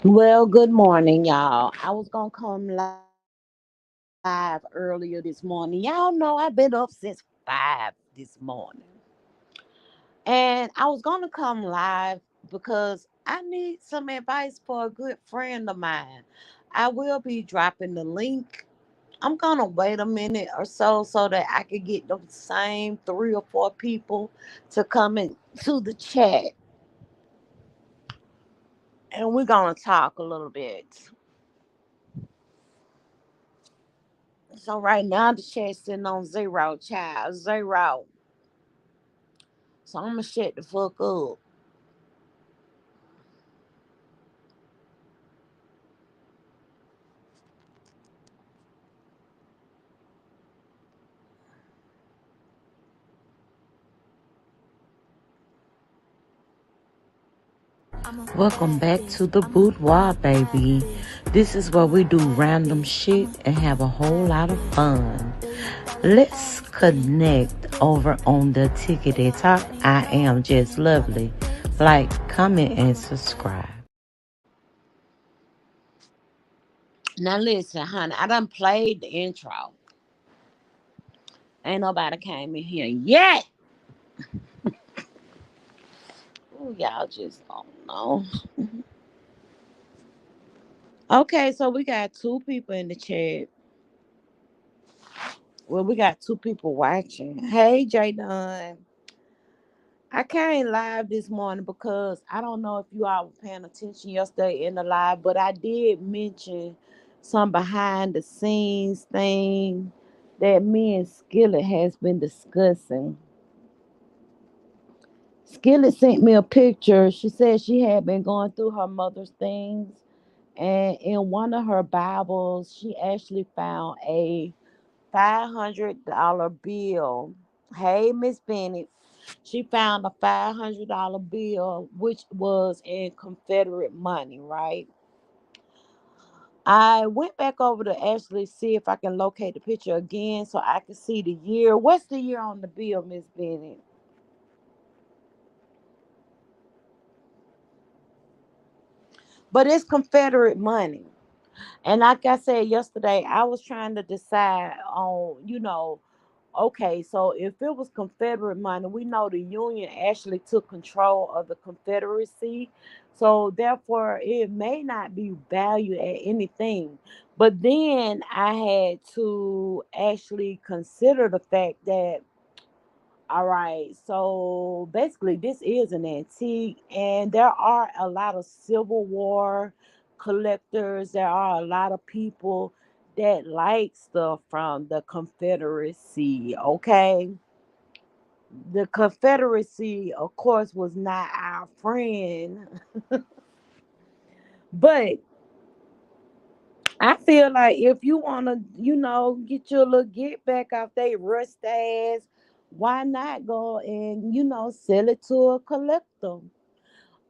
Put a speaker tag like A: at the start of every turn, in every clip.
A: Well, good morning, y'all. I was gonna come live earlier this morning. Y'all know I've been up since 5 this morning. And I was gonna come live because I need some advice for a good friend of mine. I will be dropping the link. I'm gonna wait a minute or so that I could get the same 3 or 4 people to come into the chat, and we're gonna talk a little bit. So right now the chat's sitting on zero, child, zero. So I'm gonna shut the fuck up.
B: Welcome back to the boudoir, baby. This is where we do random shit and have a whole lot of fun. Let's connect over on the tickety top. I am just lovely. Like, comment, and subscribe.
A: Now listen, honey, I done played the intro. Ain't nobody came in here yet. Ooh, y'all just don't know. Okay, so we got 2 people in the chat. Well, we got 2 people watching. Hey, J Dunn. I came live this morning because I don't know if you all were paying attention yesterday in the live, but I did mention some behind the scenes thing that me and Skillet has been discussing. Skillet sent me a picture. She said she had been going through her mother's things, and in one of her Bibles, she actually found a $500 bill. Hey, Miss Bennett. She found a $500 bill, which was in Confederate money, right? I went back over to actually see if I can locate the picture again so I can see the year. What's the year on the bill, Miss Bennett? But it's Confederate money. And like I said yesterday, I was trying to decide on, okay, so if it was Confederate money, we know the Union actually took control of the Confederacy. So therefore, it may not be valued at anything. But then I had to actually consider the fact that, all right, so basically, this is an antique, and there are a lot of Civil War collectors. There are a lot of people that like stuff from the Confederacy. Okay, the Confederacy, of course, was not our friend, but I feel like if you want to, get your little get back off they rust ass, why not go and sell it to a collector?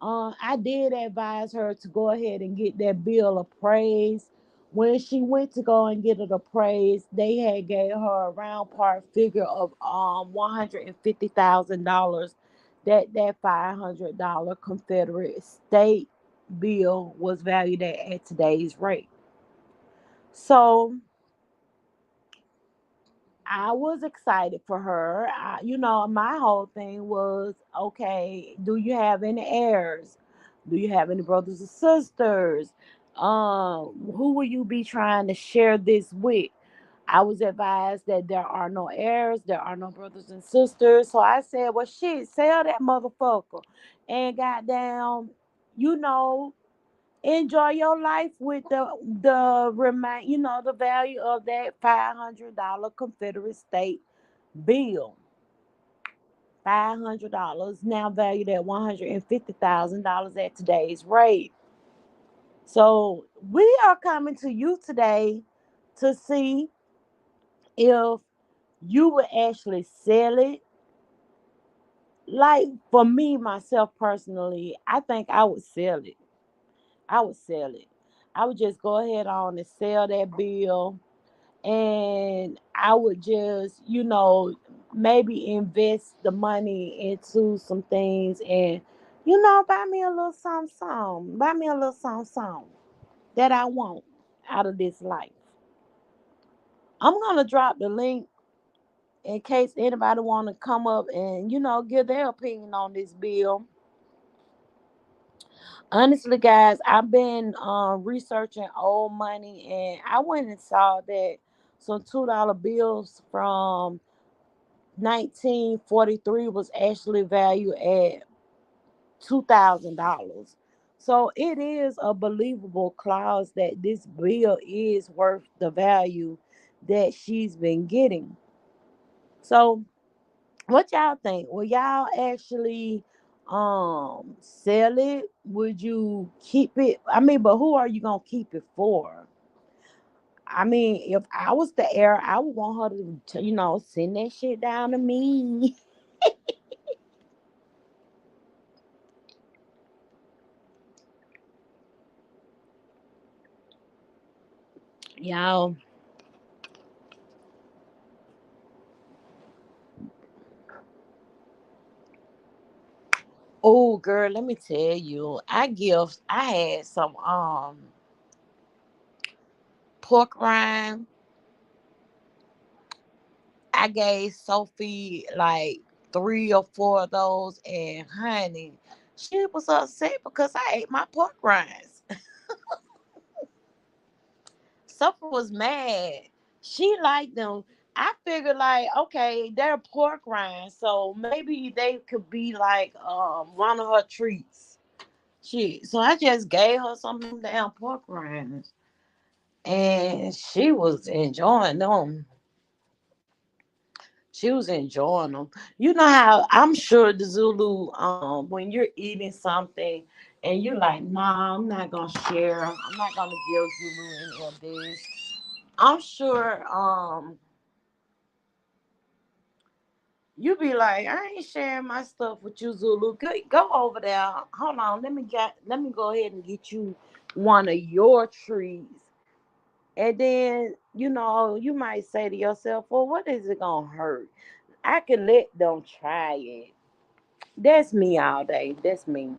A: I did advise her to go ahead and get that bill appraised. When she went to go and get it appraised, they had gave her a round part figure of $150,000. That $500 Confederate state bill was valued at today's rate. So I was excited for her. My whole thing was, okay, do you have any heirs? Do you have any brothers or sisters? Who will you be trying to share this with? I was advised that there are no heirs, there are no brothers and sisters. So I said, well, shit, sell that motherfucker. And goddamn, you know, enjoy your life with the remain the value of that $500 Confederate state bill. $500 now valued at $150,000 at today's rate. So we are coming to you today to see if you would actually sell it. Like for me myself personally, I think I would sell it. I would sell it. I would just go ahead on and sell that bill, and I would just, maybe invest the money into some things and buy me a little something, something. Buy me a little something, something that I want out of this life. I'm gonna drop the link in case anybody want to come up and give their opinion on this bill. Honestly, guys, I've been researching old money, and I went and saw that some $2 bills from 1943 was actually valued at $2,000. So it is a believable clause that this bill is worth the value that she's been getting. So what y'all think? Will y'all actually sell it? Would you keep it? I mean, but who are you gonna keep it for? I mean, if I was the heir, I would want her to, send that shit down to me. Y'all, oh girl, let me tell you, I had some pork rind. I gave Sophie like 3 or 4 of those, and honey, she was upset because I ate my pork rinds. Sophie was mad. She liked them. I figured like, okay, they're pork rinds, so maybe they could be like one of her treats. So I just gave her some of them damn pork rinds, and she was enjoying them. She was enjoying them. You know how I'm sure the Zulu, when you're eating something and you're like, nah, I'm not gonna share. I'm not gonna give Zulu any of this. I'm sure you be like, I ain't sharing my stuff with you, Zulu. Go over there. Hold on, let me go ahead and get you one of your trees. And then, you might say to yourself, well, what is it gonna hurt? I can let them try it. That's me all day. That's me.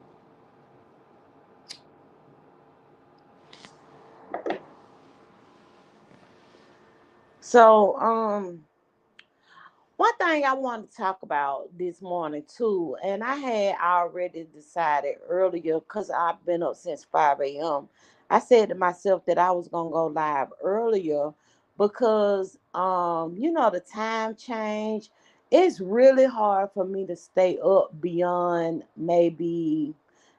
A: So, one thing I want to talk about this morning too, and I had already decided earlier because I've been up since 5 a.m. I said to myself that I was gonna go live earlier because the time change. It's really hard for me to stay up beyond maybe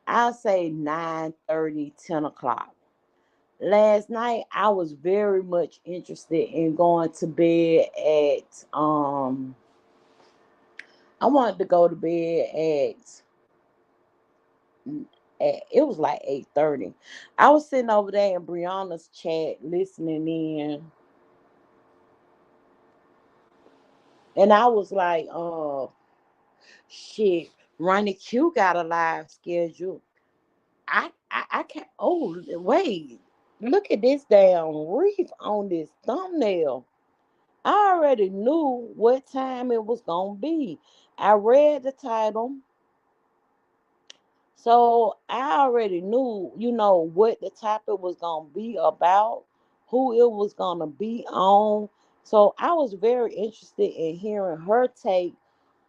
A: I'll say 9:30, 10 o'clock. Last night I was very much interested in going to bed I wanted to go to bed at it was like 8:30. I was sitting over there in Brianna's chat listening in, and I was like, shit, Ronnie Q got a live schedule. I can't. Oh wait, look at this damn reef on this thumbnail. I already knew what time it was gonna be. I read the title, so I already knew, what the topic was gonna be about, who it was gonna be on. So I was very interested in hearing her take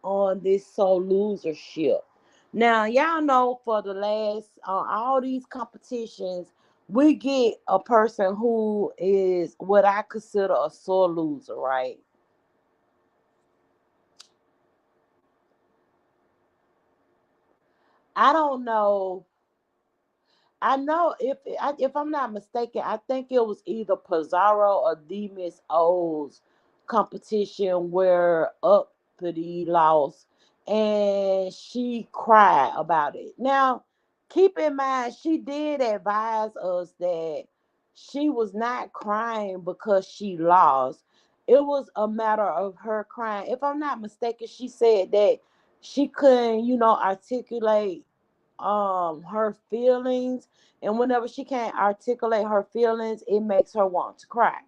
A: on this soul losership. Now, y'all know for the last all these competitions, we get a person who is what I consider a sore loser, right? I don't know. I know if I'm not mistaken, I think it was either Pizarro or Demis O's competition where Uppity lost, and she cried about it. Now, keep in mind, she did advise us that she was not crying because she lost. It was a matter of her crying. If I'm not mistaken, she said that she couldn't, articulate her feelings, and whenever she can't articulate her feelings, it makes her want to cry.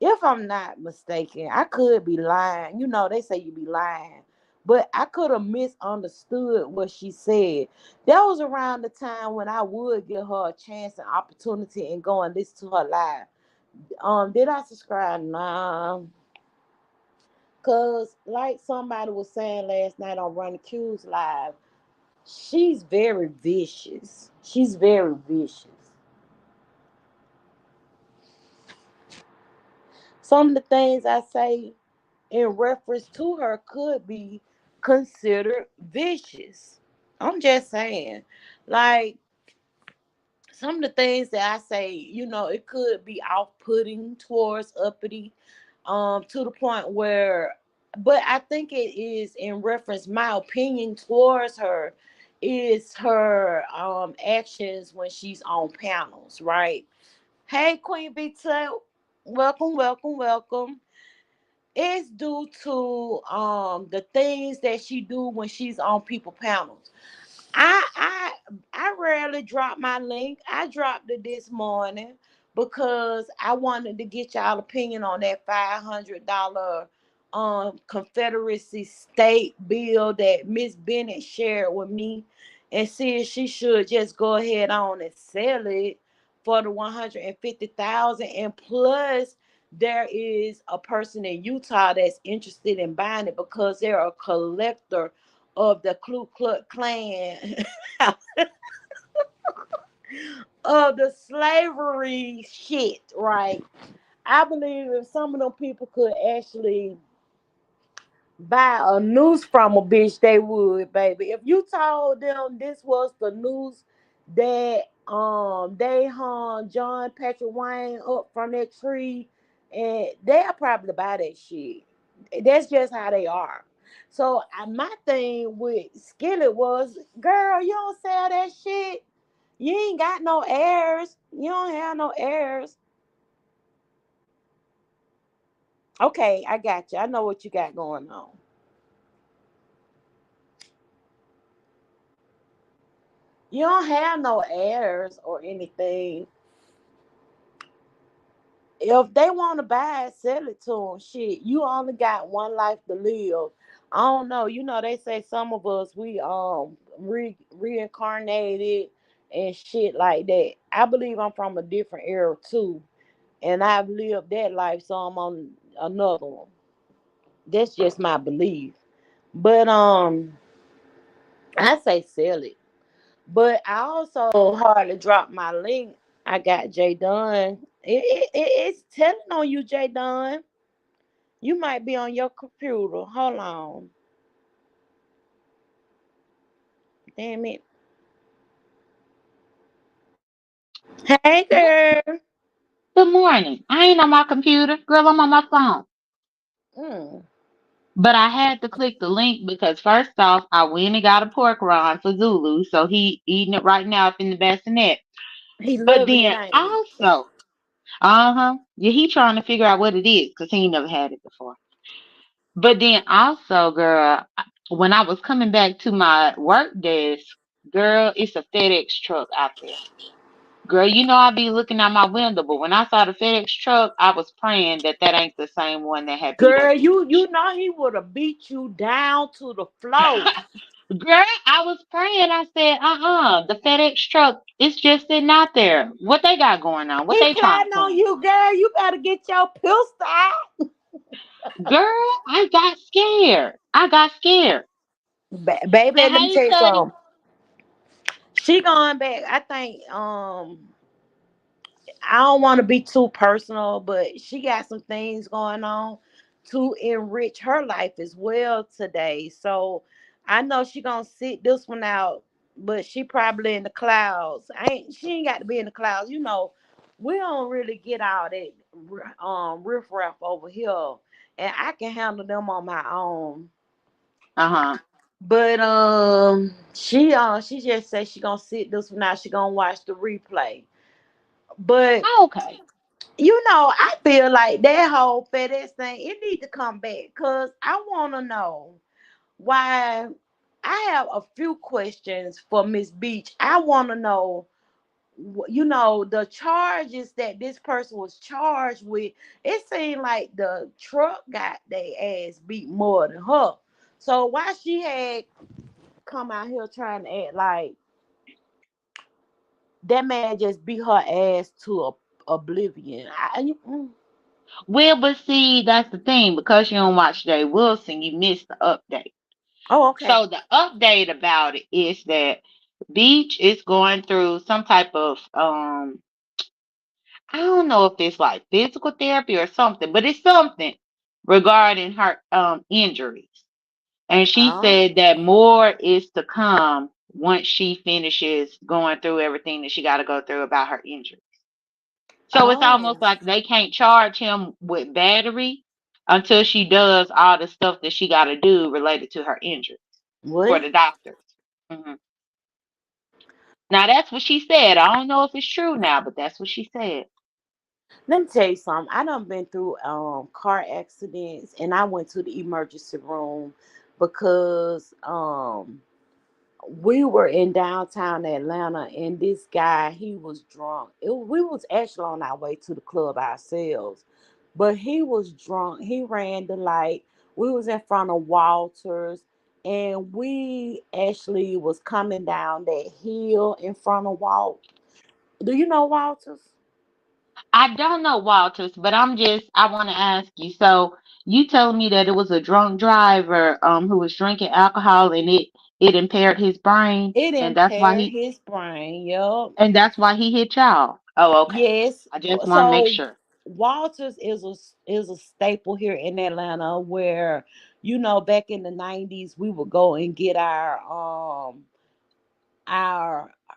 A: If I'm not mistaken, I could be lying. They say you be lying but I could have misunderstood what she said. That was around the time when I would give her a chance and opportunity and go and listen to her live. Did I subscribe? Nah. Cause like somebody was saying last night on Run the Q's live, she's very vicious. She's very vicious. Some of the things I say in reference to her could be considered vicious. I'm just saying. Like some of the things that I say, it could be off-putting towards uppity, to the point where, but I think it is in reference, my opinion towards her is her actions when she's on panels, right? Hey, Queen B Tut, welcome, welcome, welcome. It's due to the things that she do when she's on people panels. I I I rarely drop my link. I dropped it this morning because I wanted to get y'all opinion on that $500 Confederacy state bill that Miss Bennett shared with me, and see if she should just go ahead on and sell it for the 150,000. And plus, there is a person in Utah that's interested in buying it because they're a collector of the Ku Klux Klan, of the slavery shit, right? I believe if some of them people could actually buy a noose from a bitch, they would, baby. If you told them this was the noose that they hung John Patrick Wayne up from that tree, and they'll probably buy that shit. That's just how they are. So my thing with Skillet was, girl, you don't sell that shit. You ain't got no heirs. You don't have no heirs. Okay, I got you. I know what you got going on. You don't have no heirs or anything. If they want to buy it, sell it to them. Shit, you only got one life to live. I don't know. They say some of us we reincarnated and shit like that. I believe I'm from a different era too, and I've lived that life, so I'm on another one. That's just my belief. But I say sell it. But I also hardly drop my link. I got Jay Dunn. It's telling on you, Jay Dunn. You might be on your computer. Hold on. Damn it. Hey,
C: Good,
A: girl.
C: good morning. I ain't on my computer. Girl, I'm on my phone.
A: Mm.
C: But I had to click the link because first off, I went and got a pork rind for Zulu, so he eating it right now up in the bassinet.
A: He
C: But
A: loving it,
C: then
A: ain't he?
C: also, yeah, he trying to figure out what it is because he ain't never had it before. But then also, girl, when I was coming back to my work desk, girl, it's a FedEx truck out there. Girl, I be looking out my window, but when I saw the FedEx truck, I was praying that that ain't the same one that had beat up
A: Girl,
C: Miss
A: you
C: Keisha.
A: know he would have beat you down to the floor.
C: Girl, I was praying. I said, the FedEx truck, it's just sitting out there. What they got going on? What
A: He
C: they trying to
A: plotting on
C: plan?
A: you, girl. You better get your pistol out.
C: Girl, I got scared. I got scared.
A: Baby,
C: And
A: let me
C: hey,
A: tell you
C: Teddy.
A: something. She going back. I think I don't want to be too personal, but she got some things going on to enrich her life as well today. So I know she gonna sit this one out, but she probably in the clouds. She ain't got to be in the clouds. We don't really get all that riffraff over here, and I can handle them on my own.
C: Uh-huh.
A: But she just said she gonna sit this one out. She gonna watch the replay. But
C: Okay.
A: I feel like that whole FedEx thing, it need to come back because I want to know why. I have a few questions for Miss Beach. I want to know, the charges that this person was charged with. It seemed like the truck got their ass beat more than her. So why she had come out here trying to act like that man just beat her ass to oblivion.
C: Well, but see, that's the thing. Because you don't watch Jay Wilson, you missed the update.
A: Oh, okay.
C: So the update about it is that Beach is going through some type of I don't know if it's like physical therapy or something, but it's something regarding her injuries. And she
A: Oh,
C: said that more is to come once she finishes going through everything that she got to go through about her injury. So it's almost
A: oh,
C: like they can't charge him with battery until she does all the stuff that she got to do related to her injury for
A: what?
C: the doctors. Hmm. Now that's what she said. I don't know if it's true now, but that's what she said.
A: Let me tell you something. I done been through car accidents, and I went to the emergency room because we were in downtown Atlanta, and this guy, he was drunk. We was actually on our way to the club ourselves, but he was drunk. He ran the light. We was in front of Walters, and we actually was coming down that hill in front of Walt. Do you know Walters?
C: I don't know Walters, but I want to ask you. So you telling me that it was a drunk driver who was drinking alcohol and it impaired his brain
A: It
C: and that's why
A: impaired
C: he
A: his brain. Yup.
C: hit y'all. Oh, okay.
A: Yes.
C: I just want to make
A: So
C: sure.
A: Walters is a staple here in Atlanta where, back in the 90s we would go and get our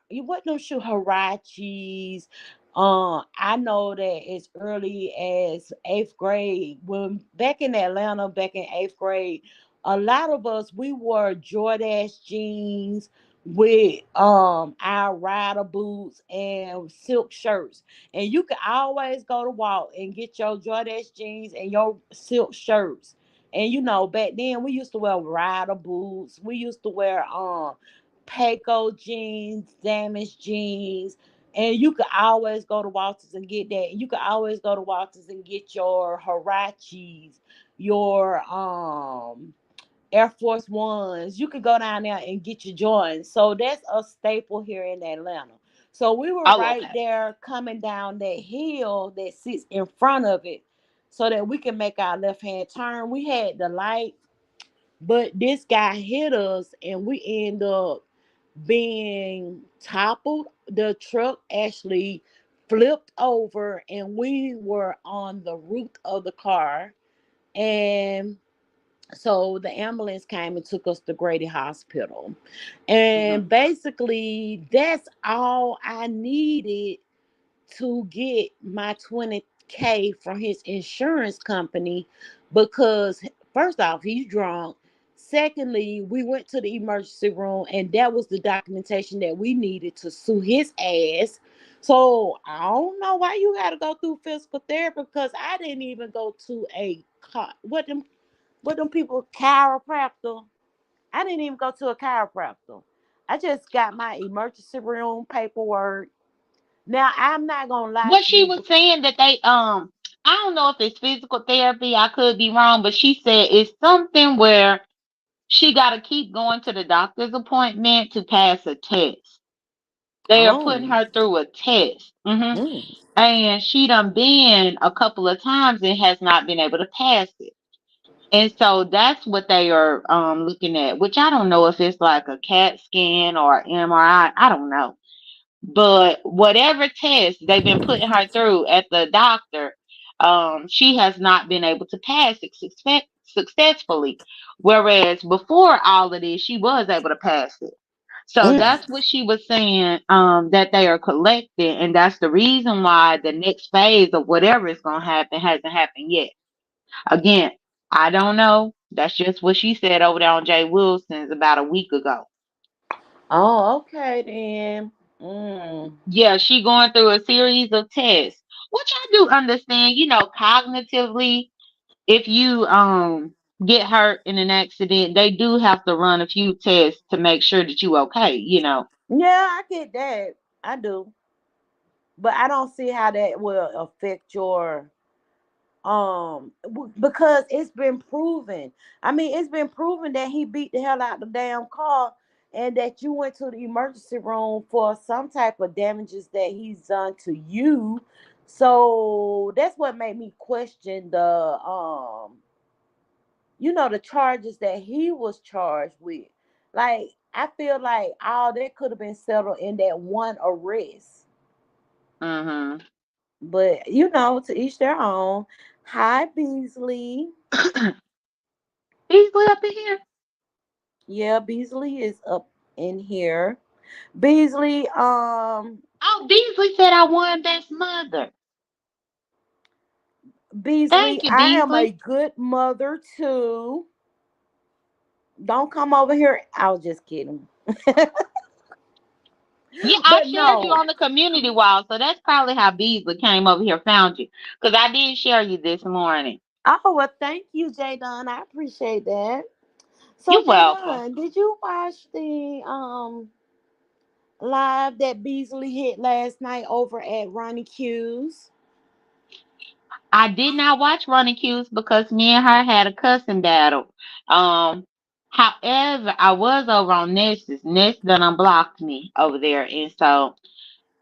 A: you what them shoe Harachis. I know that as early as eighth grade, when back in Atlanta, back in eighth grade, a lot of us we wore Jordache jeans with our rider boots and silk shirts. And you could always go to Walt and get your Jordache jeans and your silk shirts. And back then we used to wear rider boots. We used to wear Payco jeans, damaged jeans, and you could always go to Walters and get that. You could always go to Walters and get your Harachis, your Air Force Ones. You could go down there and get your Jordans. So that's a staple here in Atlanta. So we were
C: Oh,
A: right
C: okay.
A: there coming down that hill that sits in front of it so that we can make our left hand turn. We had the light, but this guy hit us and we end up being toppled. The truck actually flipped over and we were on the roof of the car. And so the ambulance came and took us to Grady Hospital.
C: Hmm.
A: And basically, that's all I needed to get my 20K from his insurance company because first off, he's drunk. Secondly, we went to the emergency room and that was the documentation that we needed to sue his ass. So I don't know why you had to go through physical therapy because I didn't even go to a what them people chiropractor. I didn't even go to a chiropractor. I just got my emergency room paperwork. Now I'm not gonna lie
C: What
A: to
C: she
A: you.
C: was saying that they I don't know if it's physical therapy. I could be wrong, but she said it's something where she got to keep going to the doctor's appointment to pass a test. They are
A: Oh,
C: putting her through a test.
A: mm,
C: And she done been a couple of times and has not been able to pass it. And so that's what they are looking at, which I don't know if it's like a CAT scan or MRI. I don't know. But whatever test they've been putting her through at the doctor, she has not been able to pass it successfully. Whereas before all of this, she was able to pass it. So
A: mm.
C: that's what she was saying, that they are collecting, and that's the reason why the next phase of whatever is gonna happen hasn't happened yet. Again, I don't know. That's just what she said over there on Jay Wilson's about a week ago.
A: Oh, okay then. Mm.
C: Yeah, she going through a series of tests, which I do understand. Cognitively, if you get hurt in an accident, they do have to run a few tests to make sure that you okay.
A: Yeah, I get that. I do, but I don't see how that will affect your. because it's been proven. I mean, it's been proven that he beat the hell out the damn car, and that you went to the emergency room for some type of damages that he's done to you. So that's what made me question the charges that he was charged with. Like, I feel like all that could have been settled in that one arrest.
C: Mm-hmm.
A: But to each their own. Hi, Beasley.
C: Beasley up in here.
A: Yeah, Beasley is up in here. Beasley,
C: Oh, Beasley said I won best mother.
A: Beasley,
C: Thank you,
A: I am a
C: Beasley.
A: good mother too. Don't come over here. I was just kidding.
C: Yeah, I
A: But
C: shared you
A: no.
C: on the community wall, so that's probably how Beasley came over here, found you. Because I did share you this morning.
A: Oh, well, thank you, Jadon. I appreciate that. So,
C: You're welcome.
A: Jadon, did you watch the live that Beasley hit last night over at Ronnie Q's?
C: I did not watch Running Q's because me and her had a cussing battle. Um, However, I was over on Nest's. Nest done unblocked me over there, and so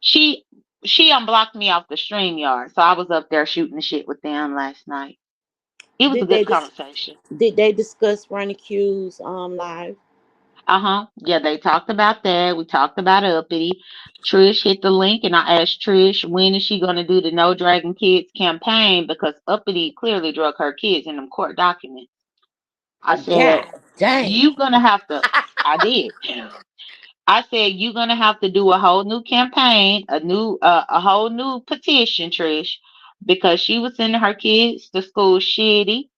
C: she she unblocked me off the StreamYard. So I was up there shooting the shit with them last night. It was a
A: Did
C: good
A: they
C: conversation.
A: discuss Ronnie Q's live?
C: Uh-huh. Yeah, they talked about that. We talked about Uppity. Trish hit the link and I asked Trish when is she gonna do the No Dragon Kids campaign because Uppity clearly drug her kids in them court documents. I said,
A: God damn.
C: you gonna have to I did. I said you gonna have to do a whole new campaign, a whole new petition, Trish, because she was sending her kids to school shitty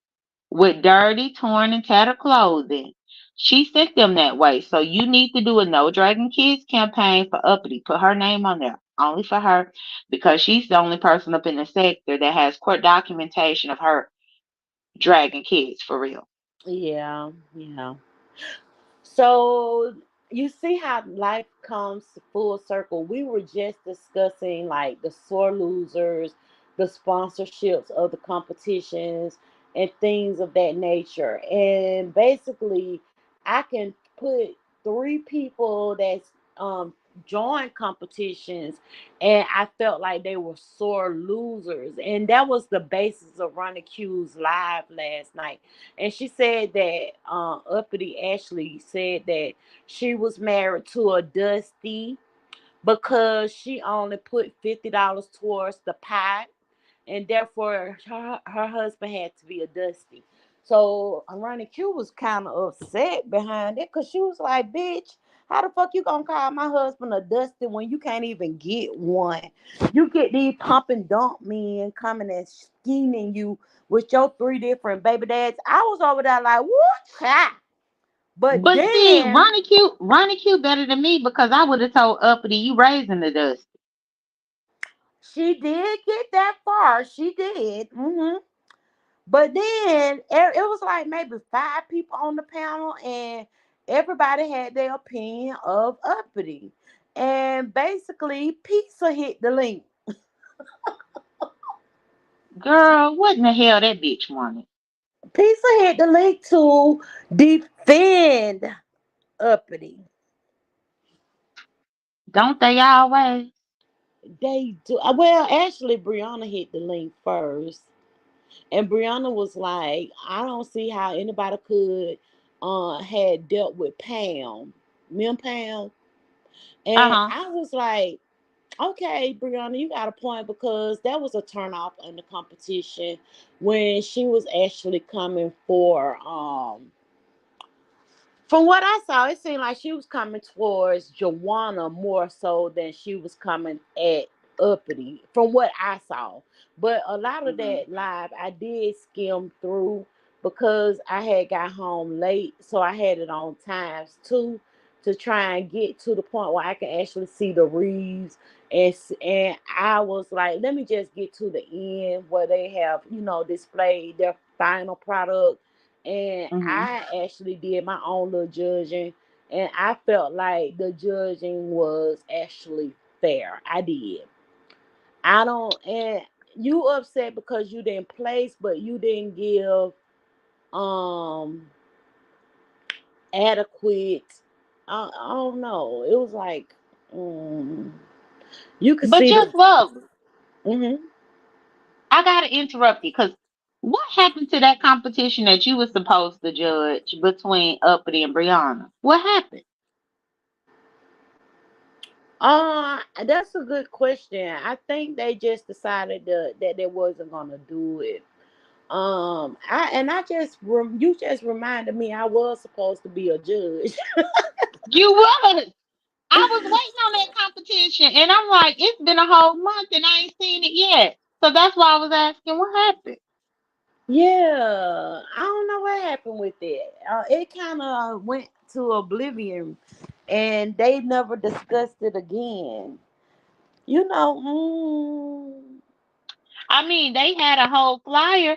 C: with dirty, torn, and tattered clothing. She sent them that way. So you need to do a No Dragon Kids campaign for Uppity. Put her name on there. Only for her. Because she's the only person up in the sector that has court documentation of her dragging kids for real.
A: Yeah, yeah. So you see how life comes full circle. We were just discussing like the sore losers, the sponsorships of the competitions, and things of that nature. And basically, I can put three people that's joined competitions, and I felt like they were sore losers. And that was the basis of Ronnie Q's live last night. And she said that Uppity Ashley said that she was married to a Dusty because she only put $50 towards the pot, and therefore her husband had to be a Dusty. So Ronnie Q was kind of upset behind it because she was like, "Bitch, how the fuck you gonna call my husband a Dusty when you can't even get one? You get these pump and dump men coming and scheming you with your three different baby dads." I was over there like, "What, child?" But
C: But see,
A: then
C: Ronnie Q better than me because I would have told Uppity you raising the dust.
A: she did get that far. She did. But then it was like maybe five people on the panel, and everybody had their opinion of Uppity. And basically, Pizza hit the link.
C: Girl, what in the hell that bitch wanted?
A: Pizza hit the link to defend Uppity.
C: Don't they always?
A: They do. Well, actually, Brianna hit the link first. And Brianna was like, I don't see how anybody could had dealt with Pam, Mim Pam. And
C: Uh-huh.
A: I was like, okay, Brianna, you got a point because that was a turnoff in the competition when she was actually coming for from what I saw, it seemed like she was coming towards Joanna more so than she was coming at Uppity, from what I saw. But a lot of
C: Hmm.
A: that live I did skim through because I had got home late, so I had it on times two to try and get to the point where I could actually see the reads. And I was like, let me just get to the end where they have, displayed their final product, and
C: Hmm.
A: I actually did my own little judging, and I felt like the judging was actually fair. I did. I don't, and you upset because you didn't place, but you didn't give um adequate. I don't know. It was like mm, you could
C: But
A: see the.
C: just lovely.
A: Hmm.
C: I gotta interrupt you because what happened to that competition that you were supposed to judge between Uppity and Brianna? What happened?
A: That's a good question. I think they just decided that they wasn't gonna do it. You just reminded me I was supposed to be a judge.
C: You was. I was waiting on that competition, and I'm like, it's been a whole month and I ain't seen it yet. So that's why I was asking what happened.
A: Yeah, I don't know what happened with it. It kind of went to oblivion, and they never discussed it again. You know,
C: I mean, they had a whole flyer.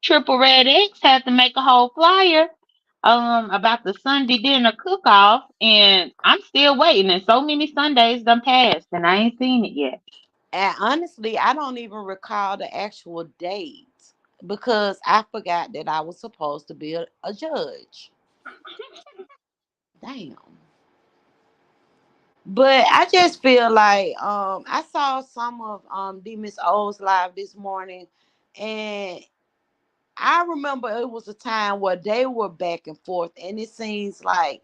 C: Triple Red X had to make a whole flyer about the Sunday dinner cook off, and I'm still waiting. And so many Sundays done passed, and I ain't seen it yet.
A: and honestly, I don't even recall the actual date because I forgot that I was supposed to be a judge. Damn. But I just feel like I saw some of D Miss O's live this morning, and I remember it was a time where they were back and forth, and it seems like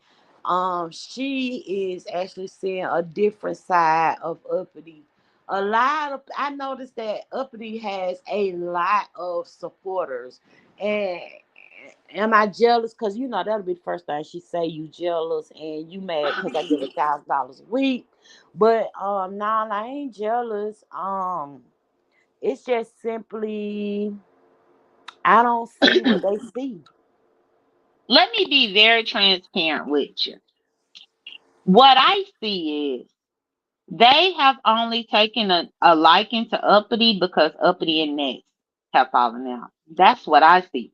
A: she is actually seeing a different side of Uppity. A lot of I noticed that Uppity has a lot of supporters, and am I jealous? Because you know that'll be the first thing she say. You jealous and you mad because I give $1,000 a week, but nah, I ain't jealous. It's just simply I don't see what they see.
C: Let me be very transparent with you. What I see is they have only taken a liking to Uppity because Uppity and Next have fallen out. That's what I see.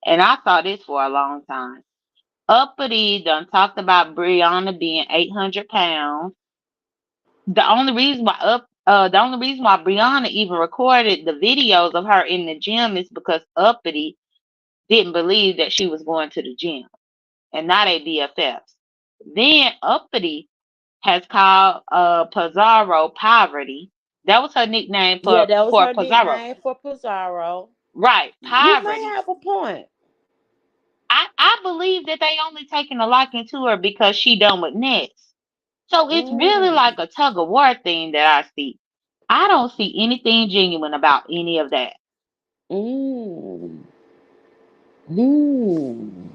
C: And I saw this for a long time. Uppity done talked about Brianna being 800 pounds. The only reason why Brianna even recorded the videos of her in the gym is because Uppity didn't believe that she was going to the gym, and now they BFFs. Then Uppity has called Pizarro Poverty. That was her nickname
A: Yeah,
C: for
A: that was her
C: Pizarro.
A: nickname for Pizarro.
C: Right,
A: You may
C: Poverty.
A: have a point.
C: I believe that they only taking a liking to her because she done with Nets. So it's really
A: Mm,
C: like a tug of war thing that I see. I don't see anything genuine about any of that.
A: mm, mm.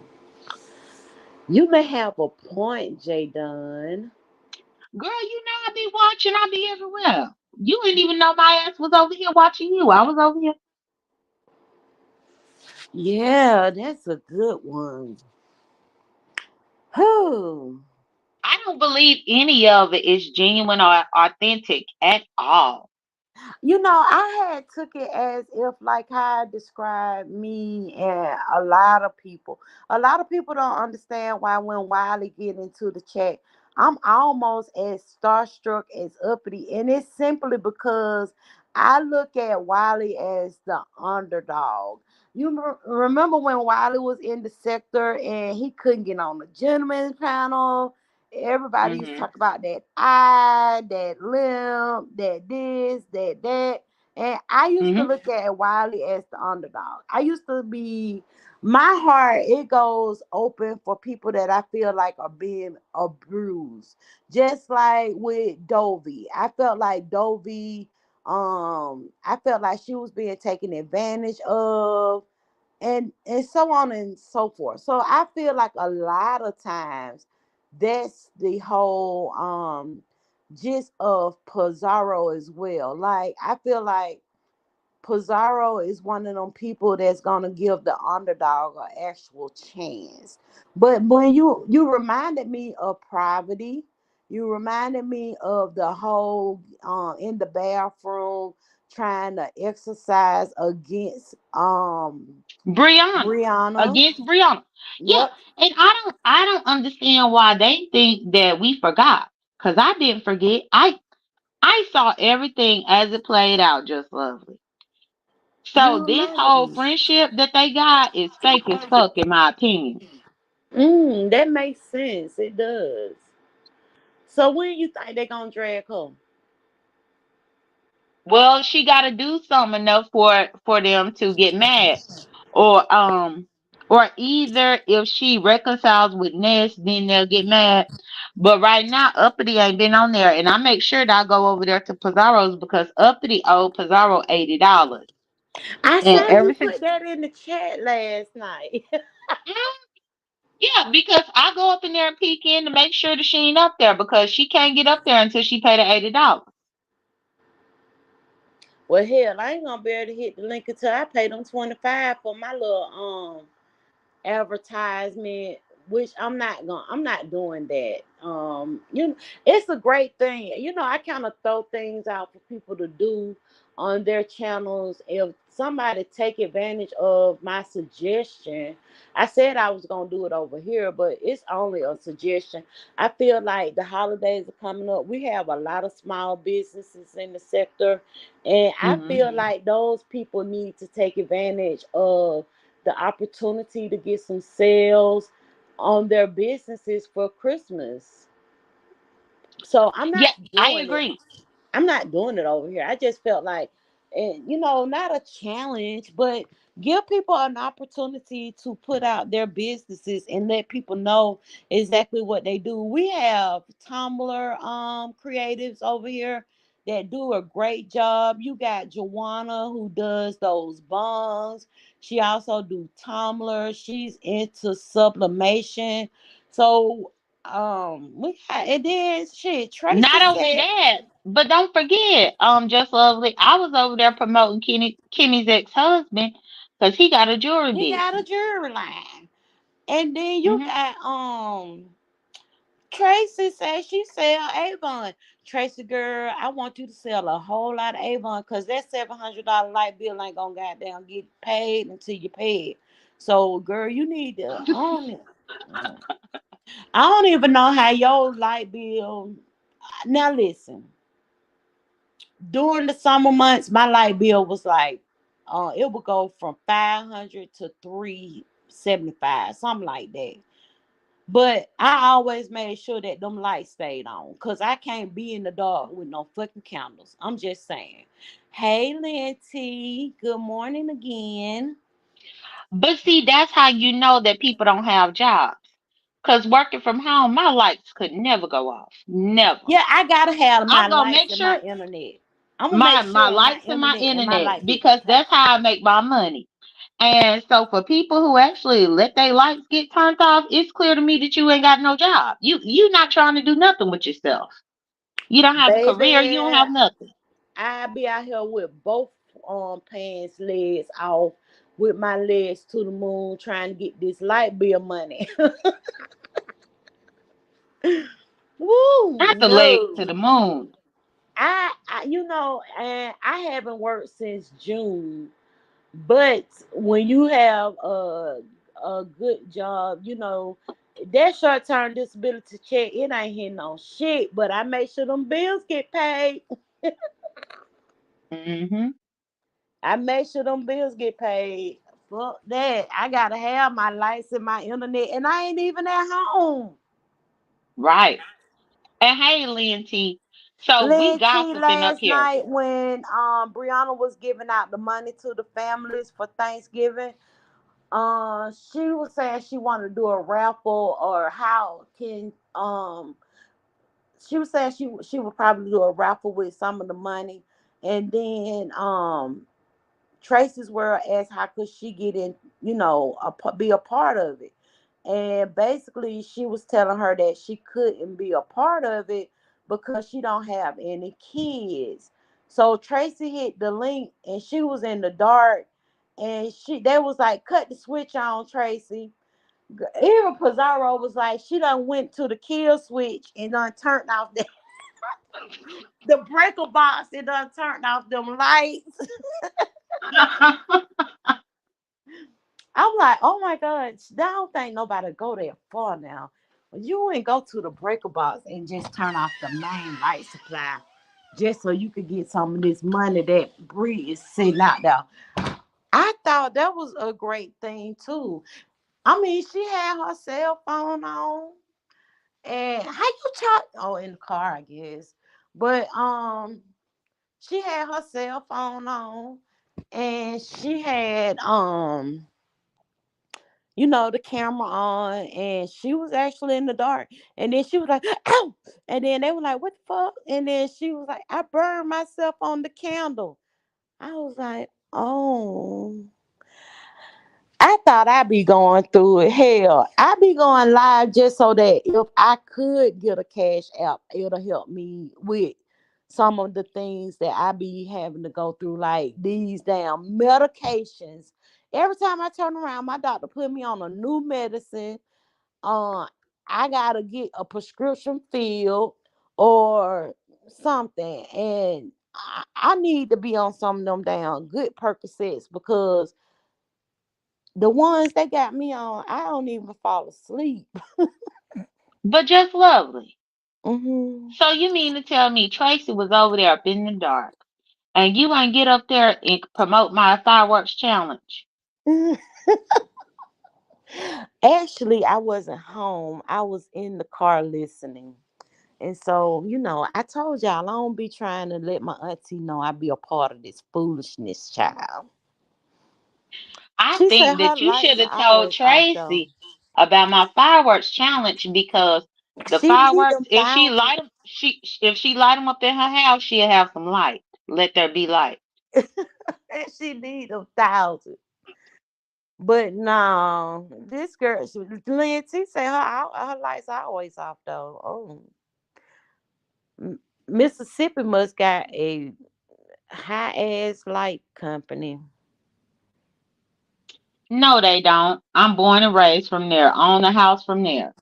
A: You may have a point, J Dunn.
C: Girl, you know I be watching, I be everywhere. You didn't even know my ass was over here watching you. I was over here.
A: Yeah, that's a good one. Who?
C: I don't believe any of it is genuine or authentic at all.
A: You know, I had took it as if like how I described me and a lot of people. A lot of people don't understand why when Wiley get into the chat, I'm almost as starstruck as Uppity. And it's simply because I look at Wiley as the underdog. Remember when Wiley was in the sector and he couldn't get on the gentleman's panel? Everybody used to
C: Hmm.
A: talk about that eye, that limp, that this, that. And I used to
C: Hmm.
A: look at Wiley as the underdog. I used to be my heart, it goes open for people that I feel like are being abused. Just like with Dovey. I felt like Dovey, I felt like she was being taken advantage of and so on and so forth. So I feel like a lot of times that's the whole gist of Pizarro as well. Like I feel like Pizarro is one of them people that's gonna give the underdog an actual chance. But when you reminded me of Poverty, you reminded me of the whole in the bathroom trying to exercise against
C: Brianna.
A: Brianna.
C: Against Brianna. Yeah.
A: Yep.
C: And I don't understand why they think that we forgot. Cause I didn't forget. I saw everything as it played out just lovely. So
A: You
C: this
A: know
C: whole
A: it.
C: friendship that they got is fake as fuck, in my opinion.
A: That makes sense. It does. So when you think they gonna drag her?
C: Well, she got to do something enough for them to get mad, or either if she reconciles with Ness, then they'll get mad. But right now, Uppity ain't been on there, and I make sure that I go over there to Pizarro's because Uppity owed Pizarro $80,
A: I
C: and
A: saw you
C: ever since.
A: put that in the chat last night.
C: Mm, yeah, because I go up in there and peek in to make sure that she ain't up there because she can't get up there until she pay the $80.
A: Well, hell, I ain't gonna be able to hit the link until I pay them 25 for my little advertisement, which I'm not doing that. It's a great thing. I kind of throw things out for people to do on their channels. If somebody take advantage of my suggestion, I said I was gonna do it over here, but it's only a suggestion. I feel like the holidays are coming up. We have a lot of small businesses in the sector, and I
C: Hmm.
A: feel like those people need to take advantage of the opportunity to get some sales on their businesses for Christmas. So
C: Yeah, I agree.
A: I'm not doing it over here. I just felt like, and not a challenge, but give people an opportunity to put out their businesses and let people know exactly what they do. We have Tumblr creatives over here that do a great job. You got Joanna who does those bongs. She also do Tumblr. She's into sublimation. So we got, and then shit, Tracy
C: Not only
A: said
C: that, but don't forget, Just Lovely. I was over there promoting Kimmy's ex-husband because he got a jewelry
A: he got a
C: business.
A: jewelry line. And then you
C: Hmm.
A: got Tracy said she sell Avon. Tracy girl, I want you to sell a whole lot of Avon because that $700 light bill ain't gonna goddamn get paid until you pay it. So girl, you need to own it. I don't even know how your light bill. Now listen, during the summer months, my light bill was like, it would go from 500 to 375, something like that. But I always made sure that them lights stayed on, cause I can't be in the dark with no fucking candles. I'm just saying. Hey, Linty, good morning again.
C: But see, that's how you know that people don't have jobs. Because working from home, my lights could never go off. Never.
A: Yeah, I gotta have my
C: I'm gonna
A: lights
C: make
A: and my
C: sure
A: internet. I'm gonna make
C: my
A: sure my
C: lights and my
A: internet and my
C: internet
A: light bill
C: because
A: get paid.
C: that's how I make my money. And so for people who actually let their lights get turned off, it's clear to me that you ain't got no job. You not trying to do nothing with yourself. You don't have a career. You don't
A: Baby,
C: have nothing.
A: I be out here with both pants legs off, with my legs to the moon, trying to get this light bill money. Woo,
C: Not the legs to
A: no.
C: the moon.
A: And I haven't worked since June. But when you have a good job, that short term disability check, it ain't hitting on shit. But I make sure them bills get paid.
C: Hmm.
A: I make sure them bills get paid. Fuck that. I gotta have my lights and my internet, and I ain't even at home.
C: Right. And hey, Lynn T. So we
A: Lynn T
C: gossiping up
A: last
C: here.
A: night when Brianna was giving out the money to the families for Thanksgiving. She was saying she wanted to do a raffle, or how can she was saying she would probably do a raffle with some of the money, and then Tracy's World asked how could she get in, be a part of it. And basically she was telling her that she couldn't be a part of it because she don't have any kids. So Tracy hit the link and she was in the dark, and they was like, cut the switch on, Tracy. Even Pizarro was like, she done went to the kill switch and done turned off the breaker box and done turned off them lights. I'm like, oh my God, I don't think nobody go that far now. You ain't go to the breaker box and just turn off the main light supply just so you could get some of this money that Bree is sitting out there. I thought that was a great thing too. I mean, she had her cell phone on, and how you charge? Oh, in the car, I guess. But she had her cell phone on, and she had the camera on, and she was actually in the dark. And then she was like, "Ow!" And then they were like, "What the fuck?" And then she was like, "I burned myself on the candle." I was like, "Oh." I thought I'd be going through it. Hell, I'd be going live just so that if I could get a cash app, it'll help me with some of the things that I be having to go through, like these damn medications. Every time I turn around, my doctor put me on a new medicine. Uh, I gotta get a prescription filled or something, and I need to be on some of them damn good Percocets because the ones they got me on, I don't even fall asleep.
C: But just lovely.
A: Hmm.
C: So you mean to tell me Tracy was over there up in the dark and you ain't get up there and promote my fireworks challenge?
A: Actually, I wasn't home. I was in the car listening. And so, I told y'all I don't be trying to let my auntie know I be a part of this foolishness, child.
C: I
A: She said
C: think
A: her
C: that you
A: lights
C: should
A: are
C: have told
A: always off though.
C: Tracy about my fireworks challenge because the
A: She need
C: fireworks,
A: them thousands.
C: if she light them up in her house, she'll have some light. Let there be light.
A: And she need them thousands. But no, this girl, Lindsay say her lights are always off though. Oh, Mississippi must got a high ass light company.
C: No, they don't. I'm born and raised from there. Own a house from there.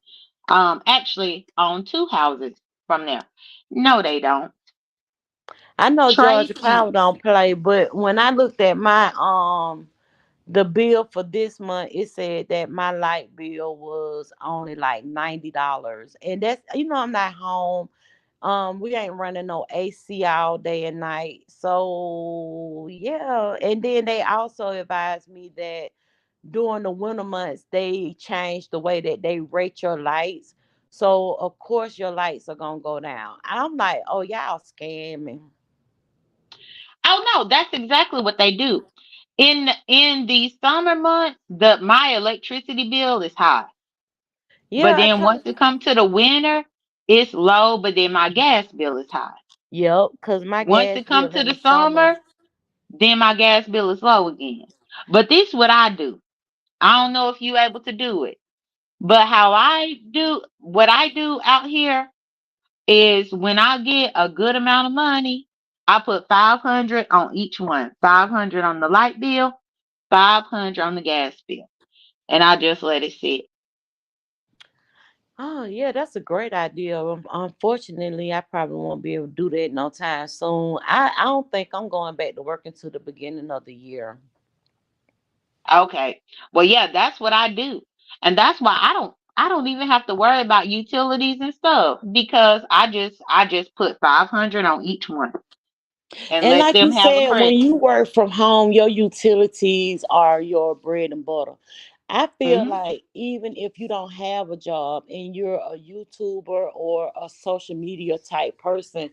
C: Actually, own two houses from there. No, they don't.
A: I know Georgia Power
C: Tracy.
A: don't play, but when I looked at my the bill for this month, it said that my light bill was only like $90, and that's I'm not home. We ain't running no AC all day and night, so yeah. And then they also advised me that during the winter months they changed the way that they rate your lights, so of course your lights are gonna go down. I'm like, oh, y'all scamming.
C: Oh no, that's exactly what they do. In the summer months, the my electricity bill is high. But
A: Yeah, I
C: then once
A: told.
C: it comes to the winter, it's low, but then my gas bill is high.
A: Yep, because my
C: Once
A: gas
C: it comes
A: bill
C: to
A: in
C: the
A: the summer.
C: summer, then my gas bill is low again. But this what I do. I don't know if you able to do it. But how I do what I do out here is when I get a good amount of money, I put 500 on each one. 500 on the light bill, 500 on the gas bill. And I just let it sit.
A: Oh yeah, that's a great idea. Unfortunately, I probably won't be able to do that no time soon. I don't think I'm going back to work until the beginning of the year.
C: Okay. Well, yeah, that's what I do. And that's why I don't even have to worry about utilities and stuff because I just put 500 on each one and
A: And
C: let
A: like
C: them
A: you
C: have a
A: said, when
C: credit.
A: you work from home, your utilities are your bread and butter. I feel
C: Hmm.
A: like even if you don't have a job and you're a YouTuber or a social media type person,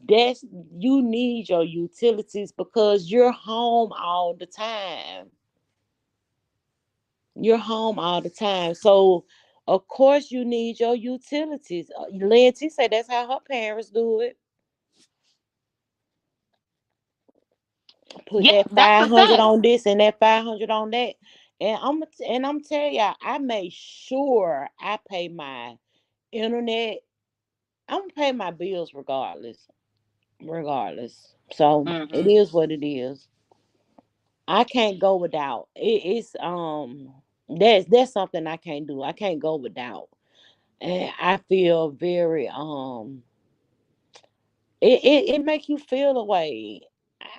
A: that's you need your utilities because you're home all the time. You're home all the time. So of course you need your utilities. Lindsay said that's how her parents do it. Put
C: Yeah,
A: that
C: that's a
A: 500
C: fact.
A: on this and that 500 on that. And I'm telling y'all, I made sure I pay my internet. I'm gonna pay my bills regardless. Regardless. So it
C: Hmm.
A: is what it is. I can't go without. It's that's something I can't do. I can't go without. And I feel very it make you feel a way.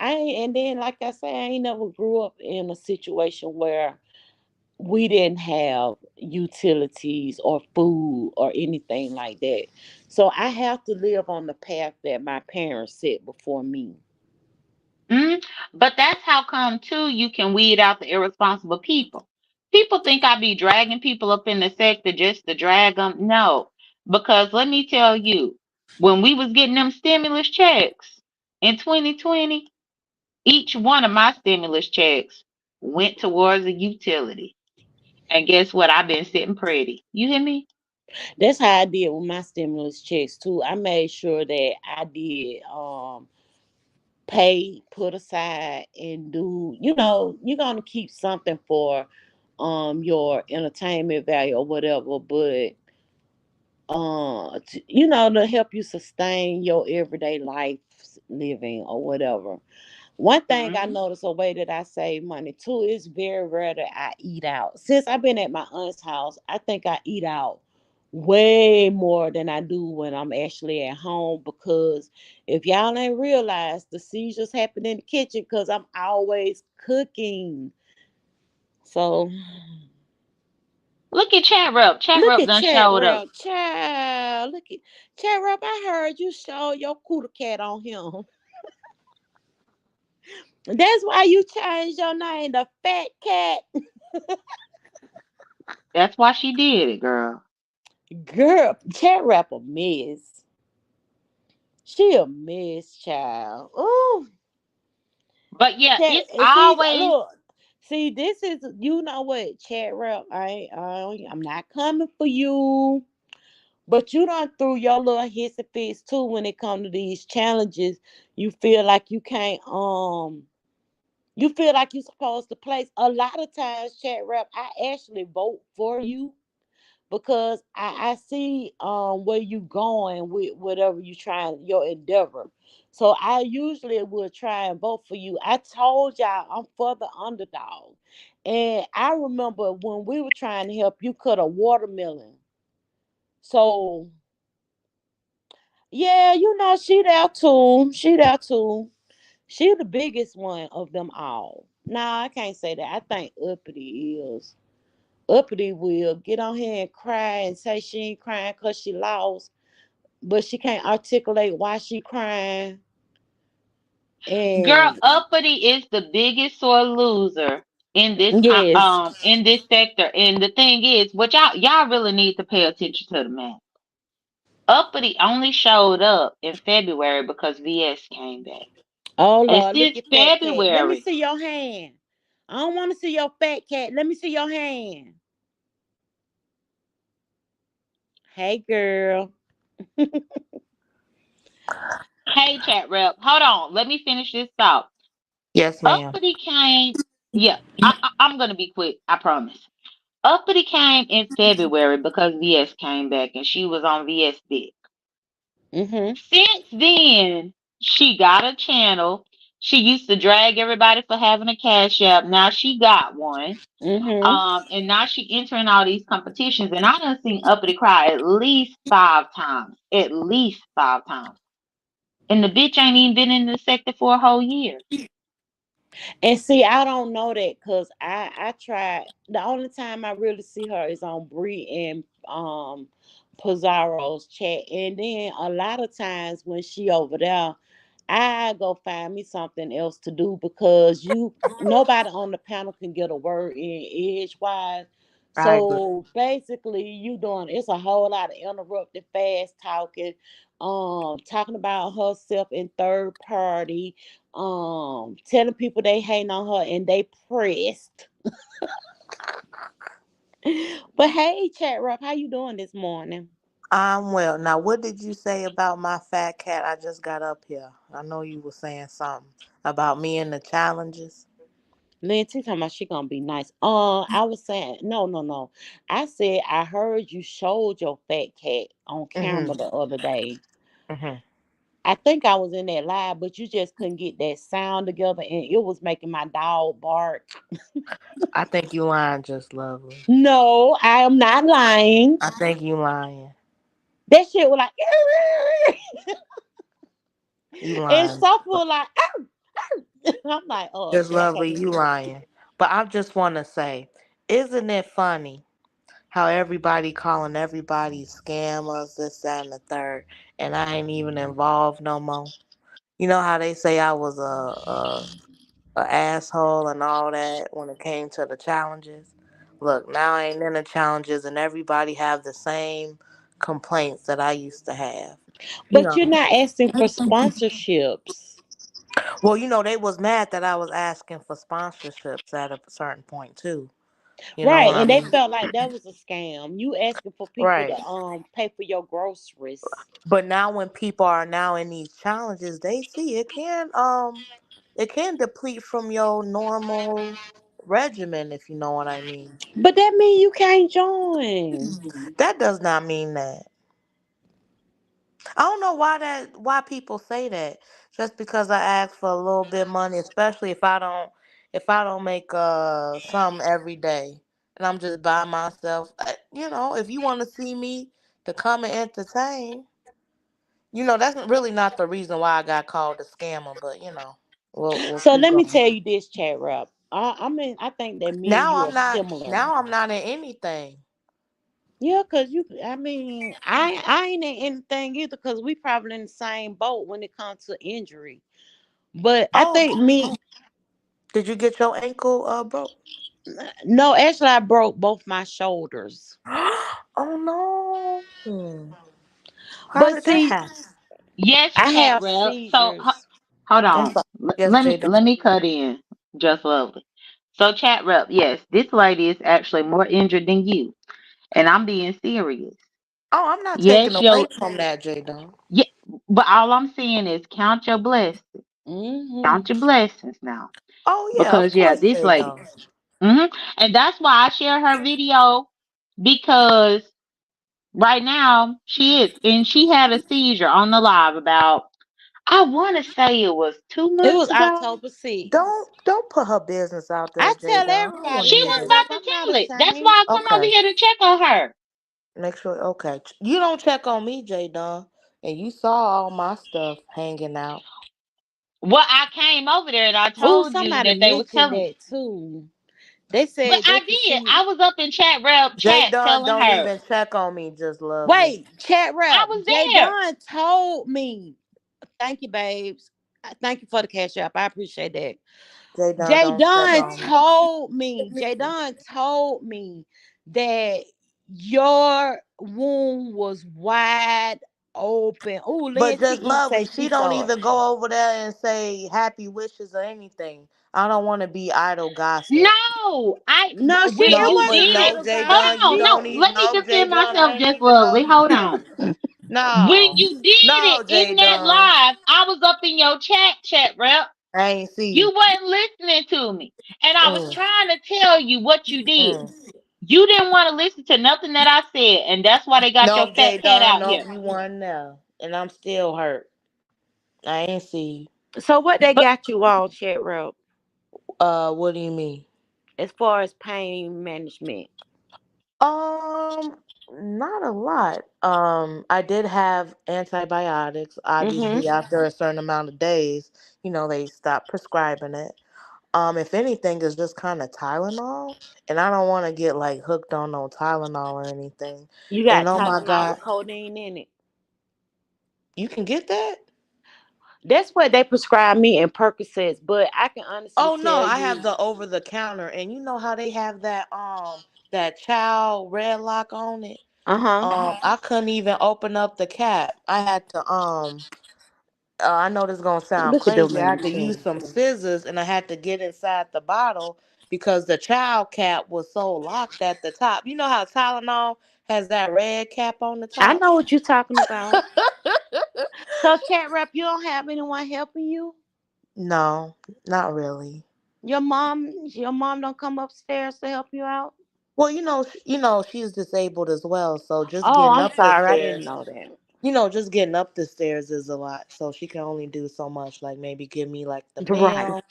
A: And then like I say, I ain't never grew up in a situation where we didn't have utilities or food or anything like that. So I have to live on the path that my parents set before me.
C: Mm, but that's how come too you can weed out the irresponsible people. People think I be dragging people up in the sector just to drag them. No, because let me tell you, when we was getting them stimulus checks in 2020, each one of my stimulus checks went towards a utility. And guess what? I've been sitting pretty. You hear me?
A: That's how I did with my stimulus checks too. I made sure that I did pay, put aside, and do. You're gonna keep something for your entertainment value or whatever, but to help you sustain your everyday life living or whatever. One thing I
C: Hmm.
A: notice, a way that I save money too, is very rare that I eat out. Since I've been at my aunt's house, I think I eat out way more than I do when I'm actually at home, because if y'all ain't realized, the seizures happen in the kitchen because I'm always cooking. So
C: Look at Chat Rep. Chat
A: look
C: Rep
A: at
C: done
A: Chat
C: showed up.
A: Rap, child. Look at Chat Rap. I heard you show your cooter cat on him. That's why you changed your name, the Fat Cat.
C: That's why she did it, girl.
A: Girl, Chat Rap a mess. She a mess, child. Ooh,
C: But yeah,
A: Chat.
C: it's
A: See,
C: always
A: look. See, this is, you know what, Chat Rap. I'm not coming for you. But you done threw your little hissy fits too when it come to these challenges. You feel like you can't. You feel like you're supposed to place. A lot of times, Chat Rap, I actually vote for you because I see where you going with whatever you trying, your endeavor. So I usually will try and vote for you. I told y'all I'm for the underdog. And I remember when we were trying to help you cut a watermelon. So yeah, she there too. She there too. She the biggest one of them all. Nah, I can't say that. I think Uppity is. Uppity will get on here and cry and say she ain't crying because she lost, but she can't articulate why she crying.
C: girl,
A: And
C: uppity is the biggest sore loser
A: yes,
C: in this sector. And the thing is, what y'all really need to pay attention to the man. Uppity only showed up in February because VS came back.
A: oh
C: And
A: Lord, look
C: since
A: at Fat Cat. Let me
C: February,
A: see your hand. I don't want to see your Fat Cat. Let me see your hand. Hey, girl.
C: hey chat rep, hold on, let me finish this thought.
D: Yes, ma'am.
C: Uppity came, yeah, I'm gonna be quick, I promise. Uppity came in February because VS came back and she was on VS dick.
A: Mhm.
C: Since then, she got a channel. She used to drag everybody for having a cash app. Now she got one.
A: Mhm.
C: And now she entering all these competitions. And I done seen Uppity cry at least 5 times. At least 5 times. And the bitch ain't even been in the sector for a whole year.
A: And see, I don't know that because I tried. The only time I really see her is on Bree and Pizarro's chat, and then a lot of times when she over there, I go find me something else to do because nobody on the panel can get a word in edgewise.
D: I agree.
A: So basically, you doing, it's a whole lot of interrupted fast talking, talking about herself in third party, telling people they hating on her and they pressed. But hey, chat rep, how you doing this morning?
D: I'm well. Now, what did you say about my fat cat? I just got up here. I know you were saying something about me and the challenges.
A: Lindsay talking about she gonna be nice. I was saying no, no, no. I said I heard you showed your fat cat on camera
D: Mhm.
A: the other day.
D: Mhm.
A: I think I was in that live, but you just couldn't get that sound together, and it was making my dog bark.
D: I think you lying, just lovely.
A: No, I am not lying.
D: I think you lying.
A: That shit was like,
D: You
A: and
D: lying.
A: stuff was like, I'm like, oh
D: Just
A: shit, I can't
D: lovely.
A: even
D: You
A: say.
D: lying. But I just want to say, isn't it funny how everybody calling everybody scammers, this, that, and the third, and I ain't even involved no more? You know how they say I was a asshole and all that when it came to the challenges. Look, now I ain't in the challenges, and everybody have the same complaints that I used to have. You
A: But
D: know,
A: you're not asking for sponsorships.
D: well, they was mad that I was asking for sponsorships at a certain point too. You know
A: Right,
D: what I
A: and they
D: mean?
A: felt like that was a scam. You asking for people
D: Right.
A: to pay for your groceries.
D: But now when people are now in these challenges, they see it can deplete from your normal regimen, if you know what I mean.
A: But that mean you can't join.
D: That does not mean that. I don't know why people say that. Just because I ask for a little bit of money, especially if I don't make some every day and I'm just by myself. If you want to see me to come and entertain, that's really not the reason why I got called a scammer. But we'll
A: So
D: keep
A: let me
D: going.
A: tell you this, chat rap. I think that me and
D: Now
A: you
D: I'm
A: are
D: not.
A: similar.
D: Now I'm not in anything.
A: Yeah, cause I ain't in anything either. Cause we probably in the same boat when it comes to injury. But I
D: Oh,
A: think me,
D: did you get your ankle broke?
A: no, actually, I broke both my shoulders.
D: Oh no! How
A: But
D: did that
A: see,
D: happen?
C: Yes,
A: I
C: chat
A: have
C: rep. So
A: seizures.
C: hold
D: I'm
C: on.
D: sorry. Yes, Jada.
C: Let me cut in. Just lovely. So chat rep, yes, this lady is actually more injured than you. And I'm being serious.
D: Oh, I'm not taking
C: Yes,
D: away
C: yo,
D: from that, Jada.
C: yeah, but all I'm saying is count your blessings.
A: Hmm.
C: Count your blessings now.
D: Oh yeah, of
C: Because yeah,
D: course,
C: this lady.
D: Jada.
C: hmm And that's why I share her video because right now she is and she had a seizure on the live about I want to say it was two
A: It
C: months
A: was
C: ago.
A: October 6th.
D: Don't put her business out there,
A: I tell
D: Jada. I don't want
A: everybody,
D: to
C: She
D: hear
C: was
A: chat
D: this.
A: rap.
C: about to
A: I'm not
C: tell it. That's
A: ashamed.
C: why I come over
D: Okay,
C: here to check on her.
D: make sure. Okay, you don't check on me, Jada, and you saw all my stuff hanging out.
C: Well, I came over there and I
A: Oh,
C: told you
A: somebody
C: that they was
A: mentioned
C: telling.
A: that too. They
C: But
A: said they
C: I
A: could
C: did.
A: see.
C: I was up in chat rep chat
D: Jada,
C: telling
D: don't
C: her
D: even check on me. Just lovely.
A: Wait, chat
C: I
A: rap.
C: was
A: Jay
C: there.
A: Don told me. Thank you, babes. Thank you for the cash app. I appreciate that.
D: Jada,
A: Jay
D: don't check
A: Don
D: on me.
A: told me. Jay Don told me that your wound was wide open. Oh,
D: But
A: Lynn, she
D: just
A: even say
D: lovely.
A: she
D: She don't
A: saw it.
D: even go over there and say happy wishes or anything. I don't want to be idle gossip.
C: No,
A: No,
C: when
A: it
C: you
A: wasn't
C: did it.
D: No,
A: idle
D: J
C: Hold
D: Dunn, you
A: gossip.
C: on,
D: don't
C: no.
D: even
C: Let me
D: know
C: defend
D: J Dunn. I
C: myself
D: ain't
C: just
D: even know
C: lovely.
D: you.
C: Hold on. When
D: No,
C: you did it
D: no, J
C: in that
D: Dunn.
C: live, I was up in your chat rep.
D: I ain't see
C: You
D: you.
C: wasn't listening to me. And I was
D: Mm,
C: trying to tell you what you did.
D: mm.
C: You didn't want to listen to nothing that I said, and that's why they got your
D: No,
C: fat
D: J
C: cat
D: Dunn,
C: out
D: no,
C: here.
D: you weren't there, and I'm still hurt. I ain't see you.
A: So what they
C: But
A: got you on, chat rep,
D: What do you mean?
A: as far as pain management?
D: Um, Not a lot. I did have antibiotics.
A: Mm-hmm.
D: Obviously, after a certain amount of days, they stopped prescribing it. If anything, it's just kind of Tylenol, and I don't want to get like hooked on no Tylenol or anything.
A: You
D: And
A: got
D: oh my
A: Tylenol
D: God,
A: with codeine in it.
D: you can get that?
A: That's what they prescribe me in Percocets, but I can honestly
D: Oh no,
A: tell
D: I have
A: you,
D: the over the counter, and you know how they have that child red lock on it.
A: uh-huh.
D: I couldn't even open up the cap. I had to I know this gonna sound
A: Look at them
D: crazy. I
A: man
D: had to use
A: chin.
D: some scissors and I had to get inside the bottle because the child cap was so locked at the top. You know how Tylenol has that red cap on the
A: I
D: top?
A: know what you're talking about. So chat rep, you don't have anyone helping you?
D: No, not really.
A: Your mom don't come upstairs to help you out?
D: Well, she's disabled as well, so just
A: Oh,
D: getting
A: I'm
D: up the
A: sorry, I didn't
D: stairs,
A: know that.
D: just getting up the stairs is a lot. So she can only do so much, like maybe give me like the
A: Right.
D: mail.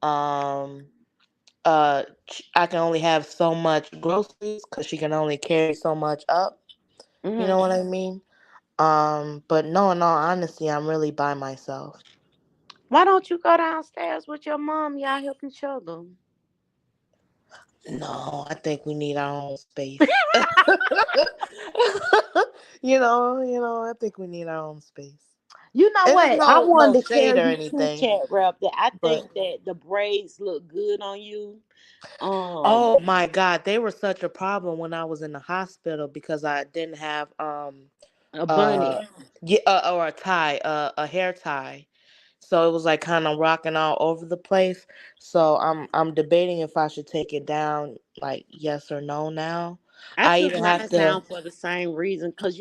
D: Um, I can only have so much groceries because she can only carry so much up. You
A: Hmm.
D: know what I mean? But no, in all honesty, I'm really by myself.
A: Why don't you go downstairs with your mom? Y'all help each other.
D: No, I think we need our own space. I think we need our own space.
A: You know
D: It is
A: what? I
D: no
A: wanted to tell
D: shade or
A: you too,
D: anything,
A: chat rep, that I
D: but
A: think that the braids look good on you.
D: oh my God, they were such a problem when I was in the hospital because I didn't have
A: A bunny.
D: uh yeah, or a tie, a hair tie. So it was like kind of rocking all over the place. So I'm debating if I should take it down, like yes or no now.
A: I
D: I
A: took
D: even have
A: mine
D: to.
A: down for the same reason, because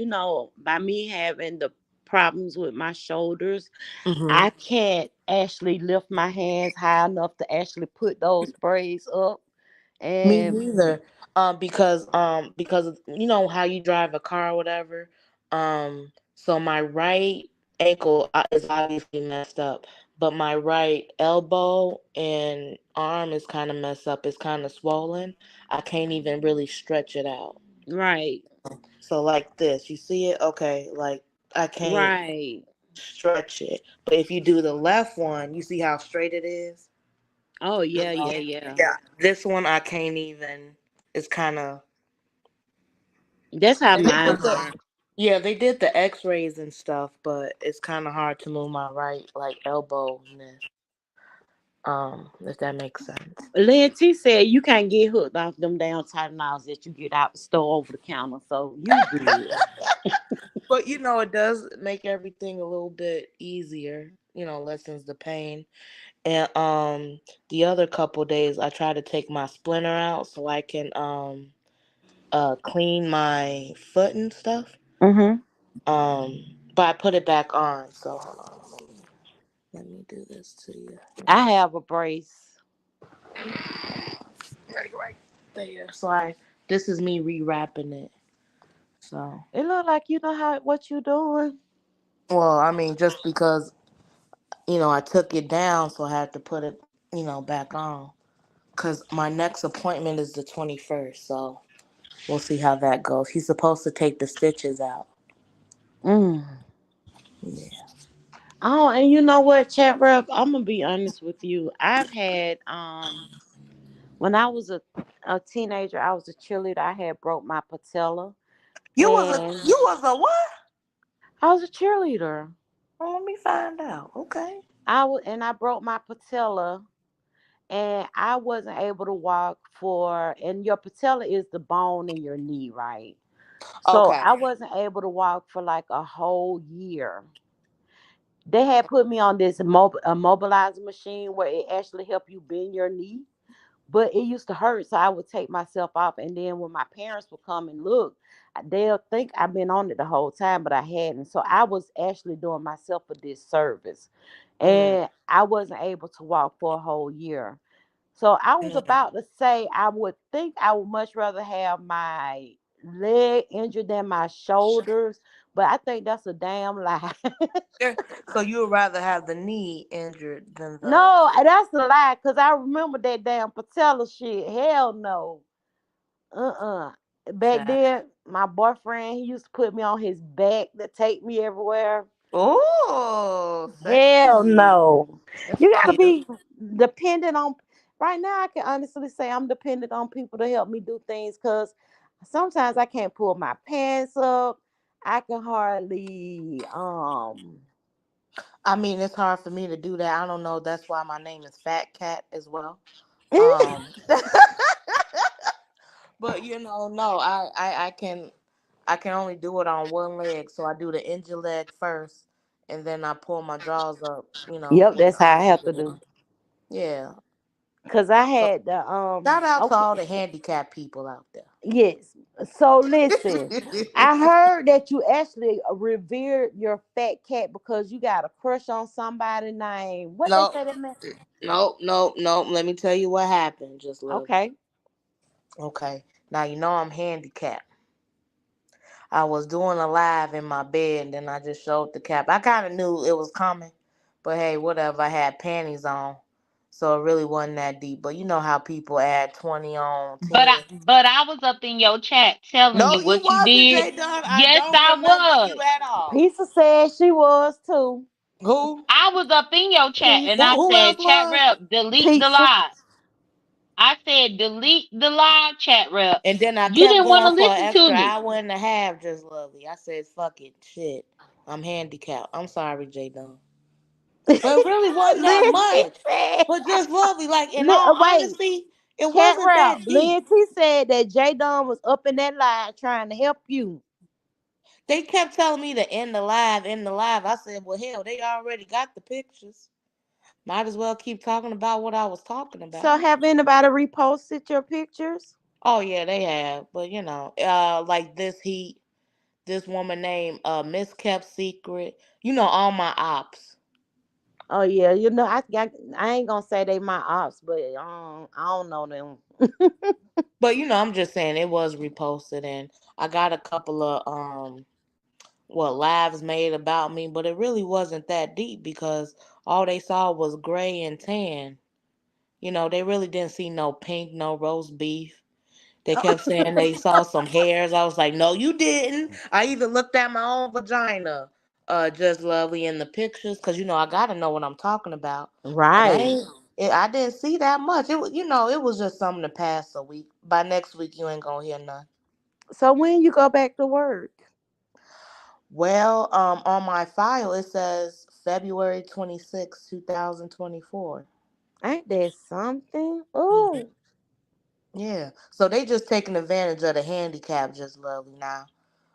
A: by me having the problems with my shoulders,
D: Mhm.
A: I can't actually lift my hands high enough to actually put those braids up.
D: Me
A: And
D: neither. Because you know how you drive a car or whatever. So my right ankle is obviously messed up, but my right elbow and arm is kind of messed up. It's kind of swollen. I can't even really stretch it out.
A: right,
D: So like this, you see it? Okay, like I can't
A: right.
D: stretch it. But if you do the left one, you see how straight it is?
A: Oh
D: You
A: yeah,
D: know?
A: yeah, yeah.
D: Yeah. This one I can't even. It's kind of.
A: That's how
D: They did
A: mine
D: the,
A: are.
D: yeah, they did the X-rays and stuff, but it's kind of hard to move my right like elbow. If that makes sense.
A: Lynn T said you can't get hooked off them damn Tylenols that you get out the store over the counter, so you good.
D: But it does make everything a little bit easier. Lessens the pain. And the other couple days I try to take my splinter out so I can clean my foot and stuff.
A: Mm-hmm.
D: But I put it back on. So hold on, let me do this to you.
A: I have a brace.
D: Right there. So this is me rewrapping it. So,
A: It look like you know how what you doing.
D: well, I mean, just because I took it down, so I had to put it, back on. Cause my next appointment is the 21st, so we'll see how that goes. He's supposed to take the stitches out.
A: Mm.
D: Yeah.
A: Oh, and you know what, chat rep? I'm gonna be honest with you. I've had when I was a teenager, I was a cheerleader. I had broke my patella, and
D: You was a what?
A: I was a cheerleader.
D: Well, let me find out. Okay.
A: I broke my patella, and I wasn't able to walk for. And your patella is the bone in your knee, right? So
D: Okay.
A: I wasn't able to walk for like a whole year. They had put me on this mobilizer machine where it actually helped you bend your knee, but it used to hurt, so I would take myself off. And then when my parents would come and look, they'll think I've been on it the whole time, but I hadn't. So I was actually doing myself a disservice,
D: Mm,
A: and I wasn't able to walk for a whole year. So I was
D: yeah.
A: about to say I would think I would much rather have my leg injured than my shoulders, but I think that's a damn lie.
D: Yeah. So you would rather have the knee injured than the.
A: No, that's a lie, because I remember that damn patella shit. Hell no. Uh-uh. Back
D: Child.
A: then, my boyfriend, he used to put me on his back to take me everywhere.
D: Oh,
A: Hell
D: sexy.
A: no.
D: That's
A: You gotta
D: cute.
A: be dependent on. Right now, I can honestly say I'm dependent on people to help me do things, because sometimes I can't pull my pants up. I can hardly
D: I mean, it's hard for me to do that. I don't know. That's why my name is Fat Cat as well. Um, but no, I can only do it on one leg. So I do the injured leg first, and then I pull my drawers up.
A: Yep,
D: With the
A: that's how I have to
D: opposite
A: do.
D: one. Yeah.
A: Cause I
D: So
A: had the
D: shout out to
A: okay.
D: all the handicapped people out there.
A: Yes. So listen, I heard that you actually revered your fat cat because you got a crush on somebody named what they
D: No,
A: say that man.
D: no, no, no. Let me tell you what happened. Just lovely.
A: Okay.
D: Okay. Now I'm handicapped. I was doing a live in my bed, and then I just showed the cap. I kind of knew it was coming, but hey, whatever. I had panties on, so it really wasn't that deep. But you know how people add 20 on
C: But
D: 10.
C: I was up in your chat telling
D: No,
C: you
D: you
C: what you
D: wasn't,
C: did.
D: J Dog. I
C: Yes,
D: don't
C: I
D: remember you
C: was.
D: at all.
A: Pizza said she was too.
D: Who?
C: I was up in your chat and
A: Pizza.
C: I
D: Who else
C: said, chat
D: was?
C: rep, delete the
A: Pizza.
C: lie. I said, delete the lie, chat rep.
D: And then I
C: You
D: kept
C: didn't want
D: going
C: to
D: for an
C: listen to
D: extra
C: me.
D: hour and a half, just lovely. I said, fuck it, shit. I'm handicapped. I'm sorry, J Dunn. But it really wasn't that
A: Lindsay
D: much.
A: said,
D: But just lovely. Like in all
A: wait,
D: honesty, it
A: chat
D: wasn't
A: rap.
D: that deep.
A: Lindsay said that J Don was up in that line trying to help you.
D: They kept telling me to end the live, end the live. I said, well, hell, they already got the pictures. Might as well keep talking about what I was talking
A: So
D: about.
A: have anybody reposted your pictures?
D: Oh yeah, they have. But like this woman named Miss Kept Secret. All my ops.
A: Oh yeah, I ain't gonna say they my ops, but I don't know them.
D: But I'm just saying it was reposted, and I got a couple of lives made about me, but it really wasn't that deep because all they saw was gray and tan. They really didn't see no pink, no roast beef. They kept saying they saw some hairs. I was like, no, you didn't. I even looked at my own vagina, just lovely in the pictures, because I gotta know what I'm talking about. And I
A: Right.
D: ain't, I didn't see that much. It was, it was just something to pass a week. By next week, you ain't gonna hear none.
A: So when you go back to work,
D: Well, on my file it says February 26, 2024.
A: ain't that something?
D: Mhm.
A: Oh,
D: Yeah. So they just taking advantage of the handicap, just lovely now.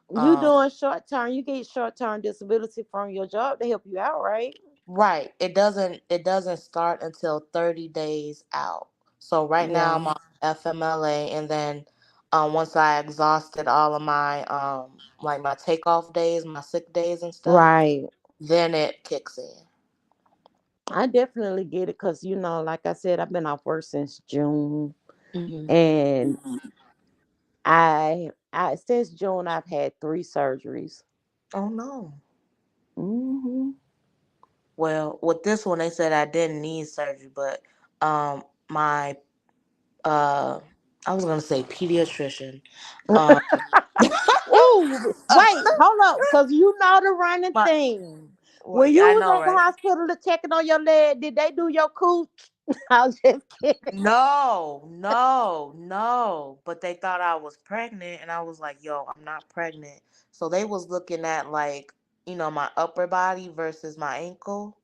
A: you
D: Um,
A: doing short term? You get short term disability from your job to help you out, right?
D: right. It doesn't start until 30 days out. So right now
A: Yeah.
D: I'm on FMLA, and then once I exhausted all of my like my takeoff days, my sick days and stuff,
A: Right.
D: then it kicks in.
A: I definitely get it because like I said, I've been off work since June,
D: Hmm.
A: and I since June I've had 3 surgeries.
D: Oh no.
A: Hmm.
D: Well, with this one, they said I didn't need surgery, but my uh, I was gonna say pediatrician. Um,
A: Oh, wait, hold up, cause you know the running
D: my
A: thing.
D: well,
A: When you
D: I
A: was
D: know,
A: at the
D: right?
A: hospital to checking on your leg, did they do your cooch? I was just kidding.
D: No, no, no. But they thought I was pregnant, and I was like, "Yo, I'm not pregnant." So they was looking at like my upper body versus my ankle.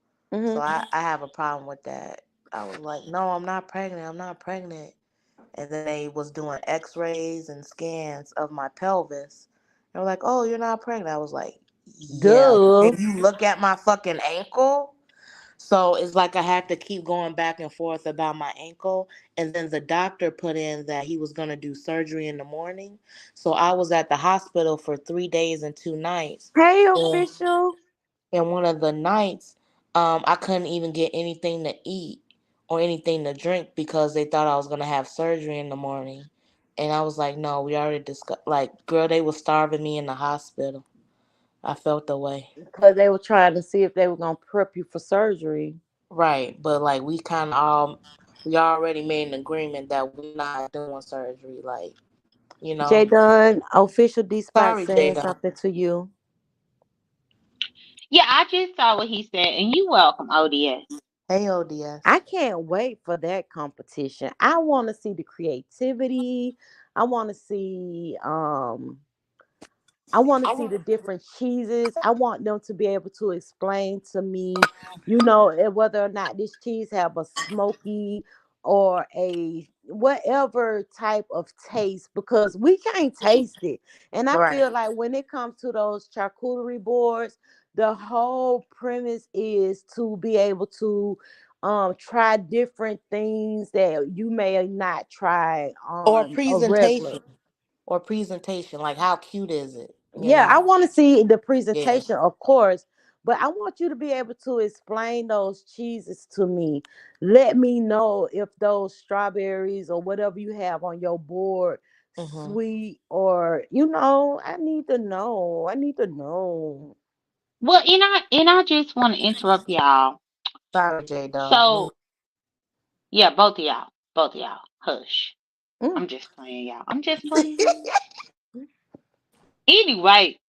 D: So
A: Hmm.
D: I have a problem with that. I was like, "No, I'm not pregnant. I'm not pregnant." And then they was doing x-rays and scans of my pelvis. They were like, oh, you're not pregnant. I was like, yeah.
A: Duh.
D: Can you look at my fucking ankle? So it's like I had to keep going back and forth about my ankle. And then the doctor put in that he was going to do surgery in the morning. So I was at the hospital for 3 days and 2 nights.
A: Hey,
D: And
A: official.
D: and one of the nights, I couldn't even get anything to eat or anything to drink because they thought I was gonna have surgery in the morning. And I was like, no, we already discussed. Like, girl, they was starving me in the hospital. I felt the way.
A: Because they were trying to see if they were gonna prep you for surgery.
D: Right, but like we already made an agreement that we're not doing surgery. Like, you
A: J
D: know.
A: Dunn, official D Spot
D: Sorry,
A: saying
D: Jada.
A: something to you.
C: Yeah, I just saw what he said, and you welcome, ODS.
D: Hey, ODS.
A: I can't wait for that competition. I want to see the creativity. I want to see I want to see the different cheeses. I want them to be able to explain to me, whether or not this cheese have a smoky or a whatever type of taste because we can't taste it. And I
D: Right.
A: feel like when it comes to those charcuterie boards, the whole premise is to be able to try different things that you may not try
D: Or
A: on a regular.
D: presentation. Or presentation. Like, how cute is it? You
A: Yeah, I
D: know?
A: want to see the
D: Yeah.
A: presentation, of course, but I want you to be able to explain those cheeses to me. Let me know if those strawberries or whatever you have on your board
D: Mm-hmm.
A: sweet or I need to know. I need to know.
C: Well, and I just want to interrupt y'all.
D: Sorry, J Dub.
C: So yeah, both of y'all, hush.
A: Mm.
C: I'm just playing, y'all. I'm just playing. Anyway,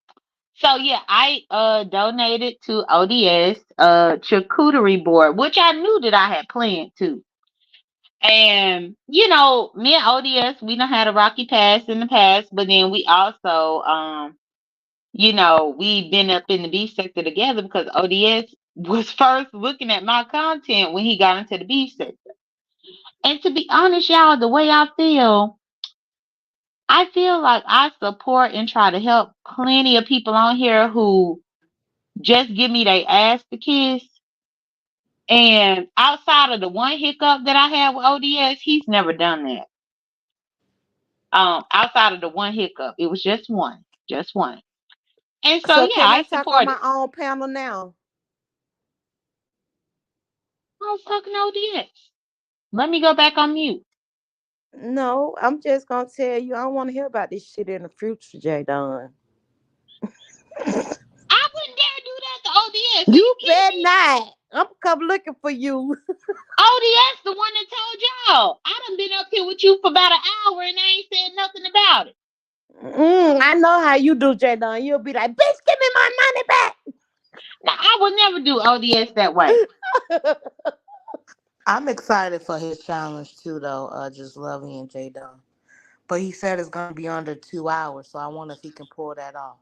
C: so yeah, I donated to ODS charcuterie board, which I knew that I had planned to. And me and ODS, we done had a rocky past in the past, but then we also we've been up in the beef sector together because ODS was first looking at my content when he got into the beef sector. And to be honest, y'all, the way I feel like I support and try to help plenty of people on here who just give me their ass to kiss. And outside of the one hiccup that I had with ODS, he's never done that. Outside of the one hiccup, it was just one. And so
A: So
C: yeah,
A: can
C: I
A: I talk on
C: support
A: my
C: it.
A: own panel now?
C: I was talking to ODS. Let me go back on mute.
A: No, I'm just gonna tell you. I don't want to hear about this shit in the future, J Don.
C: I wouldn't dare do that to ODS. Are you
A: You
C: kidding
A: bet
C: me?
A: not. I'm come looking for you.
C: ODS, the one that told y'all. I done been up here with you for about an hour and I ain't said nothing about it.
A: I know how you do, J Don. You'll be like, bitch, give me my
C: Now, I would never do ODS that way.
A: money back.
D: I'm excited for his challenge too, though. Just loving and J Don. But he said it's gonna be under 2 hours, so I wonder if he can pull that off.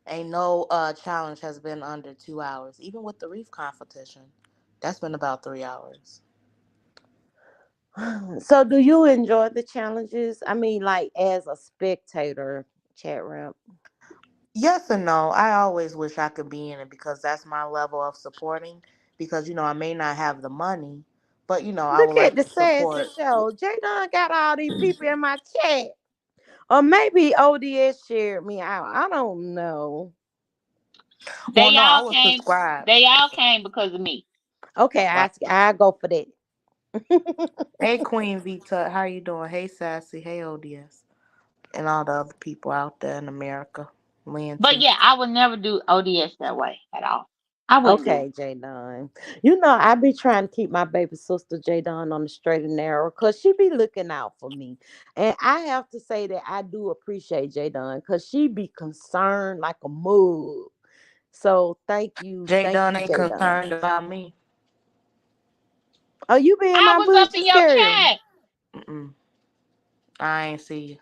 D: Ain't no challenge has been under 2 hours, even with the reef competition. That's been about 3 hours.
A: So, do you enjoy the challenges? I mean, like as a spectator, chat rep.
D: Yes and no. I always wish I could be in it because that's my level of supporting. Because I may not have the money, but I would
A: Look at
D: like
A: the
D: to
A: sassy
D: support.
A: show. J Don got all these people in my chat. Or maybe ODS shared me out. I don't know.
D: Well,
C: They
D: no, I
C: all
D: was
C: came.
D: subscribed.
C: They all came because of me.
A: Okay,
D: Right.
A: I go for that.
D: Hey, Queen V Tut, how you doing? Hey, Sassy. Hey, ODS, and all the other people out there in America. Lynn
C: But
D: too.
C: yeah, I would never do ODS that way at all. I wouldn't do it.
A: Okay, J Don. You know, I be trying to keep my baby sister J Don on the straight and narrow because she be looking out for me. And I have to say that I do appreciate J Don because she be concerned like a mug. So
D: Jay
A: thank
D: Dunn
A: you,
D: ain't
A: J Don.
D: concerned about me.
A: Oh, you be in
C: I
A: my
C: was up
A: booty
C: in your
A: scary.
C: chat.
D: Mm-mm. I ain't see you.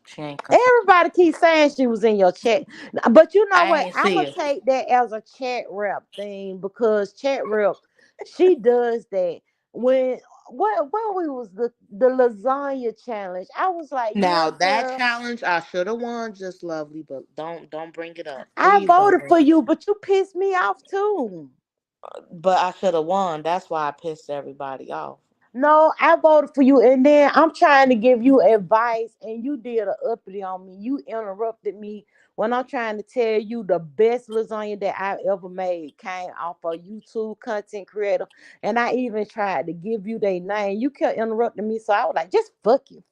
D: She ain't concerned.
A: Everybody keeps saying she was in your chat. But you know
D: I
A: what?
D: ain't
A: I'm
D: see
A: gonna
D: her.
A: take that as a chat rep thing because chat rep, she does that. When what we was the lasagna challenge, I was like, yeah,
D: Now that
A: girl,
D: challenge, I should have won, just lovely, but don't bring it up.
A: I
D: Please don't
A: voted
D: bring
A: for
D: it up.
A: you, but you pissed me off too.
D: But I should have won. That's why I pissed everybody off.
A: No, I voted for you, and then I'm trying to give you advice, and you did a uppity on me. You interrupted me when I'm trying to tell you the best lasagna that I ever made came off a YouTube content creator, and I even tried to give you their name. You kept interrupting me, so I was like, just fuck it.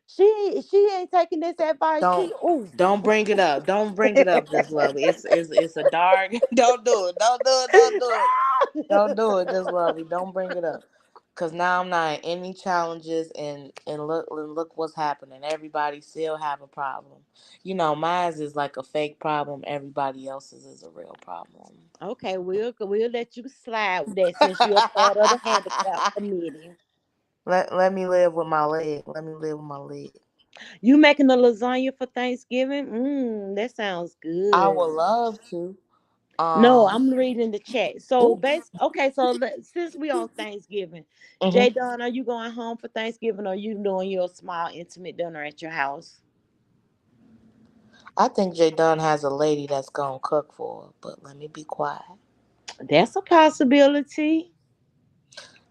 A: She ain't taking this advice.
D: Don't
A: She ooh.
D: don't bring it up. Don't bring it up, just lovely. It's a dark. Don't do it. Don't do it. Don't do it. Don't do it, just lovely. Don't bring it up. Cause now I'm not in any challenges, and look what's happening. Everybody still have a problem. Mine is like a fake problem. Everybody else's is a real problem.
A: Okay, we'll let you slide with that since you're a part of the handicap committee.
D: Let me live with my leg. Let me live with my leg.
A: You making a lasagna for Thanksgiving? That sounds
D: I would
A: good.
D: love to.
A: No,
D: Um.
A: I'm reading the chat. So
D: Ooh,
A: okay, so since we on Thanksgiving,
D: hmm
A: Jay Don, are you going home for Thanksgiving or you doing your small intimate dinner at your house?
D: I think Jay Dunn has a lady that's gonna cook for her, but let me be quiet.
A: That's a possibility.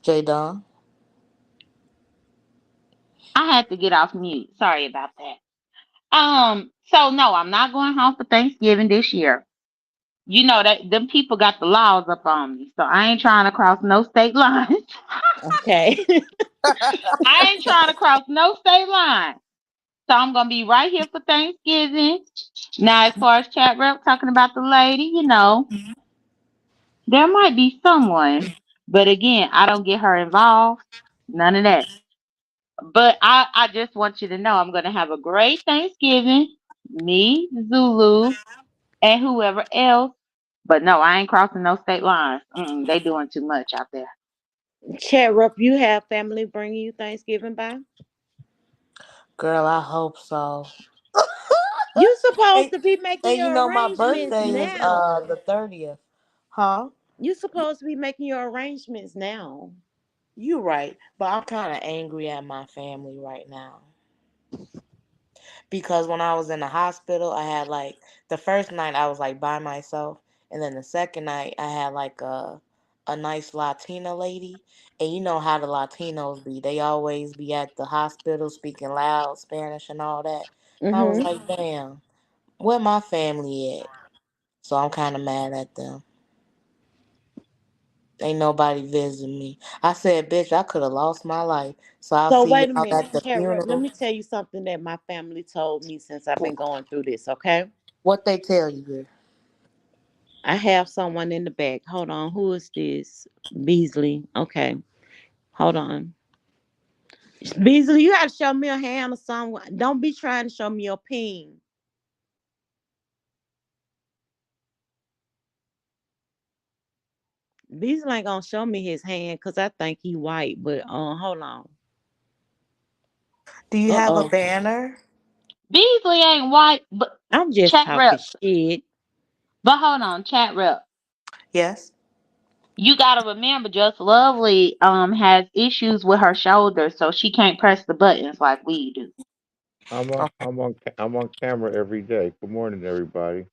D: Jay Dunn.
C: I had to get off mute. Sorry about that. So no, I'm not going home for Thanksgiving this year. You know that them people got the laws up on me, so I ain't trying to cross no state lines.
A: Okay.
C: I ain't trying to cross no state line. So I'm gonna be right here for Thanksgiving. Now, as far as chat rep talking about the lady, there might be someone, but again, I don't get her involved. None of that. But I just want you to know I'm gonna have a great Thanksgiving. Me, Zulu, and whoever else. But no, I ain't crossing no state lines. They doing too much out there.
A: Chat up, you have family bringing you Thanksgiving by?
D: Girl, I hope so.
A: You supposed
D: and,
A: to be making
D: and you
A: your
D: know my
A: arrangements
D: birthday is
A: now.
D: the 30th. Huh?
A: You supposed to be making your arrangements now.
D: You right, but I'm kind of angry at my family right now because when I was in the hospital, I had like the first night I was like by myself, and then the second night I had like a nice Latina lady, and you know how the Latinos be. They always be at the hospital speaking loud Spanish and all that. And I was
A: Mm-hmm.
D: like, damn, where my family at? So I'm kind of mad at them. Ain't nobody visiting me. I said, bitch, I could have lost my life. So I'll
A: So
D: see
A: wait a
D: y'all
A: minute,
D: at the
A: Cat Rep, let
D: funeral.
A: me tell you something that my family told me since I've been going through this, okay?
D: What they tell you, girl?
A: I have someone in the back. Hold on. Who is this? Beasley. Okay. Hold on. Beasley, you gotta show me a hand or something. Don't be trying to show me your pin. Beasley ain't gonna show me his hand because I think he white, but hold on.
D: Do you have a
A: Uh-oh.
D: banner?
C: Beasley ain't white, but
A: I'm just
C: chat
A: talking
C: rep.
A: shit.
C: But hold on, chat rep.
D: Yes.
C: You gotta remember, Just Lovely has issues with her shoulder, so she can't press the buttons like we do.
D: Okay.
E: I'm on camera every day. Good morning, everybody.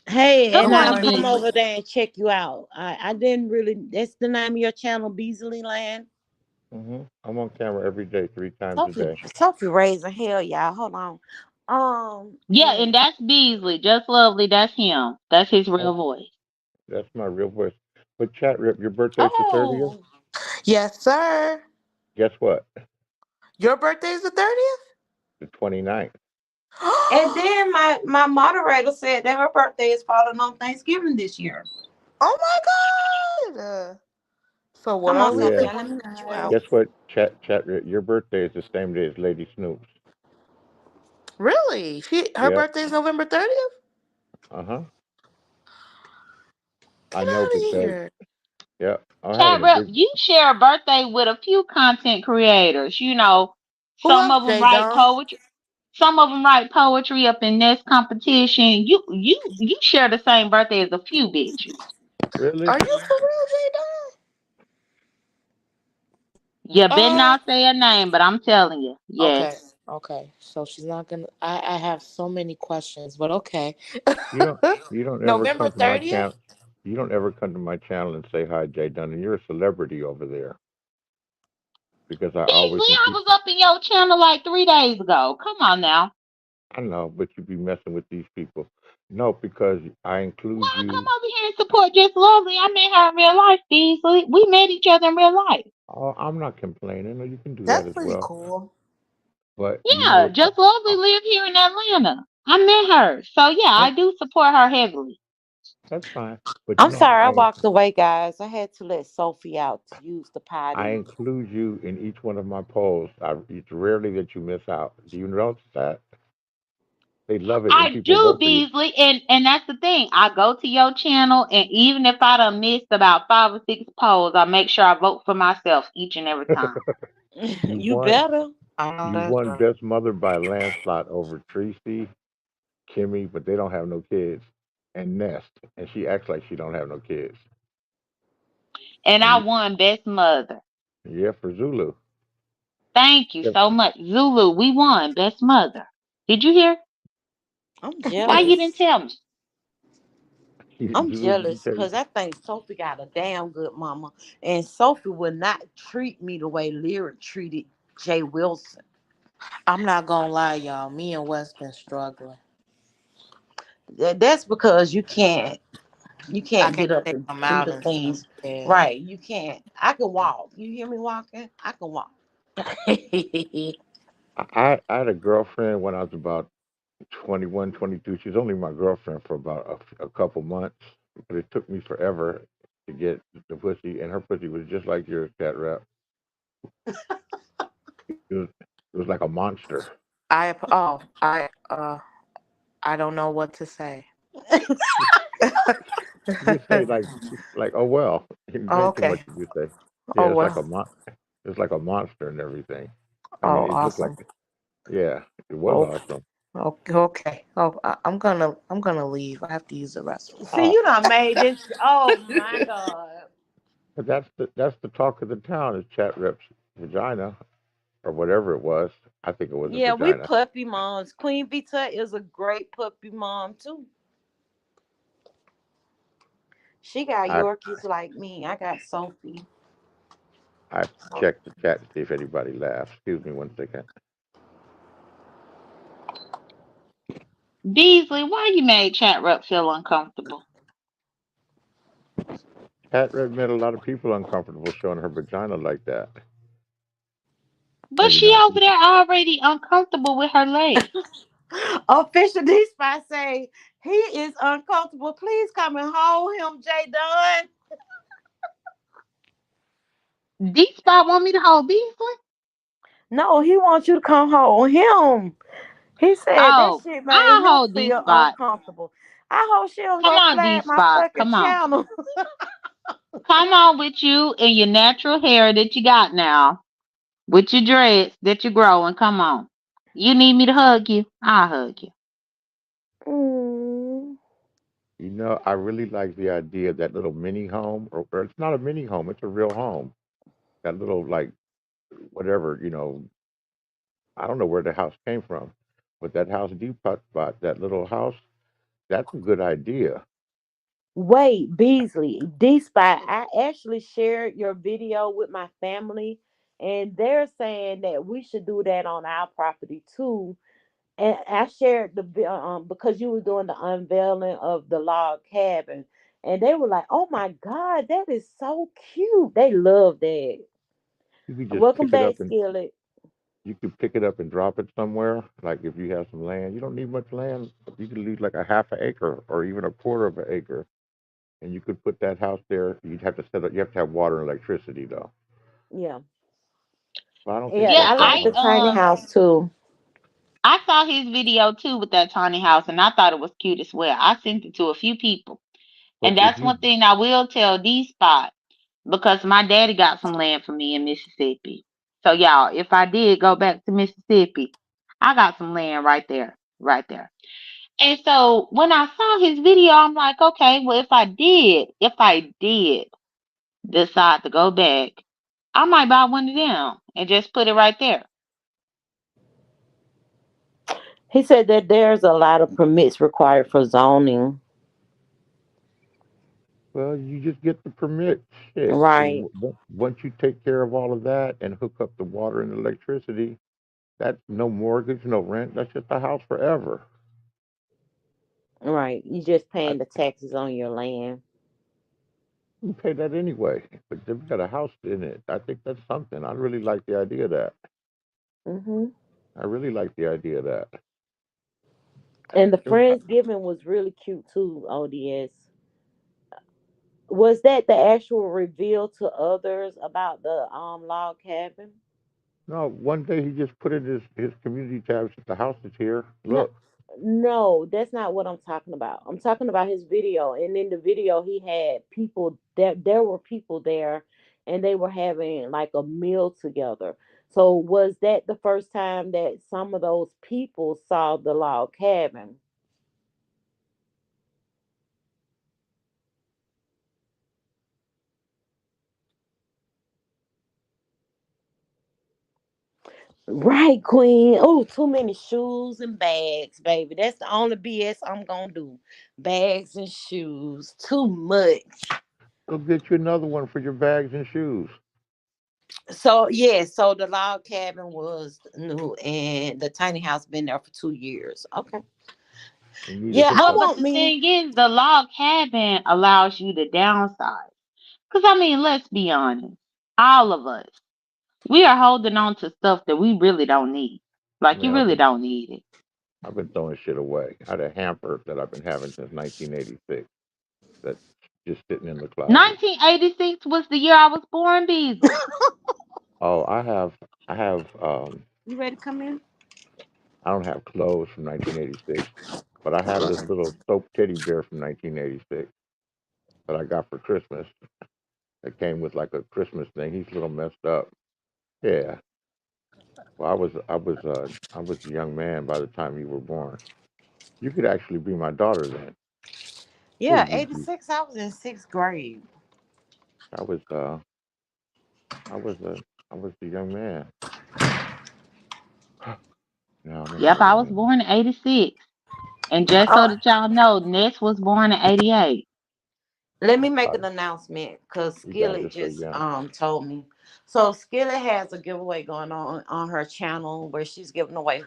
A: Hey,
C: Good
D: Good
A: and I'll
C: morning,
A: come
D: morning.
C: Beasley.
A: over there and check you out. I didn't really that's the name of your channel, Beasley Land.
E: I'm on camera every day, 3 times a
A: Sophie
E: day.
A: Sophie raising hell, y'all. Hold on.
C: Yeah,
A: And
C: and that's Beasley. Just Lovely, that's him. That's his
E: That's,
C: real voice.
E: that's my real voice. But chat rip, your birthday's the 30th.
A: oh,
D: Yes, sir.
E: Guess what?
D: Your birthday's the 30th?
E: The 29th.
A: and then my moderator said that her birthday is falling on Thanksgiving this year.
D: Oh my God. So what
A: Come on,
D: are we
E: Yeah.
A: Sophia, let me let you
D: doing?
A: out.
E: Guess what? Chat rip, your birthday is the same day as Lady Snoop's.
D: Really? Her
E: Yep.
D: birthday's November 30th?
E: Uh huh. I
D: Get
E: know
D: out of
E: because
D: here.
E: yep, I'm
C: Chat
E: having a
C: rep,
E: big.
C: you share a birthday with a few content creators. You know,
D: Who
C: some
D: else,
C: of them
D: J
C: write
D: Don?
C: poetry. Some of them write poetry up in this competition. You share the same birthday as a few bitches.
E: Really?
D: Are you for real, J
C: You better
D: Don?
C: not say a name, but I'm telling you,
D: Okay.
C: yes.
D: Okay. So she's not gonna I have so many questions, but okay.
E: You don't you don't ever
D: November
E: come to my
D: 30th?
E: channel. You don't ever come to my channel and say hi, Jay Dunn, and you're a celebrity over there because I always
C: Beasley,
E: when
C: I
E: people.
C: was up in your channel like 3 days ago. Come on now.
E: I know, but you be messing with these people. No, because I
C: Why
E: include
C: I come
E: you.
C: over here and support Just Lovely? I met her in real life, Beasley. We met each other in real life.
E: Oh, I'm not complaining. No, you can do that
D: That's
E: as
D: pretty
E: well.
D: cool.
E: But you know
C: Yeah,
E: what?
C: Just Lovely live here in Atlanta. I met her. So yeah,
E: That,
C: I do support her heavily.
E: that's fine. But
A: I'm sorry, I walked away, guys. I had to let Sophie out to use the
E: I
A: potty.
E: include you in each one of my polls. It's rarely that you miss out. Do you notice that? They love it when
C: I
E: people
C: do,
E: vote for you.
C: Beasley, and that's the thing. I go to your channel, and even if I done missed about 5 or 6 polls, I make sure I vote for myself each and every time.
E: you
A: You
E: won.
A: better.
D: I know
E: You
D: that's
E: won
D: right.
E: Best Mother by a landslide over Tracy, Kimmy, but they don't have no kids, and Nest, and she acts like she don't have no kids.
C: And I
E: And
C: won Best Mother.
E: yeah, for Zulu.
C: Thank you
E: Yep.
C: so much, Zulu. We won Best Mother. Did you hear?
A: I'm
C: Why you didn't
A: jealous.
C: tell me?
A: I'm
E: Zulu didn't
A: jealous
E: tell you.
A: because I think Sophie got a damn good mama. And Sophie would not treat me the way Lyric treated Jay Wilson.
D: I'm not gonna lie, y'all. Me and Wes been struggling.
A: That's because you
D: I
A: can't
D: can't
A: get up
D: take
A: and
D: them
A: do
D: out
A: the
D: and stuff.
A: things.
D: Yeah.
A: Right. You can't. I can walk. You hear me walking? I can walk.
E: I had a girlfriend when I was about 21, 22. She was only my girlfriend for about a couple months, but it took me forever to get the pussy, and her pussy was just like yours, cat rap. It was like a monster.
D: I don't know what to say.
E: You just say like oh well. It ain't too much
D: Okay.
E: to just say.
D: Oh
E: Yeah,
D: well.
E: it's like a monster and everything. I
D: Oh,
E: mean, it looked like
D: awesome.
E: yeah, it was
D: Oh,
E: awesome.
D: Okay, okay. Oh, I'm gonna leave. I have to use the restroom.
A: See,
E: Oh,
A: you done made this. Oh my God.
E: but that's the talk of the town is chat reps vagina or whatever it was. I think it was a
A: Yeah, we
E: vagina.
A: puppy moms. Queen Vita is a great puppy mom too. She got
E: I
A: Yorkies like me. I got Sophie.
E: I checked the chat to see if anybody laughed. Excuse me one second.
C: Beasley, why you made Chat Rep feel uncomfortable?
E: Chat rep made a lot of people uncomfortable showing her vagina like that.
C: But
E: Maybe
C: she
E: not
C: over
E: you.
C: there already uncomfortable with her legs.
A: Official D Spy say he is uncomfortable. Please come and hold him, Jay Dunn.
C: D Spot want me to hold Beasley?
A: No, he wants you to come hold him. He said that
C: Oh,
A: shit made
C: I'll
A: him
C: hold D
A: feel
C: Spot.
A: uncomfortable. I hope she don't
C: Come
A: go
C: on, D
A: flag my
C: Spot.
A: fucking
C: Come on.
A: channel.
C: Come on with you and your natural hair that you got now. With your dreads that you're growing. Come on. You need me to hug you? I'll hug you.
A: Mm.
E: I really like the idea of that little mini home, or it's not a mini home; it's a real home. That little like whatever I don't know where the house came from, but that house depot spot, that little house, that's a good idea.
A: Wait, Beasley, D Spot, I actually shared your video with my family, and they're saying that we should do that on our property too. And I shared because you were doing the unveiling of the log cabin, and they were like, "Oh my God, that is so cute!" They love that.
E: You could just
A: Welcome
E: pick it
A: back,
E: up and
A: Skillet.
E: you could pick it up and drop it somewhere. Like if you have some land, you don't need much land. You could leave like a half an acre or even a quarter of an acre, and you could put that house there. You'd have to set up. You have to have water and electricity though.
A: Yeah,
E: But I don't think
A: yeah,
C: Yeah,
E: that's
A: I
E: that
A: like
C: I
A: the
E: hard.
A: tiny
C: um
A: house too.
C: I saw his video too with that tiny house and I thought it was cute as well. I sent it to a few people.
E: But
C: And
E: if
C: that's
E: you
C: one thing I will tell D Spot because my daddy got some land for me in Mississippi. So y'all, if I did go back to Mississippi, I got some land right there. Right there. And so when I saw his video, I'm like, okay, well if I did decide to go back, I might buy one of them and just put it right there.
A: He said that there's a lot of permits required for zoning.
E: well, you just get the permit. Shit.
A: Right,
E: Once you take care of all of that and hook up the water and electricity, that's no mortgage, no rent. That's just a house forever.
A: right. You just
E: I
A: paying the taxes on your land.
E: you pay that anyway, but they've got a house in it. I think that's something. I really like the idea of that.
A: Hmm.
E: I really like the idea of that.
A: And the
E: It was,
A: Friendsgiving was really cute too, ODS. Was that the actual reveal to others about the log cabin?
E: no, one day he just put in his community tabs that the house is here.
A: No,
E: Look,
A: no, that's not what I'm talking about. I'm talking about his video. And in the video he had people there were people there and they were having like a meal together. So was that the first time that some of those people saw the log cabin? Right, Queen. Oh, too many shoes and bags, baby. That's the only BS I'm gonna do. Bags and shoes. Too much.
E: go get you another one for your bags and shoes.
A: So yeah, so the log cabin was new and the tiny house been there for 2 years. Okay.
E: You need a
A: Yeah, I
C: Well,
E: hookup.
C: but
A: want
C: the
A: me.
C: thing is, the log cabin allows you to downsize. Because, I mean, let's be honest. All of us, we are holding on to stuff that we really don't need. Like, you
E: Man,
C: really don't need it.
E: I've been throwing shit away. I had a hamper that I've been having since 1986 that's just sitting in the closet.
C: 1986 was the year I was born, Beasley.
E: Oh,
A: You ready to come in?
E: I don't have clothes from 1986, but I have this little soap teddy bear from 1986 that I got for Christmas. It came with like a Christmas thing. He's a little messed up. Yeah, Well, I was a young man by the time you were born. You could actually be my daughter then. Oh,
A: Yeah,
E: would you?
A: 86. I was in sixth grade.
E: I was I was a I was a young man. No, I'm an
C: Yep,
E: older
C: I was
E: man.
C: born in '86. And just so
A: Oh,
C: that y'all know, Ness was born in '88.
A: let me make
E: Uh,
A: an announcement because
E: you guys
A: Skillet
E: are so
A: just
E: young.
A: told me. So Skillet has a giveaway going on her channel where she's giving away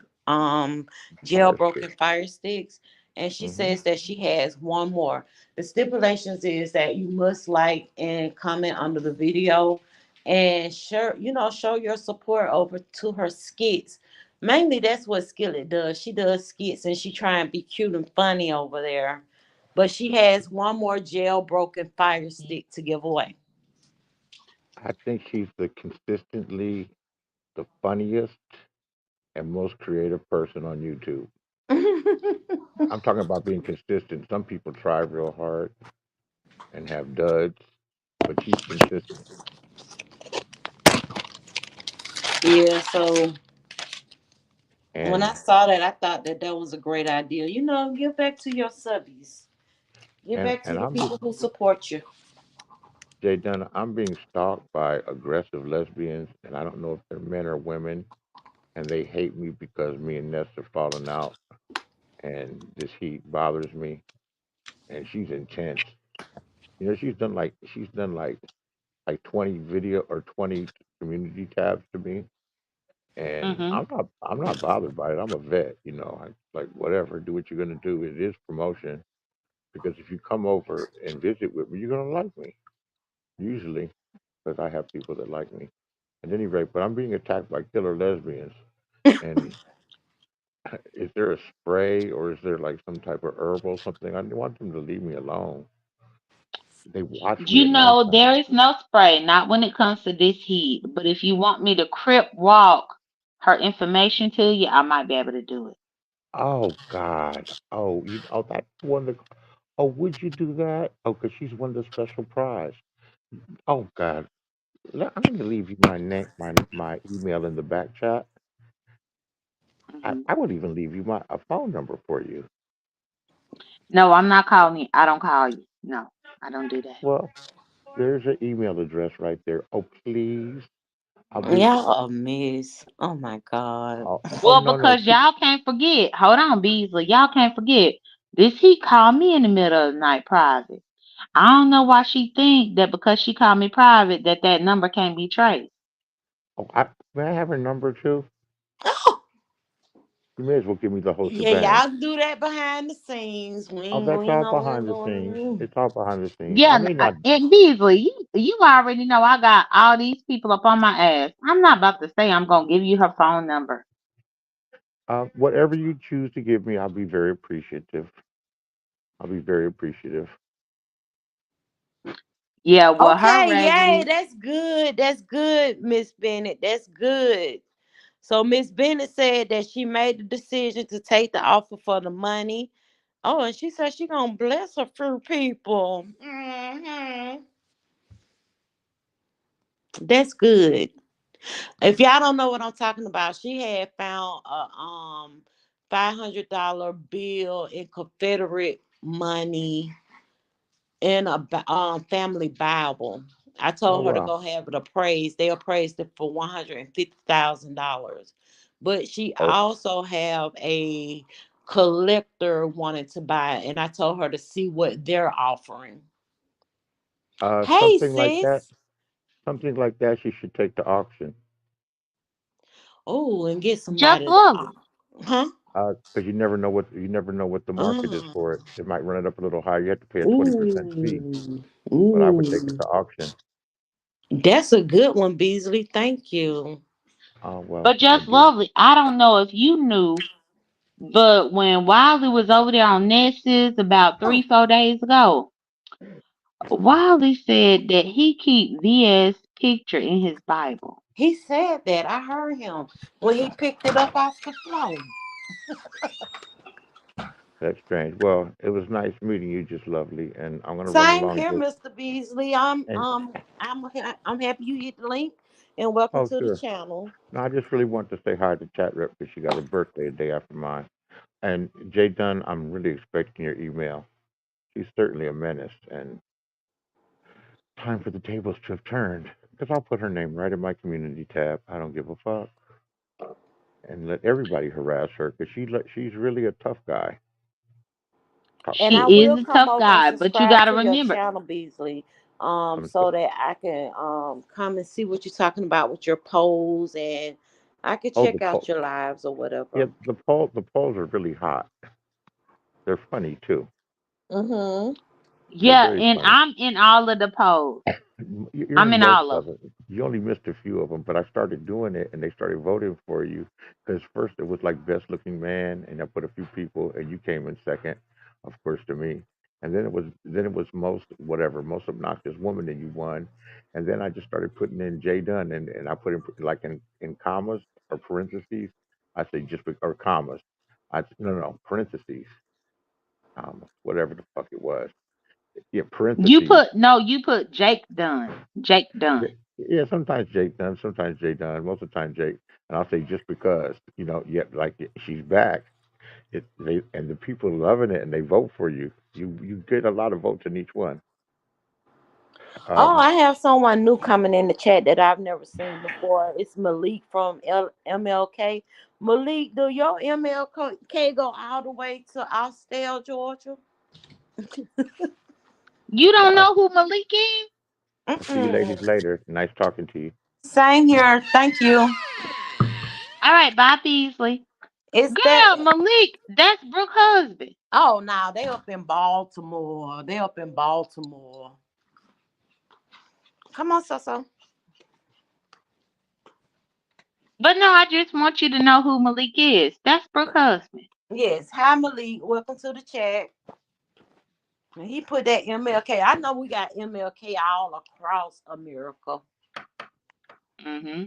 E: Fire stick.
A: jailbroken fire sticks, and she
E: Hmm.
A: says that she has one more. The stipulations is that you must like and comment under the video, and show your support over to her skits. Mainly, that's what Skillet does. She does skits and she try and be cute and funny over there, but she has one more jailbroken fire stick to give away.
E: I think she's the consistently the funniest and most creative person on YouTube. I'm talking about being consistent. Some people try real hard and have duds, but she's consistent.
A: Yeah, so when I
E: And
A: saw that, I thought that that was a great idea. Give back to your subbies. Give back to
E: and
A: the
E: I'm be,
A: people who support you.
E: Jay Dunn, I'm being stalked by aggressive lesbians, and I don't know if they're men or women, and they hate me because me and Ness have fallen out, and this heat bothers me. And she's intense. She's done like 20 video or 20 community tabs to me, and
C: Hmm.
E: I'm not bothered by it. I'm a vet, I like whatever, do what you're gonna do. It is promotion because if you come over and visit with me, you're gonna like me usually because I have people that like me. At any rate, but I'm being attacked by killer lesbians, and is there a spray or is there like some type of herbal something? I want them to leave me alone. They watch me
C: You
E: at
C: know,
E: nighttime.
C: there is no spray, not when it comes to this heat. But if you want me to crip walk her information to you, I might be able to do it.
E: Oh God. Oh, that's one that. Oh, would you do that? Oh, because she's won the special prize. Oh God. I'm going to leave you my name, my email in the back chat.
C: Hmm.
E: I would even leave you a phone number for you.
C: No, I'm not calling you. I don't call you. No, I don't do that.
E: Well, there's an email address right there. Oh, please. I'll be.
A: Y'all a mess. Oh my God.
E: Oh
C: Well,
E: no, no.
C: because y'all can't forget. Hold on, Beasley. Y'all can't forget. This he called me in the middle of the night private. I don't know why she think that because she called me private that that number can't be traced.
E: May I have her number too? You may as well give me the whole
A: Yeah,
E: shebang.
A: y'all do that behind the scenes.
E: Oh, that's
A: We
E: all
A: know
E: behind the scenes.
A: what
E: It's all behind the scenes. I
C: Yeah,
E: may not.
C: and Beasley, you already know I got all these people up on my ass. I'm not about to say I'm gonna give you her phone number.
E: Whatever you choose to give me, I'll be very appreciative. I'll be very appreciative.
C: Yeah, well, her
A: Okay, yay,
C: regular.
A: that's good. That's good, Miss Bennett. That's good. So Miss Bennett said that she made the decision to take the offer for the money. Oh, and she said she gonna bless a few people. That's good. If y'all don't know what I'm talking about, she had found a $500 bill in Confederate money in a family Bible. I
E: Oh
A: told her to
E: wow.
A: go have it appraised. They appraised it for $150,000. But she
E: Oh,
A: also have a collector wanting to buy it, and I told her to see what they're offering. Hey
E: something like that.
A: sis.
E: Something like that. She should take to auction.
A: Oh, and get
C: Just
A: somebody to
C: lovely.
A: huh?
E: Because you never know what the market is for it. It might run it up a little higher. You have to pay a 20% fee.
A: Ooh.
E: But I would take it
A: Ooh.
E: to auction.
A: That's a good one, Beasley. Thank you.
E: Oh well,
C: But just lovely. I don't know if you knew, but when Wiley was over there on Ness's about
A: Oh,
C: 3, 4 days ago, Wiley said that he keep VS picture in his Bible.
A: he said that. I heard him when he picked it up off the floor.
E: that's strange. Well, it was nice meeting you, just lovely. And I'm gonna run
A: Same
E: along
A: here,
E: here.
A: Mr. Beasley. I'm
E: And
A: I'm happy you hit the link, and welcome
E: Oh,
A: to the
E: sure.
A: channel.
E: No, I just really want to say hi to Chat Rep because she got her birthday a day after mine. And Jay Dunn, I'm really expecting your email. She's certainly a menace, and time for the tables to have turned. Because I'll put her name right in my community tab. I don't give a fuck, and let everybody harass her because she's really a tough guy.
A: And I
C: She
A: will
C: is a
A: come
C: tough
A: over and
C: guy, but you
A: subscribe
C: gotta
A: to your
C: remember,
A: channel, Beasley,
E: I'm
A: so that I can come and see what you're talking about with your polls, and I can
E: oh the
A: check out
E: poll.
A: your lives or
E: Yeah,
A: whatever.
E: the polls are really hot. They're funny too.
A: Mm-hmm.
E: They're
C: yeah,
E: very
C: and
E: funny.
C: I'm in all of the polls.
E: You're
C: I'm
E: in
C: in
E: most
C: all of
E: of
C: them.
E: them. You only missed a few of them, but I started doing it, and they started voting for you. Because first it was like best looking man, and I put a few people, and you came in second, of course, to me. And then it was most whatever most obnoxious woman, and you won. And then I just started putting in Jay Dunn, and I put in like in commas or parentheses. I say or commas. No parentheses, commas, whatever the fuck it was. Yeah,
C: You
E: parentheses.
C: put no, you put Jake Dunn. Jake
E: Yeah,
C: Dunn.
E: yeah, sometimes Jake done, sometimes Jay done, most of the time Jake. And I'll say just because, yet like she's back, and the people loving it and they vote for you. You get a lot of votes in each one.
A: Oh,
E: Um,
A: I have someone new coming in the chat that I've never seen before. It's Malik from MLK. Malik, do your MLK go all the way to Austell, Georgia?
C: You don't
E: well,
C: know who Malik is?
E: I'll see you ladies
A: Mm-mm.
E: later. Nice talking to you.
A: Same here. Thank you.
C: All right, bye Beasley.
A: Is that?
C: Girl, Malik, that's Brooke husband.
A: Oh, no, they up in Baltimore. They up in Baltimore. Come on, so.
C: But no, I just want you to know who Malik is. That's Brooke husband.
A: Yes. Hi, Malik. Welcome to the chat. And he put that MLK. I know we got MLK all across America.
C: Mm-hmm.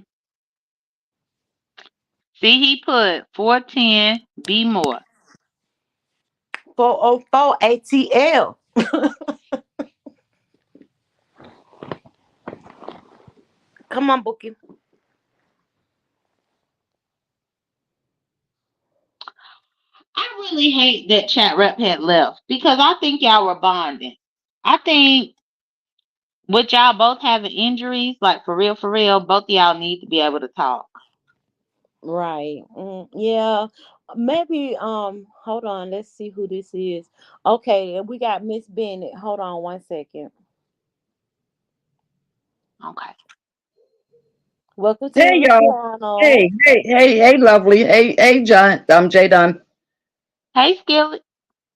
C: See, he put 410, be more.
A: 404 ATL. Come on, Bookie.
C: I really hate that Chat Rep had left because I think y'all were bonding. I think with y'all both having injuries, like for real, both of y'all need to be able to talk.
A: Right. Yeah. Maybe hold on, let's see who this is. Okay, we got Miss Bennett. Hold on 1 second.
C: Okay.
A: Welcome to
F: Hey
A: the
F: y'all.
A: channel.
F: Hey, lovely. Hey, John. I'm Jay Dunn.
C: Hey, Skillet.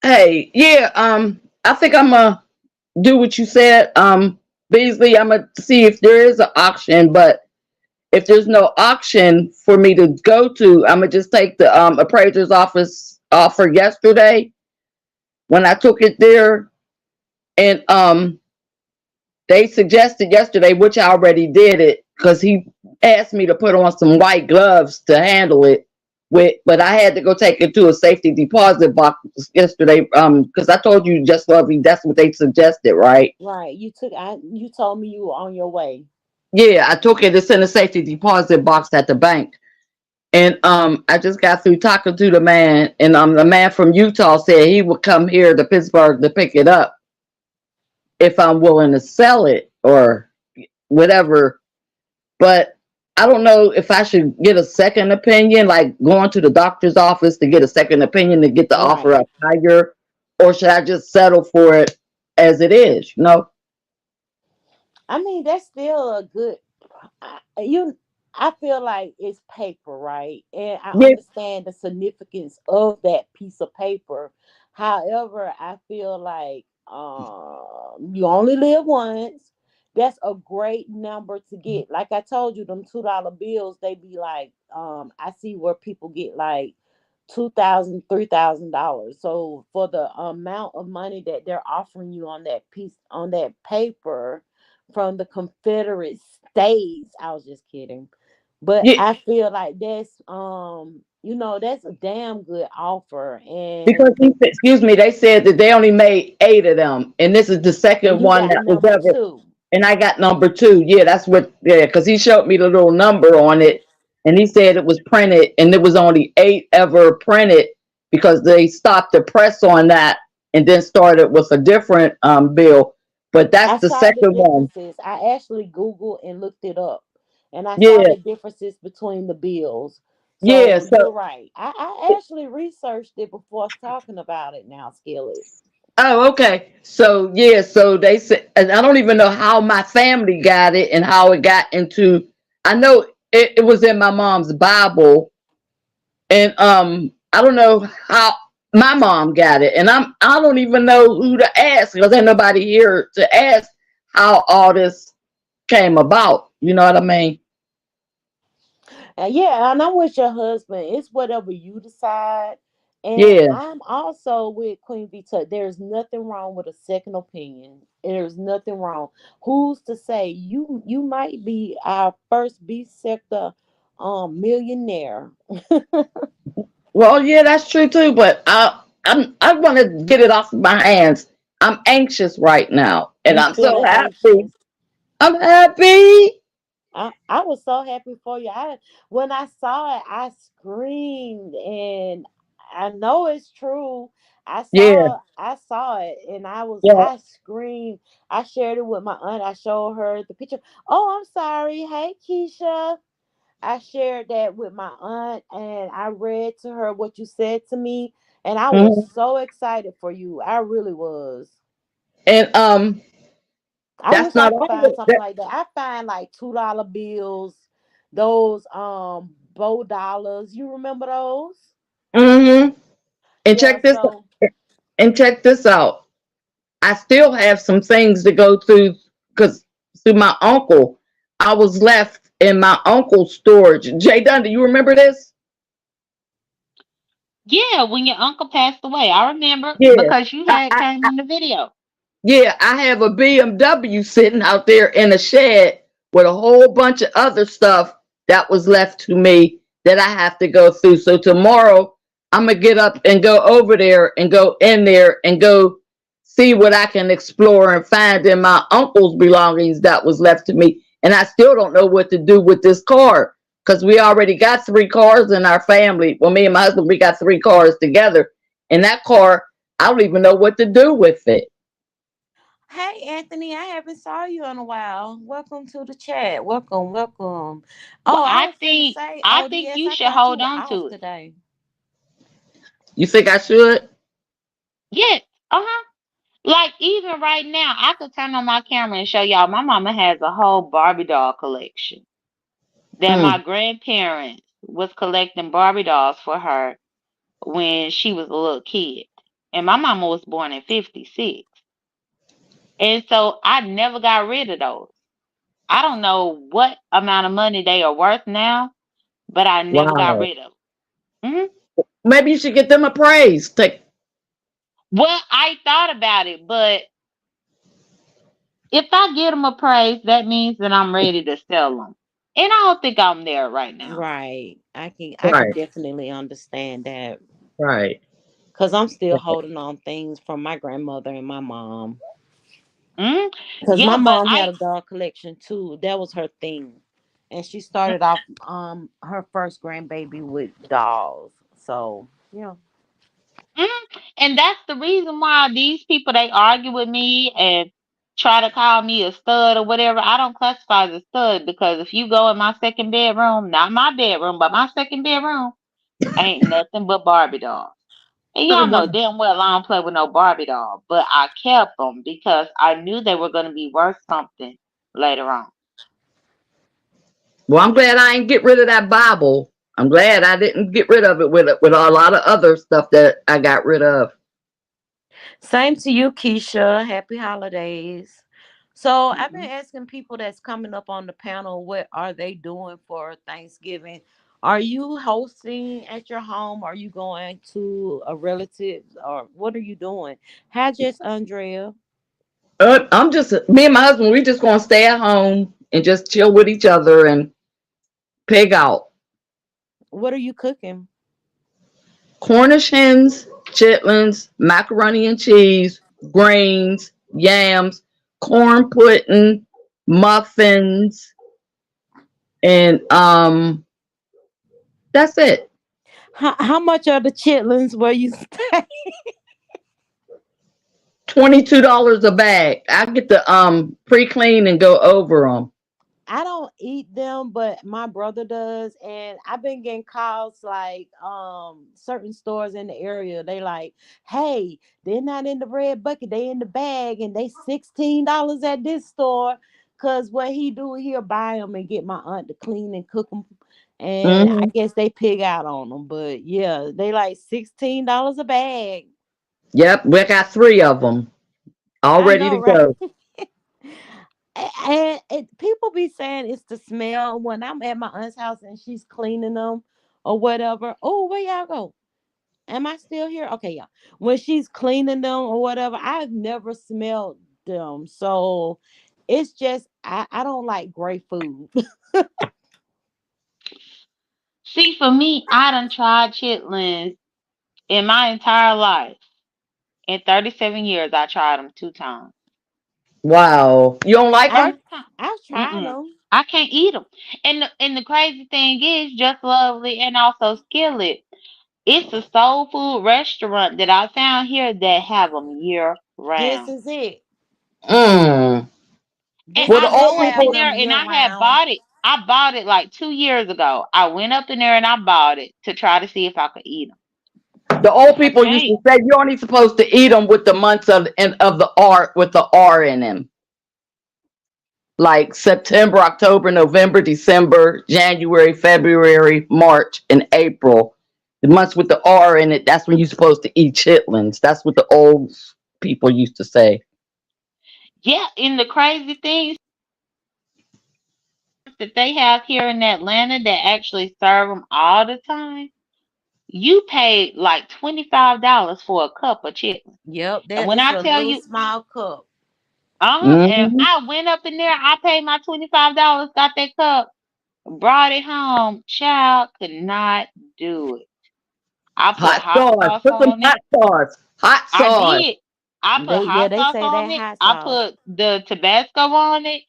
F: Hey, yeah. I think I'm gonna do what you said. Beasley, I'm gonna see if there is an auction, but if there's no auction for me to go to, I'm gonna just take the appraiser's office offer yesterday when I took it there, and they suggested yesterday, which I already did it, because he asked me to put on some white gloves to handle it with, but I had to go take it to a safety deposit box yesterday. Because I told you just lovely, that's what they suggested, right?
A: Right. You told me you were on your way.
F: Yeah, I took it. It's in a safety deposit box at the bank. And I just got through talking to the man, and the man from Utah said he would come here to Pittsburgh to pick it up if I'm willing to sell it or whatever. But I don't know if I should get a second opinion, like going to the doctor's office to get a second opinion to get the offer
A: Right.
F: up higher, or should I just settle for it as it is?
A: I mean, that's still a good. You, I feel like it's paper, right? And I
F: Yeah,
A: understand the significance of that piece of paper. However, I feel like you only live once. That's a great number to get. Like I told you, them $2 bills, they be like, I see where people get like $2,000, $3,000. So for the amount of money that they're offering you on that piece on that paper from the Confederate States, I was just kidding. But
F: yeah,
A: I feel like that's a damn good offer.
F: because
A: And
F: excuse me, they said that they only made 8 of them, and this is the second
A: you
F: one
A: got
F: that was
A: number
F: ever.
A: two.
F: and I got number two. Yeah, that's what. Yeah, because he showed me the little number on it, and he said it was printed, and there was only 8 ever printed because they stopped the press on that, and then started with a different bill. But that's
A: I
F: the
A: saw the
F: second one.
A: differences. I actually Googled and looked it up, and I saw
F: Yeah,
A: the differences between the bills.
F: yeah.
A: So
F: So,
A: you're right. I actually researched it before talking about it now, Skillet.
F: oh, okay. So yeah, so they said, and I don't even know how my family got it and how it got into. I know it was in my mom's Bible, and I don't know how my mom got it, and I don't even know who to ask because ain't nobody here to ask how all this came about. You know what I mean?
A: Yeah, and I'm with your husband. It's whatever you decide. And
F: Yeah.
A: I'm also with Queen Vita. There's nothing wrong with a second opinion. There's nothing wrong. Who's to say you might be our first B sector millionaire?
F: Well, yeah, that's true too. But I want to get it off my hands. I'm anxious right now, and
A: You
F: I'm so
A: feeling
F: happy.
A: anxious?
F: I'm happy.
A: I was so happy for you. When I saw it, I screamed, and I know it's true.
F: Yeah,
A: I saw it, and
F: yeah.
A: I screamed. I shared it with my aunt. I showed her the picture. Oh, I'm sorry. Hey, Keisha. I shared that with my aunt, and I read to her what you said to me, and I was
F: Mhm.
A: so excited for you. I really was.
F: And
A: I
F: that's
A: wish I
F: not
A: could
F: all.
A: find something like that. I find like $2 bills, those bow dollars. You remember those?
F: Mm-hmm. And
A: Yeah,
F: check this.
A: so
F: And check this out. I still have some things to go through because through my uncle, I was left in my uncle's storage. Jay Dunn, do you remember this?
C: Yeah, when your uncle passed away, I remember
F: Yeah.
C: because you
F: I,
C: had
F: I,
C: came in the video.
F: yeah, I have a BMW sitting out there in a shed with a whole bunch of other stuff that was left to me that I have to go through. So tomorrow I'm gonna get up and go over there and go in there and go see what I can explore and find in my uncle's belongings that was left to me. And I still don't know what to do with this car because we already got 3 cars in our family. Well, me and my husband, we got 3 cars together. And that car, I don't even know what to do with it.
A: hey Anthony, I haven't saw you in a while. Welcome to the chat. Welcome, welcome.
C: Well,
A: Oh, I was finna say,
C: I
A: oh
C: think
A: yes,
C: you
A: I
C: should
A: thought you
C: hold
A: were
C: on
A: off
C: to it.
A: today.
F: You think I should?
C: Yes. Uh-huh. Like even right now, I could turn on my camera and show y'all. My mama has a whole Barbie doll collection that my
F: Mm.
C: grandparents was collecting Barbie dolls for her when she was a little kid. And my mama was born in 56. And so I never got rid of those. I don't know what amount of money they are worth now, but I never got
F: Wow.
C: rid of them.
F: Maybe you should get them a praise. Take.
C: Well, I thought about it, but if I get them a praise, that means that I'm ready to sell them. And I don't think I'm there right now.
A: Right. I can
F: Right.
A: definitely understand that.
F: Right.
A: Cause I'm still holding on things from my grandmother and my mom.
C: Mm?
A: Cause my
C: Yeah, but
A: mom had a doll collection too. That was her thing, and she started off her first grandbaby with dolls. So yeah.
C: mm, and that's the reason why these people they argue with me and try to call me a stud or whatever. I don't classify as a stud because if you go in my second bedroom, not my bedroom, but my second bedroom, ain't nothing but Barbie dolls. And y'all know
F: Mhm.
C: damn well I don't play with no Barbie doll, but I kept them because I knew they were going to be worth something later on.
F: Well, I'm glad I ain't get rid of that Bible. I'm glad I didn't get rid of it with a lot of other stuff that I got rid of.
A: Same to you, Keisha. Happy holidays. So I've been
C: Mhm.
A: asking people that's coming up on the panel, what are they doing for Thanksgiving? Are you hosting at your home? Are you going to a relative? Or what are you doing? Hi, Jess Andrea.
F: I'm just me and my husband. We just gonna stay at home and just chill with each other and pig out.
A: What are you cooking?
F: Cornish hens, chitlins, macaroni and cheese, greens, yams, corn pudding. muffins, and that's it.
A: How much are the chitlins where you stay?
F: $22 a bag. I get the pre-clean and go over them.
A: I don't eat them, but my brother does, and I've been getting calls like certain stores in the area. They like, hey, they're not in the red bucket, they in the bag, and they $16 at this store. Cause what he do, he'll buy them and get my aunt to clean and cook them, and I
F: Hmm.
A: guess they pig out on them. But yeah, they like $16 a bag.
F: Yep, we got three of them all
A: I
F: ready
A: know,
F: to
A: right?
F: go.
A: People be saying it's the smell when I'm at my aunt's house and she's cleaning them or whatever. Oh, where y'all go? Am I still here? Okay, yeah. When she's cleaning them or whatever, I've never smelled them. So it's just I don't like gray food.
C: See, for me, I done tried chitlins in my entire life. In 37 years, I tried them 2 times.
F: Wow, you don't like
A: I
F: them?
C: First time,
A: I've tried
C: mm-mm,
A: them.
C: I can't eat them. And the crazy thing is, Just Lovely and also Skillet. It's a soul food restaurant that I found here that have them year
A: This
C: round.
A: is it.
F: Mm.
C: And
A: This
F: Well, the
C: I
A: they
F: old
C: go up
A: have
C: in
F: people,
C: there
A: them
C: and
A: year
C: I had
A: round.
C: bought it. I bought it like 2 years ago. I went up in there and I bought it to try to see if I could eat them.
F: the old
C: I
F: people used
C: can't.
F: to say you're only supposed to eat them with the months of the R with the R in them, like September, October, November, December, January, February, March, and April. The months with the R in it, that's when you're supposed to eat chitlins. That's what the old people used to say.
C: Yeah, and the crazy thing that they have here in Atlanta that actually serve them all the time. You pay like $25 for a cup of chicken.
A: Yep,
C: And
A: there
C: when
A: it's
C: I
A: a
C: tell
A: little
C: you,
A: small cup.
C: and
F: Hmm.
C: I went up in there, I paid my $25, got that cup, brought it home. Child could not do it. I put
F: Hot
C: hot
F: sauce.
C: sauce
F: Put some
C: on it.
F: hot sauce. Hot
C: I
F: sauce.
C: did. I put
A: They yeah,
C: hot
A: they
C: sauce
A: say
C: on
A: that
C: it.
A: hot
C: I
A: sauce.
C: put the Tabasco on it.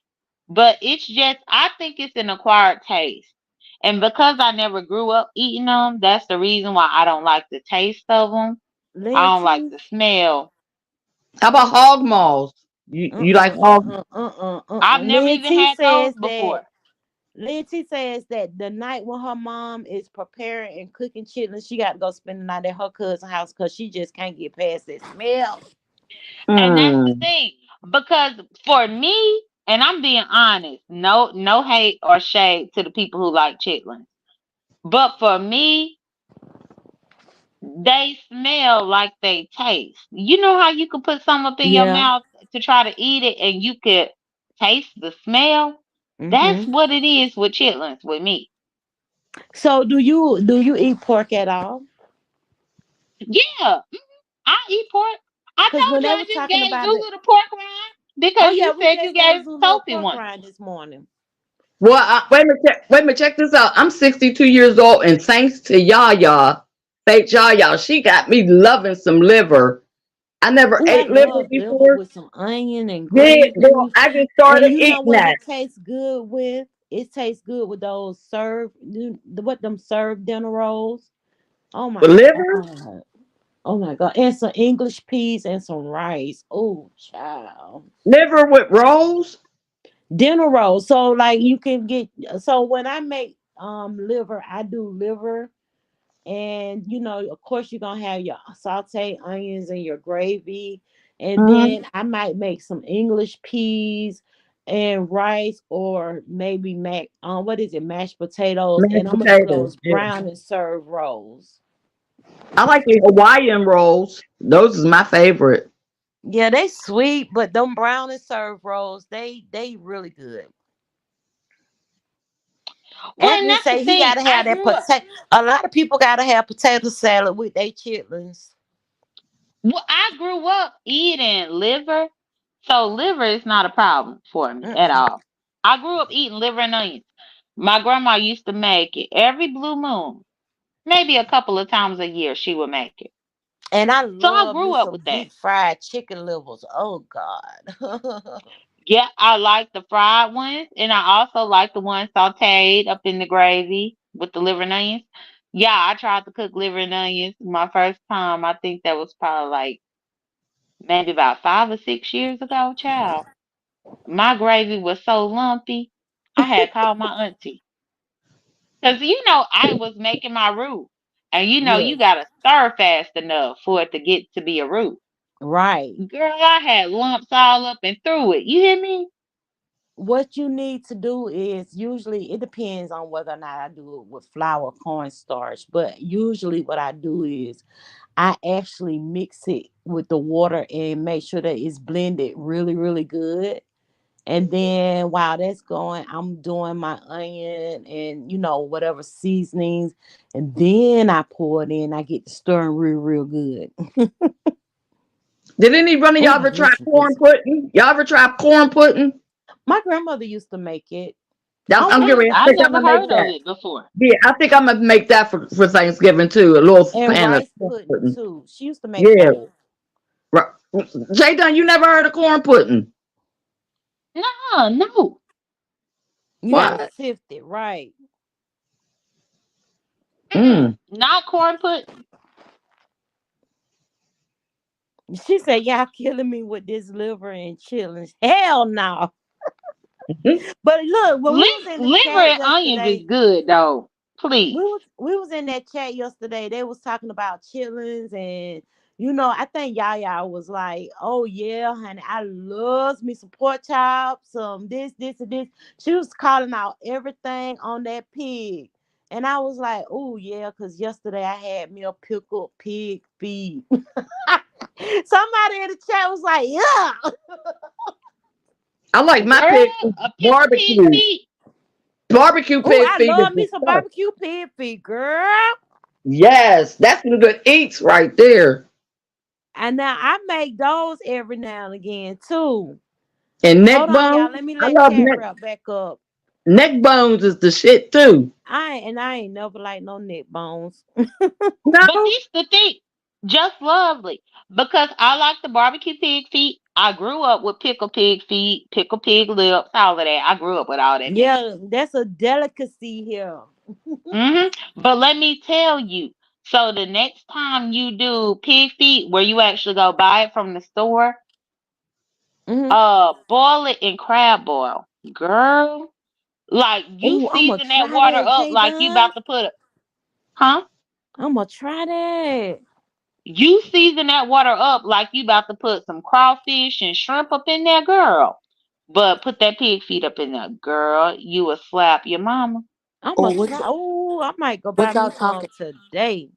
C: But it's just, I think it's an acquired taste. And because I never grew up eating them, that's the reason why I don't like the taste of them. I
A: Lynn
C: don't like
A: T.
C: the smell.
F: How about hog maws? You like hog?
C: I've never
A: Lynn
C: even
A: T
C: had those
A: says that
C: before.
A: Lynn T says that the night when her mom is preparing and cooking chitlins, she got to go spend the night at her cousin's house because she just can't get past that smell.
C: And that's the
F: Mm.
C: thing. Because for me, and I'm being honest, no hate or shade to the people who like chitlins. But for me, they smell like they taste. You know how you could put something up in your
A: Yeah.
C: mouth to try to eat it and you could taste the smell? That's
A: Hmm.
C: what it is with chitlins with me.
A: So do you eat pork at all?
C: Yeah, I eat pork. I
A: Because
C: told
A: when
C: you
A: they
C: I
A: was
C: just
A: talking
C: gave
A: about it,
C: Zulu the pork rind
A: oh
C: because
A: yeah,
C: you
A: we
C: said you
A: just gave
C: gave
A: Zulu a
C: Sophie
A: pork
C: one.
A: rind this morning.
F: Well, wait a minute, check this out. I'm 62 years old, and thanks to Yaya, fake Yaya, she got me loving some liver. I never
A: Ooh, I
F: ate liver
A: love liver
F: before.
A: with some onion and
F: Yeah,
A: green
F: girl,
A: beans.
F: I just
A: And
F: started
A: you know
F: eating
A: what
F: that.
A: it tastes good with? It tastes good with those what them served dinner rolls. Oh
F: But
A: my
F: liver,
A: god. Oh my god. And some English peas and some rice. Oh child.
F: liver with rolls.
A: Dinner rolls. So like you can get so when I make liver, I do liver. And of course, you're gonna have your sauteed onions and your gravy. And
F: Mm-hmm.
A: then I might make some English peas and rice, or maybe what is it, mashed potatoes. And
F: Mashed
A: I'm gonna do
F: potatoes.
A: those
F: Yeah.
A: brown and serve rolls.
F: I like the Hawaiian rolls. Those is my favorite.
A: Yeah, they sweet, but them brown and serve rolls, they really good.
C: Well, and
A: Anthony
C: that's the
A: say he
C: thing.
A: gotta have
C: I
A: that
C: grew up.
A: potato. A lot of people gotta have potato salad with their chitlins.
C: Well, I grew up eating liver, so liver is not a problem for me at
A: Mm-mm.
C: all. I grew up eating liver and onions. My grandma used to make it every blue moon. Maybe a couple of times a year she would make it.
A: And I
C: So I
A: love
C: grew
A: me
C: up
A: some
C: with that.
A: deep fried chicken livers. Oh God.
C: Yeah, I like the fried ones, and I also like the ones sautéed up in the gravy with the liver and onions. Yeah, I tried to cook liver and onions my first time. I think that was probably like maybe about 5 or 6 years ago, child. My gravy was so lumpy, I had called my auntie. Because, I was making my roux. And, you
A: Yes.
C: got to stir fast enough for it to get to be a roux.
A: Right.
C: Girl, I had lumps all up and through it. You hear me?
A: What you need to do is usually it depends on whether or not I do it with flour or cornstarch, but usually what I do is I actually mix it with the water and make sure that it's blended really, really good. And then while that's going, I'm doing my onion and whatever seasonings, and then I pour it in. I get to stirring real, real good.
F: Did any one of y'all
A: Oh,
F: ever try
A: listen,
F: corn
A: listen.
F: pudding? Y'all ever try corn pudding?
A: My grandmother used to make it.
F: I'm getting ready. I
C: I
F: think I'm
C: never
F: gonna make
C: heard of
F: that.
C: it before.
F: Yeah, I think I'm gonna make that for Thanksgiving too. A little
A: And
F: pan of
A: rice
F: corn
A: pudding
F: pudding.
A: too. She used to make
F: Yeah,
A: both.
F: right. Jay Dunn, you never heard of corn pudding?
C: No, no.
A: You gotta
F: What?
A: sift it right.
C: Mm-mm.
F: Mm.
C: Not corn pudding.
A: She said, "Y'all killing me with this liver and chillings." Hell no. But look, when we was in the
C: Liver
A: chat
C: and onions is
A: yesterday,
C: good, though. Please.
A: we was in that chat yesterday. They was talking about chillings, and I think Yaya was like, "Oh yeah, honey, I loves me some pork chops, some this, and this." She was calling out everything on that pig, and I was like, "Oh yeah," because yesterday I had me a pickled pig feet. Somebody in the chat was like, "Yeah."
F: I like my
C: Girl,
F: pig
C: a pickle pig
F: barbecue.
C: feet.
F: Barbecue
A: Oh,
F: pig
A: I
F: feet is
A: love
F: the
A: me some
F: stuff.
A: barbecue pig feet, girl.
F: Yes, that's some good eats right there.
A: And now I make those every now and again too.
F: And
A: Hold
F: neck
A: on, y'all.
F: bones.
A: Let me
F: I
A: let
F: love
A: chat wrap back up.
F: neck bones is the shit too.
A: I ain't never like no neck bones.
C: But
F: No,
C: this the thing. Just lovely. Because I like the barbecue pig feet. I grew up with pickle pig feet, pickle pig lips, all of that. I grew up with all that mess.
A: Yeah, that's a delicacy here.
C: But let me tell you. So the next time you do pig feet, where you actually go buy it from the store,
A: Hmm.
C: boil it in crab boil, girl. Like you
A: Oh, I'm gonna
C: season that
A: try
C: water
A: that,
C: up
A: J
C: like you
A: Dunn.
C: about to put a, huh?
A: I'm gonna try that.
C: You season that water up like you about to put some crawfish and shrimp up in there, girl. But put that pig feet up in there, girl. You will slap your mama.
A: I'm
D: Oh,
A: gonna try. Oh, I might go buy
D: what
A: me
D: y'all
A: some
D: talking?
A: today.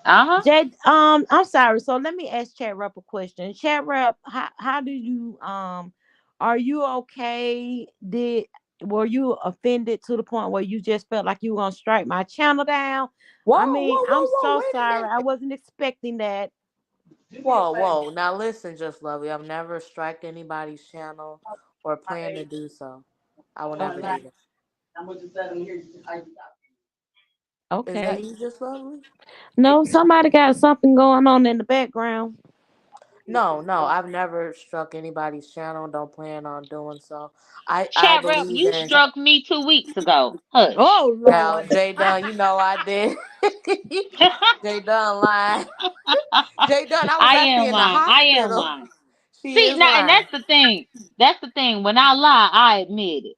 C: Uh huh.
A: Jay, I'm sorry. So let me ask Chat Rep a question. Chat Rep, how do you are you okay? Were you offended to the point where you just felt like you were gonna strike my channel down?
D: Whoa,
A: I
D: whoa,
A: mean,
D: whoa,
A: I'm
D: whoa!
A: so
D: Wait a
A: sorry. I
D: minute.
A: wasn't expecting that.
D: Whoa, whoa! Now listen, just lovely. I've never striked anybody's channel or plan to do so. I will never
A: Okay.
D: do that. Is that
A: Okay.
D: you, just lovely?
A: No, somebody got something going on in the background.
D: No, no. I've never struck anybody's channel. Don't plan on doing so. I
C: Chat rep,
D: believe
C: you
D: in.
C: struck me 2 weeks ago. Hush.
A: Oh
D: Now,
A: Lord.
D: Jay Dunn, you know I did. Jay Dunn lying. Jay Dunn, I was
C: I
D: actually
C: am
D: in the
C: lying. I am
D: hospital.
C: lying.
D: She
C: See
D: is
C: now, and
D: lying.
C: that's the thing. That's the thing. When I lie, I admit it.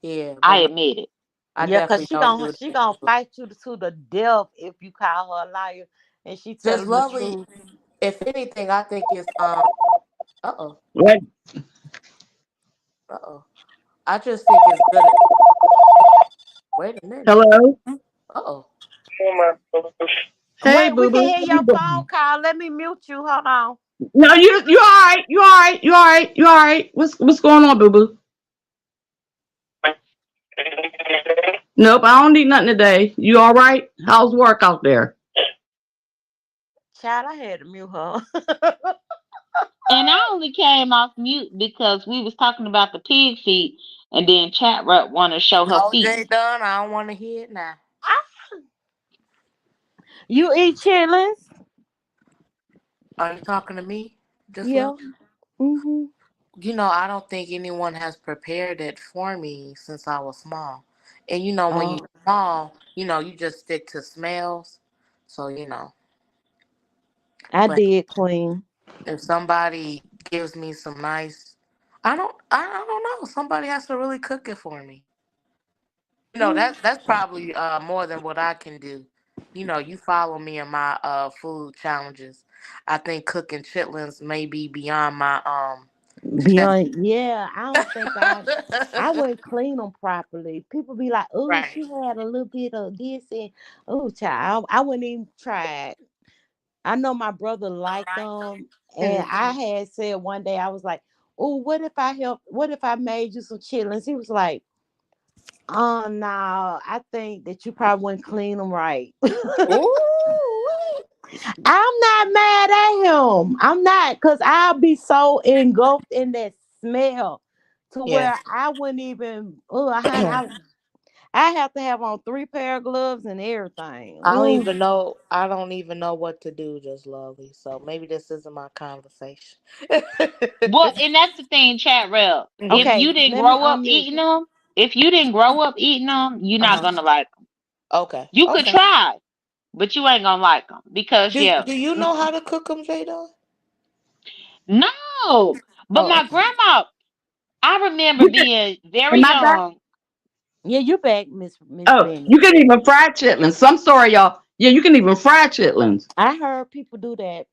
D: Yeah, but
C: I
D: no,
C: admit it.
D: I
A: Yeah, cause
D: definitely
A: she
D: don't
A: gonna
D: do
A: she
D: that.
A: gonna fight you to the death if you call her a liar and she
D: Just
A: telling the
D: lovely.
A: truth.
D: If anything, I think it's uh oh,
F: what?
D: uh oh. I just think it's good. Wait a minute.
F: Hello.
D: Uh oh.
F: Hey,
A: Wait, we
F: boo
A: can
F: boo.
A: hear
F: How you
A: your phone
F: doing?
A: call. Let me mute you. Hold on.
F: No, you all right. You all right. You all right. You all right. What's going on, boo boo? Nope, I don't need nothing today. You all right? How's work out there?
A: Child, I had to mute her.
C: And I only came off mute because we was talking about the pig feet, and then chat rep want to show her
D: No,
C: feet.
D: Jay Dunn, I don't want to hear it now.
A: You eat chitlins?
D: Are you talking to me? Just
A: Yeah.
D: love.
A: Mm-hmm.
D: I don't think anyone has prepared it for me since I was small. And when you're
A: Oh,
D: small, you just stick to smells. So,
A: I
D: but
A: did, Queen.
D: if somebody gives me some nice, I don't know. Somebody has to really cook it for me.
A: Mm.
D: That's probably more than what I can do. You follow me in my food challenges. I think cooking chitlins may be beyond my strength.
A: Beyond, yeah, I don't think I wouldn't clean them properly. People be like, "Oh,
D: Right.
A: she had a little bit of this," and oh, child, I wouldn't even try it. I know my brother liked them, and I
D: Mhm.
A: had said one day I was like, "Oh, what if I help? What if I made you some chitlins?" He was like, "Oh no, I think that you probably wouldn't clean them right."
D: Ooh.
A: I'm not mad at him. I'm not, because I'll be so engulfed in that smell to
D: Yeah.
A: where I wouldn't even. Oh, I have to have on 3 pair of gloves and everything.
D: I don't
A: Ooh.
D: even know. I don't even know what to do, just lovely. So maybe this isn't my conversation.
C: Well, and that's the thing, chat rep. If
D: Mhm.
A: Okay,
C: you didn't
A: let me
C: grow up
A: unmute.
C: eating them, if you didn't grow up eating them, you're not
D: Uh-huh.
C: gonna like them.
D: Okay.
C: You could
D: Okay.
C: try, but you ain't gonna like them because
D: Do
C: yeah,
D: Do you know how to cook them, Jada?
C: no. But
D: Oh,
C: my
D: okay.
C: grandma, I remember
F: You can,
C: being very
F: am I back?
C: young.
A: Yeah, you back, Miss
F: Oh,
A: Bennett.
F: you can even fry chitlins. So I'm sorry, y'all. Yeah, you can even fry chitlins.
A: I heard people do that.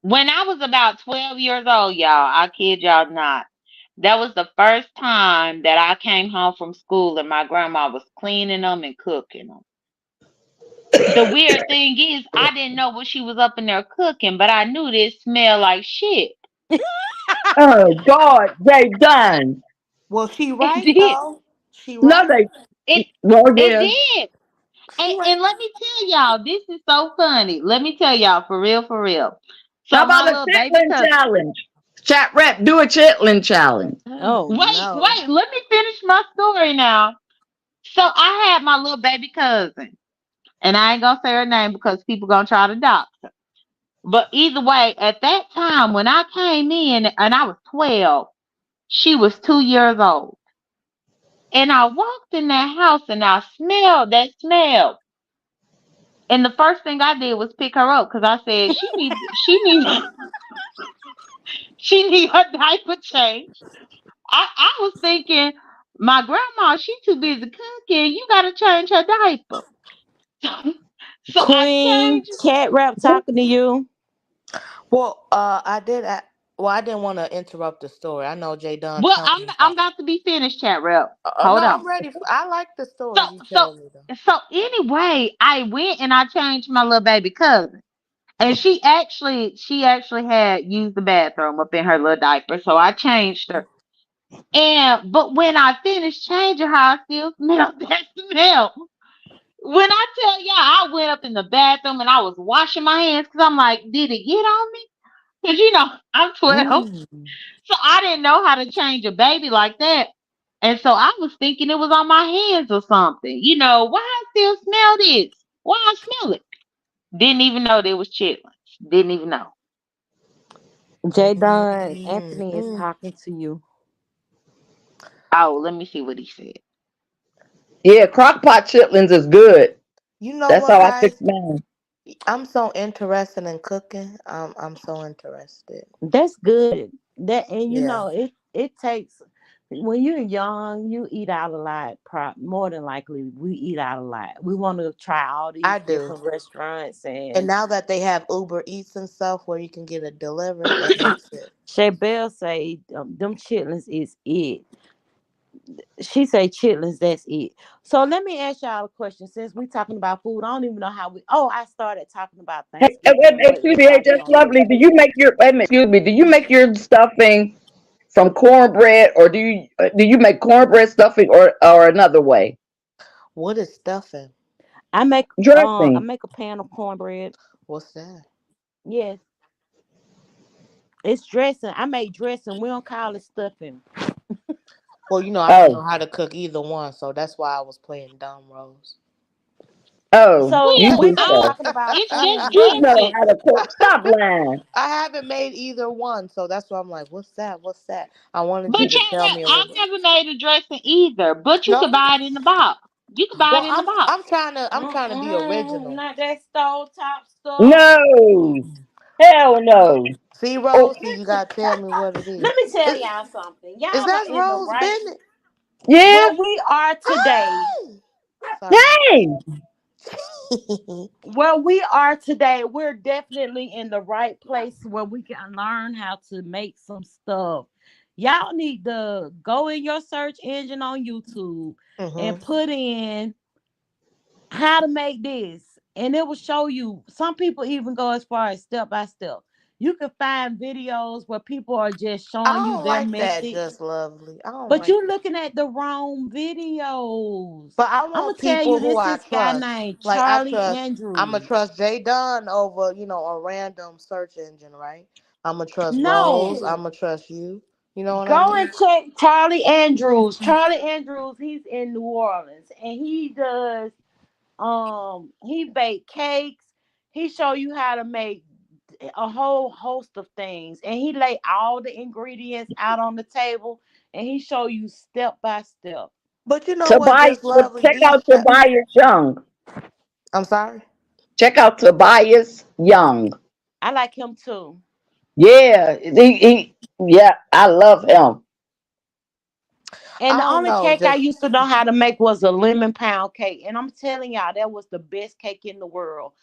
C: When I was about 12 years old, y'all, I kid y'all not. That was the first time that I came home from school and my grandma was cleaning them and cooking them. The weird thing is, I didn't know what she was up in there cooking, but I knew this smelled like shit.
F: Oh God, they done.
D: Well, she
C: It
D: right
C: did.
D: though. She
F: No,
D: right.
F: they.
C: It
F: Well,
C: it
F: yeah.
C: did.
D: She right.
C: And let me tell y'all, this is so funny. Let me tell y'all for real, for real.
F: How
C: So my
F: about a
C: little baby
F: chitlin
C: cousin.
F: challenge? Chat rep, do a chitlin challenge.
A: Oh
C: Wait,
A: no.
C: wait, let me finish my story now. So I had my little baby cousin, and I ain't gonna say her name because people gonna try to dox her. But either way, at that time when I came in and I was 12, she was 2 years old. And I walked in that house and I smelled that smell. And the first thing I did was pick her up because I said she needs she need her diaper change. I was thinking, my grandma, she too busy cooking. You gotta change her diaper. So I
A: Queen
C: changed.
A: cat rap talking to you.
D: Well, I didn't want to interrupt the story. I know Jay Dunn
C: Well,
D: telling me
C: I'm
D: about.
C: about to be finished, chat rep.
D: No,
C: Hold
D: I'm
C: on.
D: ready. I like the
C: So
D: stories you
C: so
D: told me though.
C: so anyway, I went and I changed my little baby cousin. And she actually had used the bathroom up in her little diaper. So I changed her. And but when I finished changing her, I still smelled that smell. When I tell y'all, I went up in the bathroom and I was washing my hands because I'm like, did it get on me? Because I'm 12.
A: Mm.
C: So I didn't know how to change a baby like that. And so I was thinking it was on my hands or something. Why I still smell this? Why I smell it? Didn't even know there was chitlins. Didn't even know.
A: J Don Anthony is
D: Mm.
A: talking to you.
C: Oh, let me see what he said.
F: Yeah, crock pot chitlins is good.
D: You know
F: That's
D: what,
F: how I fix
D: guys?
F: mine.
D: I'm so interested in cooking. I'm so interested.
A: That's good. That, and
D: Yeah,
A: it takes, when you're young, you eat out a lot. More than likely, we eat out a lot. We want to try all
D: I
A: these
D: do.
A: different restaurants,
D: And
A: and
D: now that they have Uber Eats and stuff where you can get it delivered, it makes it.
A: Shay Bell say them chitlins is it. She say chitlins, that's it. So let me ask y'all a question. Since we talking about food, I don't even know how we. Oh, I started talking about Thanksgiving and what
F: Excuse me, hey,
A: everybody
F: just
A: gonna do.
F: lovely. Do you make your wait a minute, excuse me? Do you make your stuffing from cornbread, or do you make cornbread stuffing, or another way?
D: What is stuffing?
A: I
F: Dressing.
A: make a pan of cornbread.
D: What's that?
A: Yes, it's dressing. I make dressing. We don't call it stuffing.
D: Well, I don't know
F: Oh,
D: how to cook either one, so that's why I was playing dumb roles.
F: Oh,
A: So
F: you
C: When?
A: we
F: do
A: was
F: so.
A: talking about
C: It's just
A: food.
F: You know
C: dressing.
F: how to cook. Stop lying.
D: I haven't made either one, so that's why I'm like, what's that? What's that? I wanted you
C: But
D: to tell
C: child,
D: me a
C: I've
D: little.
C: never made a dressing either. But you could
D: No,
C: buy it in the box. You could buy it
D: well,
C: in the box.
D: I'm trying to be original.
A: Not that stove top stuff.
F: No. Hell no.
D: See,
F: Oh,
D: Rosie, you gotta tell me what it is.
A: Let me tell
D: Is,
A: y'all something.
D: is
A: Y'all are
D: that
A: in the
D: Rose
A: right
D: Bennett?
F: yeah.
A: where we are today.
D: Hi. Sorry.
F: Hey.
A: Where we are today, we're definitely in the right place where we can learn how to make some stuff. Y'all need to go in your search engine on YouTube and
D: hmm
A: put in how to make this, and it will show you. Some people even go as far as step by step. You can find videos where people are just
D: I
A: showing you
D: don't
A: their
D: like that,
A: method,
D: just lovely. I don't
A: but
D: like
A: you're
D: that.
A: looking at the wrong videos.
D: But I
A: I'm gonna
D: want
A: tell you,
D: people who
A: this
D: I
A: this guy
D: trust.
A: named
D: Like I
A: Charlie
D: trust. I'm gonna
A: Andrews.
D: trust Jay Dunn over a random search engine, right? I'm gonna trust Rose.
A: No,
D: I'm gonna trust you. You know what I
A: go
D: mean?
A: and check Charlie Andrews. Charlie Andrews, he's in New Orleans, and he does he bake cakes. He show you how to make a whole host of things, and he lay all the ingredients out on the table, and he show you step by step.
D: But you know what?
F: Tobias,
D: Just lovely.
F: check out Tobias Young.
D: I'm sorry.
F: Check out Tobias Young.
A: I like him too.
F: Yeah, yeah, I love him.
D: I
A: And the
D: don't
A: only
D: know.
A: cake I
D: Just
A: used to know how to make was a lemon pound cake. And I'm telling y'all, that was the best cake in the world.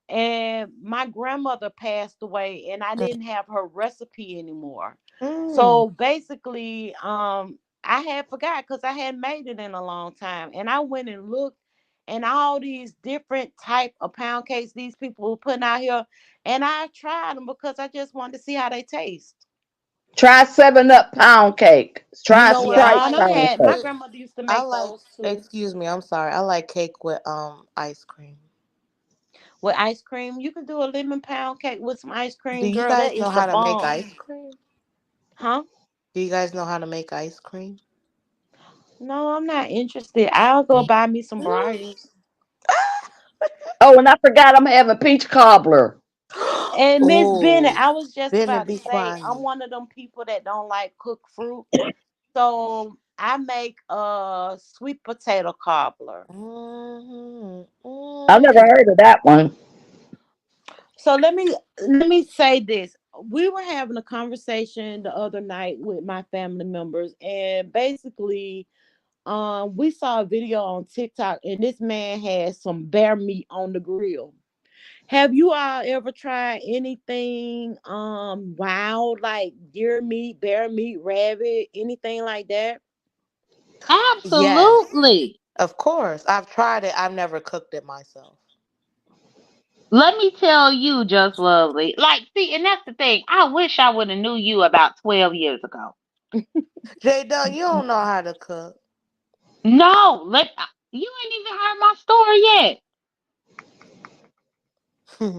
A: And my grandmother passed away, and I didn't have her recipe anymore.
D: mm,
A: So basically, I had forgot because I hadn't made it in a long time. And I went and looked and all these different type of pound cakes these people were putting out here. And I tried them because I just wanted to see how they taste.
F: Try 7 Up pound cake.
D: you
F: Try
D: know what I
A: Yeah,
F: Sprite
A: and
D: like
A: I
F: pound
D: cake
A: had my
F: cake.
D: with?
A: grandmother used to
D: I
A: make
D: like.
A: those too.
D: Excuse me. I'm sorry. I like cake with ice cream.
A: With ice cream. You can do a lemon pound cake with some ice
D: Do
A: cream,
D: you
A: girl.
D: guys
A: That
D: know
A: is the
D: how to make
A: bomb.
D: ice cream?
A: Huh?
D: Do you guys know how to make ice cream?
A: No, I'm not interested. I'll go buy me some Briars.
F: Oh, and I forgot I'm having peach cobbler.
A: And Miss Bennett,
D: Oh,
A: I was just
D: Bennett
A: about to
D: be
A: say, I'm
D: quiet.
A: one of them people that don't like cooked fruit. So I make a sweet potato cobbler.
D: hmm
F: I've never
D: hmm
F: heard of that one.
A: So let me say this. We were having a conversation the other night with my family members, and basically we saw a video on TikTok, and this man had some bear meat on the grill. Have you all ever tried anything wild like deer meat, bear meat, rabbit, anything like that?
D: Yes,
C: Absolutely.
D: of course. I've tried it. I've never cooked it myself.
C: Let me tell you, just lovely. Like, see, and that's the thing. I wish I would have knew you about 12 years ago.
D: J Dunn, you don't know how to cook.
C: No, you ain't even heard my story yet.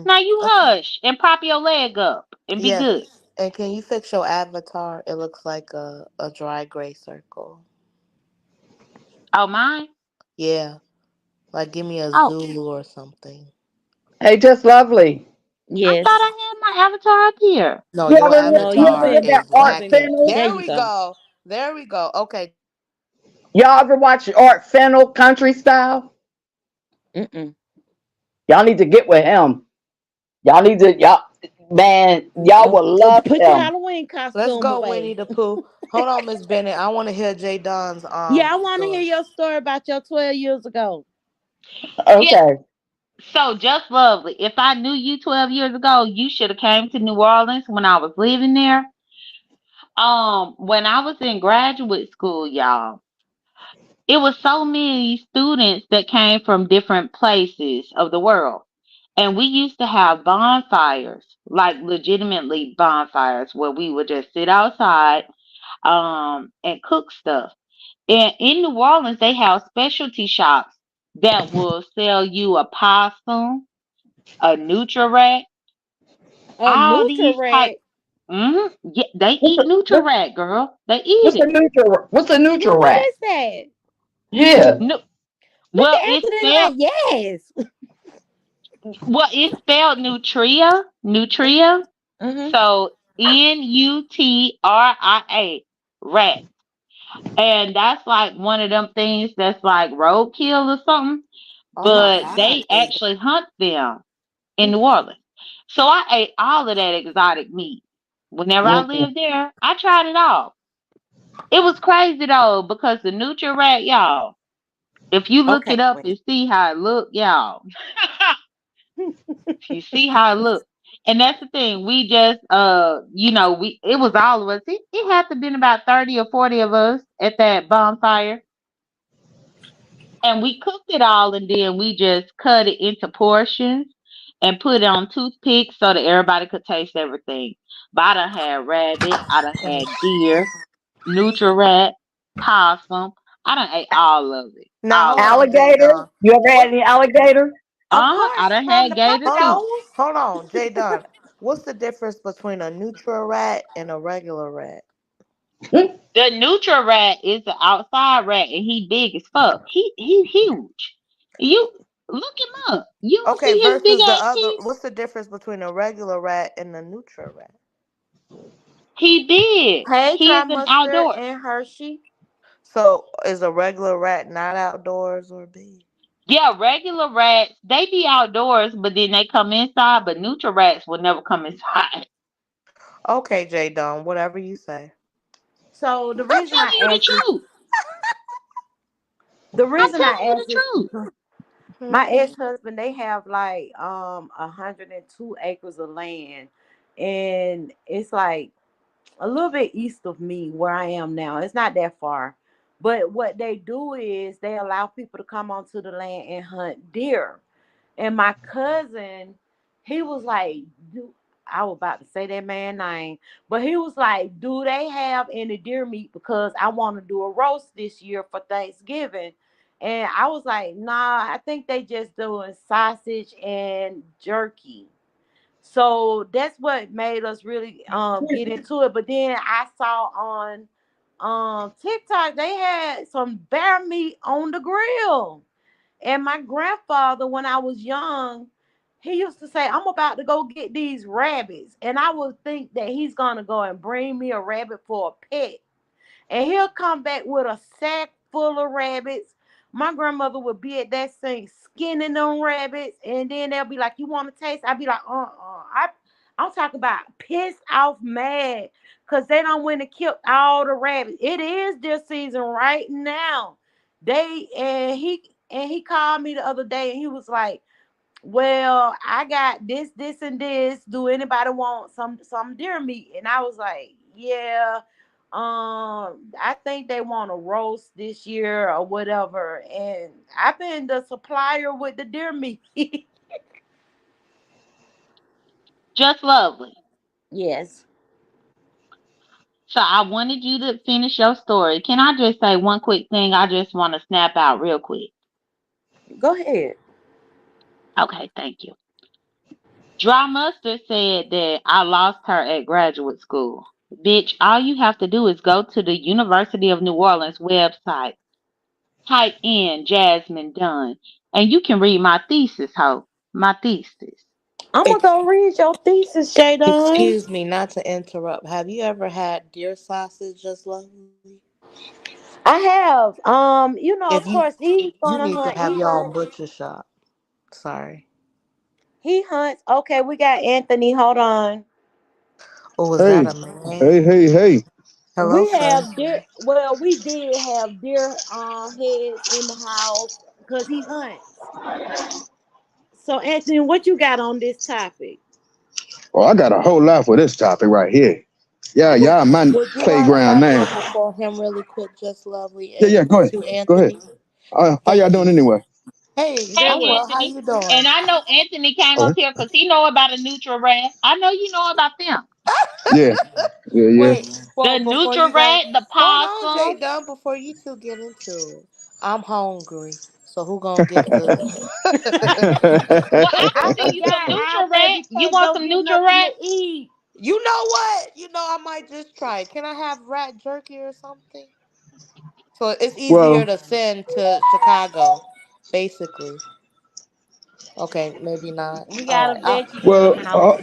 C: Now you
D: Okay.
C: hush and prop your leg up and be
D: Yes.
C: good.
D: And can you fix your avatar? It looks like a dry gray circle.
C: Oh, mine?
D: Yeah. Like give me a
C: Oh,
D: Zulu or something.
F: Hey, just lovely.
C: I thought
A: Yes.
C: I had my avatar up here.
D: No,
F: You
D: your
F: ever
A: No,
F: you
A: you
F: ever
D: avatar
F: heard
A: finished.
F: that
D: is
A: You
F: Art
D: like
A: finished.
F: Fennel?
A: There
D: there
A: you
D: we
A: go.
D: go. There we go. Okay.
F: Y'all ever watch Art Fennel Country Style?
A: Mm-mm.
F: Y'all need to get with him. Y'all man, y'all will love
A: Put your
F: him.
A: Halloween
D: Let's
A: costume
D: go, Winnie
A: away.
D: the Pooh. Hold on, Miss Bennett. I want to hear J Don's
A: Yeah, I want to hear
D: story.
A: your story about your 12 years ago.
C: Yeah.
F: Okay.
C: So just lovely. If I knew you 12 years ago, you should have came to New Orleans when I was living there. When I was in graduate school, y'all, it was so many students that came from different places of the world. And we used to have bonfires, like legitimately bonfires, where we would just sit outside and cook stuff. And in New Orleans, they have specialty shops that will sell you a possum, a Nutri-Rat,
A: A
C: all these type.
A: Nutri-Rat.
C: Yeah, they
F: What's
C: eat
F: the what,
C: Nutri-Rat, girl. They eat
F: what's a
C: it.
F: neutral what's a
A: Yeah,
F: neutral
A: what
F: rat?
A: is that?
F: Yeah.
C: No,
A: Look
C: well,
A: at
C: it's
A: Anthony
C: spelled.
A: like, yes.
C: Well, it's spelled nutria, nutria.
A: Mm-hmm.
C: So Nutria, rat. And that's like one of them things that's like roadkill or something.
D: Oh my
C: But
D: God,
C: they
D: Jada.
C: actually hunt them in New Orleans. So I ate all of that exotic meat. Whenever I
F: Mm-mm.
C: lived there, I tried it all. It was crazy though, because the Nutria rat, y'all, if you look
A: Okay,
C: it up
A: wait.
C: and see how it look, y'all, you see how it look. And that's the thing. We just we it was all of us. It had to been about 30 or 40 of us at that bonfire. And we cooked it all and then we just cut it into portions and put it on toothpicks so that everybody could taste everything. But I done had rabbit, I done had deer, nutria rat, possum. I done ate all of it.
D: Now
C: All
D: hold
C: of
D: on,
C: it.
D: J
F: Alligator?
D: Don.
F: You ever had
D: What?
F: any alligator?
A: Of
C: I
A: course,
C: done
A: from
C: had
A: the
C: gator
D: Hold
C: too.
D: on,
A: Poconos.
D: hold on, J Don. What's the difference between a neutral rat and a regular rat?
C: The nutria rat is the outside rat and he big as fuck. He huge. You look him up. You don't
D: Okay,
C: see his big
D: versus the
C: ass
D: other.
C: teeth?
D: What's the difference between a regular rat and a neutral rat?
C: He big.
A: Hey,
C: He
A: Dry
C: is an
A: Mustard
C: outdoor.
A: and Hershey.
D: So is a regular rat not outdoors or big?
C: Yeah, regular rats, they be outdoors, but then they come inside, but neutral rats will never come inside.
D: Okay, J Don. Whatever you say.
A: So
C: I'm telling you the truth.
A: the
C: I'm
A: reason
C: telling
A: I
C: you
A: asked
C: the
A: is
C: truth.
A: my
D: Hmm.
A: ex-husband, they have like 102 acres of land, and it's like a little bit east of me where I am now. It's not that far. But what they do is they allow people to come onto the land and hunt deer. And my cousin, he was like, I was about to say that man name, but he was like, do they have any deer meat? Because I want to do a roast this year for Thanksgiving. And I was like, nah, I think they just doing sausage and jerky. So that's what made us really get into it. But then I saw on TikTok they had some bear meat on the grill. And my grandfather, when I was young, he used to say, I'm about to go get these rabbits. And I would think that he's gonna go and bring me a rabbit for a pet, and he'll come back with a sack full of rabbits. My grandmother would be at that sink skinning them rabbits, and then they'll be like, "You want to taste?" I'd be like, I'm talking about pissed off, mad, cause they don't went and killed all the rabbits. It is their season right now. He called me the other day, and he was like, well, I got this, and this. Do anybody want some deer meat? And I was like, yeah. I think they want a roast this year or whatever. And I've been the supplier with the deer meat.
C: Just lovely.
A: Yes.
C: So I wanted you to finish your story. Can I just say one quick thing? I just want to snap out real quick.
A: Go ahead.
C: Okay, thank you. Dry Mustard said that I lost her at graduate school. Bitch, all you have to do is go to the University of New Orleans website, type in Jasmine Dunn, and you can read my thesis, ho. My thesis.
A: I'm gonna
D: Ex-
A: go read your thesis, Jadon.
D: Excuse me, not to interrupt. Have you ever had deer sausage just lovely?
A: I have.
D: If
A: Of course, he's
D: you
A: gonna
D: need to
A: hunt.
D: have your own butcher shop. Sorry.
A: He hunts. Okay, we got Anthony. Hold on.
D: Oh, was that
G: Hey,
D: a man?
G: hey.
D: Hello,
A: We
D: sir.
A: have deer. Well, we did have deer heads in the house because he hunts. So, Anthony, what you got on this topic?
G: Oh, I got a whole lot for this topic right here. Yeah, yeah, my
D: Would you like to
G: playground
D: have
G: now.
D: one before him, really quick, just lovely,
G: Yeah,
D: and
G: go ahead.
D: to
G: Go ahead.
D: Anthony?
G: How y'all
D: Thank
G: doing
D: you.
G: anyway?
D: Hey, I'm
C: Hey,
A: Doing
D: well. How
C: Anthony.
D: you doing?
C: And I know Anthony came
G: Oh,
C: up here because he know about a neutral rat. I know you know about them.
G: yeah, yeah.
D: Wait,
C: The
D: well, before
C: neutral
D: you guys,
C: rat, the
D: hold on, Jay
C: possum.
D: Dunn. Before you two get into it, I'm hungry. So who gonna get the?
C: Well, I can
A: I
C: send you some
A: forgot I
C: neutral rat.
A: baby
C: You
A: can't
C: want
A: go
C: some
A: get
C: neutral
A: nothing
C: rat?
A: to eat.
D: You know what? You know I might just try it. Can I have rat jerky or something? So it's easier
G: well,
D: to send to Chicago, basically. Okay, maybe not.
A: We
D: All
A: got a
D: right.
A: veggie in the
G: Well,
A: house.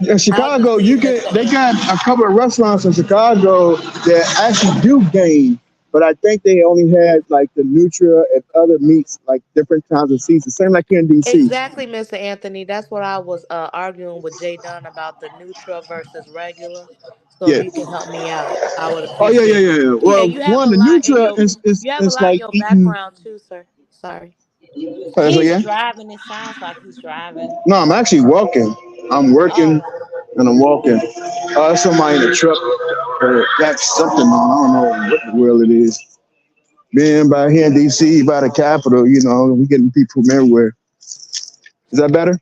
G: in
D: I'll be
G: Chicago, you
D: seeing
G: can
D: this
G: they
D: again.
G: got a couple of restaurants in Chicago that actually do game, but I think they only had like the Nutria and other meats like different times of season. Same like here in DC.
D: Exactly, Mr. Anthony. That's what I was arguing with Jay Dunn about the Nutra versus regular. So if
G: Yeah.
D: you can help me out, I would
G: Oh yeah, yeah,
D: appreciate it.
G: yeah, yeah.
D: Yeah,
G: Well,
D: you have
G: one
D: a
G: the
D: lot in
G: Nutria
D: your
G: is
D: you have a
G: is
D: lot in
G: like
D: your
G: eating.
D: background too, sir. Sorry.
G: So
A: He's
G: yeah.
A: driving. It sounds like he's driving.
G: No, I'm actually walking. I'm working
A: Oh,
G: and I'm walking. Somebody in the truck. That's something on. I don't know what the world it is. Being by here in DC, by the Capitol, we getting people from everywhere. Is that better?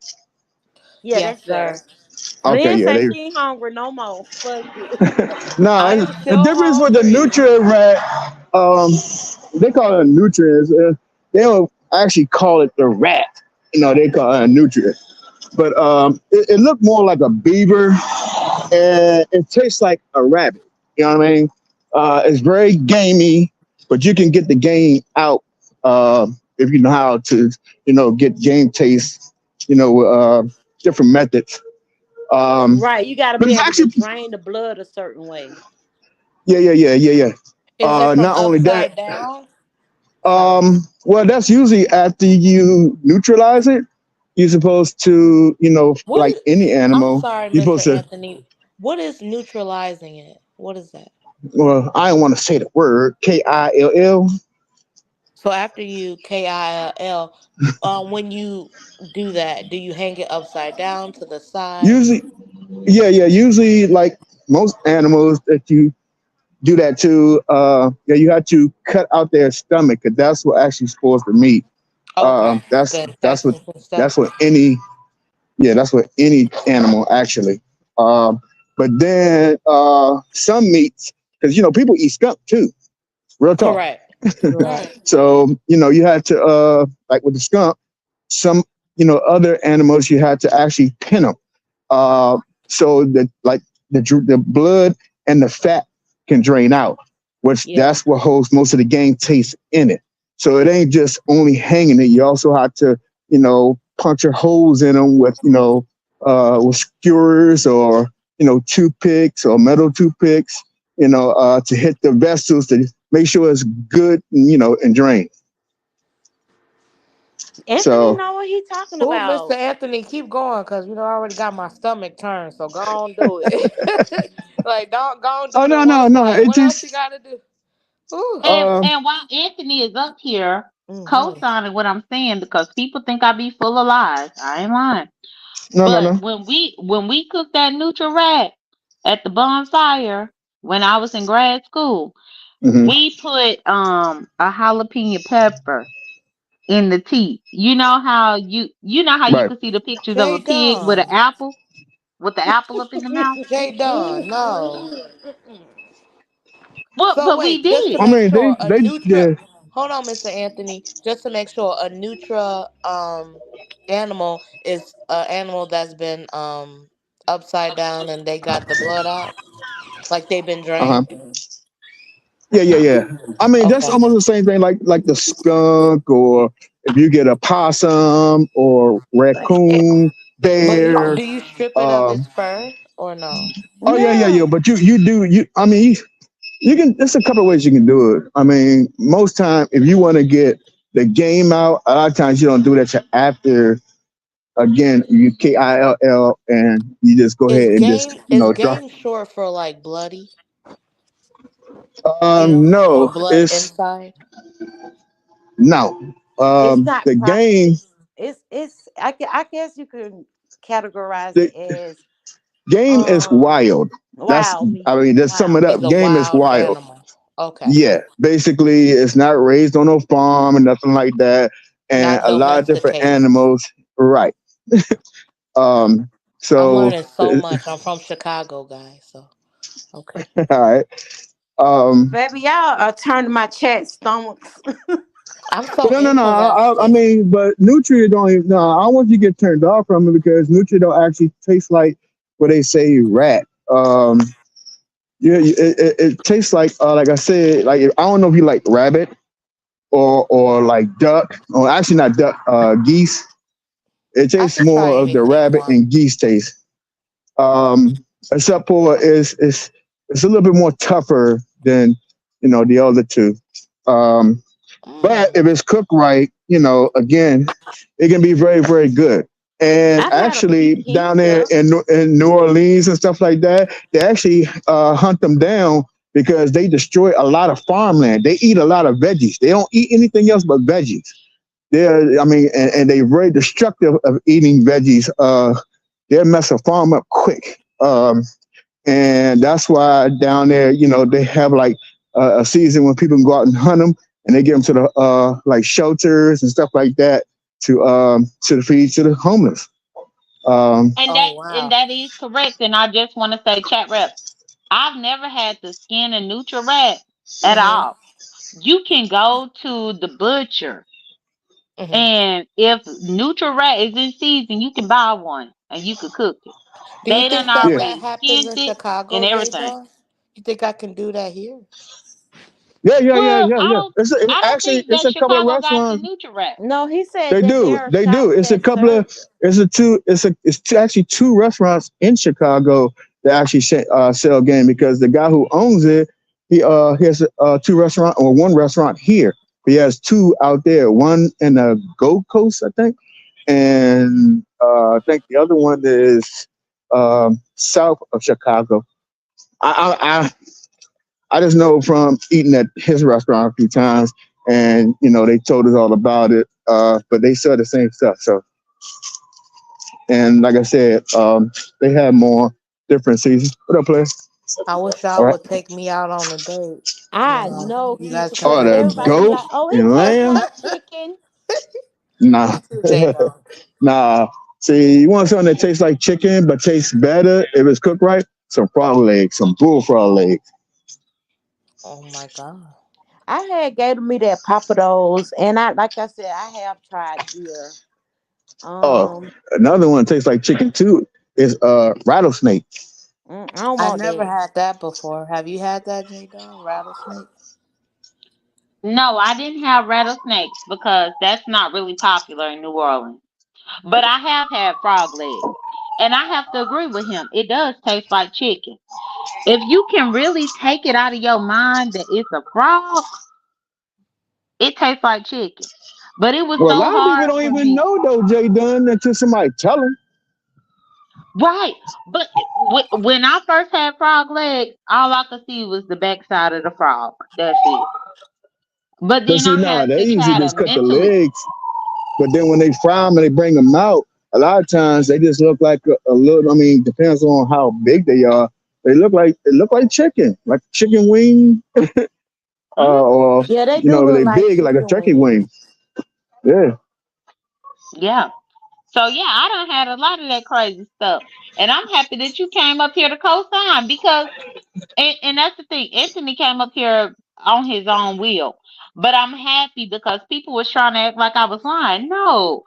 A: yeah,
D: Yes,
A: that's better.
D: sir.
G: Okay,
A: Lynn
G: yeah.
A: said she ain't hungry no more. Fuck it.
G: No,
D: I am
G: the
D: still
G: difference with the
D: hungry.
G: Nutria rat, they call it a nutrient. They don't actually call it the rat. They call it a nutrient. But it looked more like a beaver, and it tastes like a rabbit. You know what I mean? It's very gamey, but you can get the game out if you know how to, get game taste, with different methods.
A: Right, you got to
G: But
A: be
G: it's
A: able to
G: actually,
A: drain the blood a certain way.
G: yeah, yeah, yeah, yeah, yeah.
D: Is it from
G: Not only that,
D: upside down? Sorry.
G: well, that's usually after you neutralize it. You're supposed to,
D: What
G: like
D: is
G: any
D: I'm
G: animal,
D: sorry,
G: you're
D: Mr.
G: supposed to.
D: Anthony. What is neutralizing it? What is that?
G: Well, I don't want to say the word KILL.
D: So after you KIL, when you do that, do you hang it upside down to the side?
G: Usually, yeah, yeah. Usually, like most animals that you do that to, yeah, you have to cut out their stomach, because that's what actually spoils the meat.
D: Okay,
G: That's
D: the
G: that's what
D: intestines and stuff.
G: that's what any yeah, that's what any animal actually. Um, but then some meats, because people eat skunk too. Real talk.
D: Correct. Right.
G: So you had to like with the skunk, some other animals you had to actually pin them, uh, so that like the blood and the fat can drain out, which
A: Yeah.
G: that's what holds most of the game taste in it. So it ain't just only hanging it. You also have to puncture holes in them with with skewers or toothpicks or metal toothpicks, to hit the vessels to make sure it's good, and drained.
A: Anthony
G: So
A: know what he talking
D: Oh, Mr.
A: about.
D: Anthony, keep going, cause I already got my stomach turned. So go on, do it. Like don't go on,
G: oh
D: do the
G: no,
D: one
G: no, no,
D: side.
G: it
D: What else you
G: just
D: gotta do? Ooh.
G: uh
C: And while Anthony is up here
D: Mm-hmm.
C: co-signing what I'm saying, because people think I be full of lies. I ain't lying.
G: no, no,
C: But
G: no.
C: when we cooked that Nutri-Rat at the bonfire when I was in grad school,
G: Hmm.
C: we put a jalapeno pepper in the teeth. You know how you
G: Right.
C: can see the pictures of
D: Jay
C: a pig with an
D: Dunn.
C: apple with the apple up in the mouth.
D: Jay Dunn. No.
C: Well,
D: So
C: but we
D: wait, just to
G: I
C: did.
D: make
G: mean,
D: sure, a
G: they
D: Nutra.
G: yeah.
D: Hold on, Mr. Anthony. Just to make sure, a Nutra animal is an animal that's been upside down and they got the blood out, like they've been
G: Uh-huh.
D: drained.
G: Yeah, yeah, yeah. I mean, that's
D: Okay.
G: almost the same thing like the skunk, or if you get a possum or
D: Eh,
G: raccoon,
D: But
G: bear.
D: do you strip it of its
G: Um,
D: fur or no?
G: oh yeah, yeah, yeah.
A: Yeah.
G: But you do you. I mean, you can. There's a couple of ways you can do it. I mean, most time if you want to get the game out, a lot of times you don't do that till after. Again, you KILL, and you just go
D: Is
G: ahead and just
D: game is
G: drop.
D: game short for like bloody, or
G: No,
D: blood
G: it's
D: inside?
G: no.
A: It's not
G: The game,
A: processed. It's I guess you could categorize
G: the
A: it as
G: game is wild. That's,
A: wild meat.
G: I mean, just sum it
A: Wow.
G: up.
D: It's a
G: Game is
D: wild
G: wild.
D: animal. Okay.
G: Yeah, basically, it's not raised on a farm and nothing like that, and
D: Not
G: a lot of different
D: domesticated.
G: animals. Right. Um.
D: I'm
G: So,
D: learning so much. I'm from Chicago, guys. So okay.
G: all right.
A: Baby, y'all are turning my chat stomachs.
D: I'm so
G: No, no, no. I
D: interested.
G: mean, but Nutria don't even. No, I don't want you to get turned off from it, because Nutria don't actually taste like what they say rat. Yeah, it tastes like I said, like I don't know if you like rabbit or like duck, or actually not duck, geese. It
D: I
G: tastes
D: should try
G: more of the
D: anything
G: rabbit
D: once.
G: and geese taste. Except for it's a little bit more tougher than the other two. Um, but
D: Mm.
G: if it's cooked right, again, it can be very, very good. And
A: I got a
G: actually,
A: Peking
G: down there
A: duck.
G: in New Orleans and stuff like that, they actually hunt them down because they destroy a lot of farmland. They eat a lot of veggies. They don't eat anything else but veggies. I mean, and they're very destructive of eating veggies. They'll mess a farm up quick. And that's why down there, they have like a season when people can go out and hunt them, and they give them to the like shelters and stuff like that to feed to the homeless. Um,
C: And
D: Oh
C: and
D: wow.
C: that is correct. And I just want to say, chat rep, I've never had to skin a neutral rat at
D: Mhm.
C: all. You can go to the butcher,
D: Mhm.
C: and if neutral rat is in season, you can buy one and you could cook it.
D: Do you
C: They done
D: think that
G: yeah,
D: that
C: already
D: happens
C: skinned
D: in
C: it and
D: Chicago, J
C: everything.
D: Dog? You think I can do that here?
G: yeah, yeah, yeah,
C: Well,
G: yeah, yeah.
C: I don't
G: Actually,
C: think
G: it's
C: that
G: a couple of
C: Chicago got the
G: restaurants.
C: neutral rat.
A: No, he said
G: They
A: that
G: do.
A: there are
G: They do.
A: shops
G: It's a
A: that
G: couple of.
A: serve it.
G: Actually two restaurants in Chicago that actually sell game because the guy who owns it, he has two restaurant or one restaurant here. He has two out there. One in the Gold Coast, I think, and I think the other one is south of Chicago. I I just know from eating at his restaurant a few times, and they told us all about it. But they sell the same stuff. So, and like I said, they have more different seasons. What up, player?
D: I wish
G: All
D: y'all
G: right.
D: would take me out on a date.
A: I know,
D: You guys
A: Keisha,
D: could
A: because
G: Oh,
D: bring
G: the
D: me
A: everybody be
D: there.
G: goat
A: like, "Oh, it
G: and
A: tastes
G: lamb?
A: like chicken."
G: Nah,
D: Me too, J Dog.
G: nah. See, you want something that tastes like chicken but tastes better if it's cooked right? Some frog legs, some bullfrog legs.
D: Oh my god.
A: I had gave me that papados, and like I said, I have tried deer.
G: Oh,
A: Um,
G: another one that tastes like chicken too is rattlesnake.
A: I don't
D: I
A: want
D: never
A: that.
D: had that before. Have you had that, J Dog? Rattlesnake?
C: No, I didn't have rattlesnakes because that's not really popular in New Orleans. But I have had frog legs. And I have to agree with him. It does taste like chicken. If you can really take it out of your mind that it's a frog, it tastes like chicken. But it was
G: Well, a
C: so
G: lot of people
C: hard
G: don't
C: for
G: even
C: me.
G: know though, Jay Dunn, until somebody tell them.
C: Right. But when I first had frog legs, all I could see was the backside of the frog. That's it. But
G: Cause
C: then
G: see,
C: I
G: nah,
C: had
G: they
C: to
G: usually
C: try to
G: just cut the
C: mentally.
G: legs, but then when they fry them and they bring them out, a lot of times they just look like a little. I mean, depends on how big they are. They look like chicken, like chicken wing,
C: Mhm.
G: or
A: Yeah, they do
G: if
A: look
G: they
A: like
G: big like a
A: chicken
G: turkey
A: wings.
G: wing. Yeah,
C: Yeah. So yeah, I done had a lot of that crazy stuff. And I'm happy that you came up here to co-sign because and that's the thing. Anthony came up here on his own will. But I'm happy because people was trying to act like I was lying. No.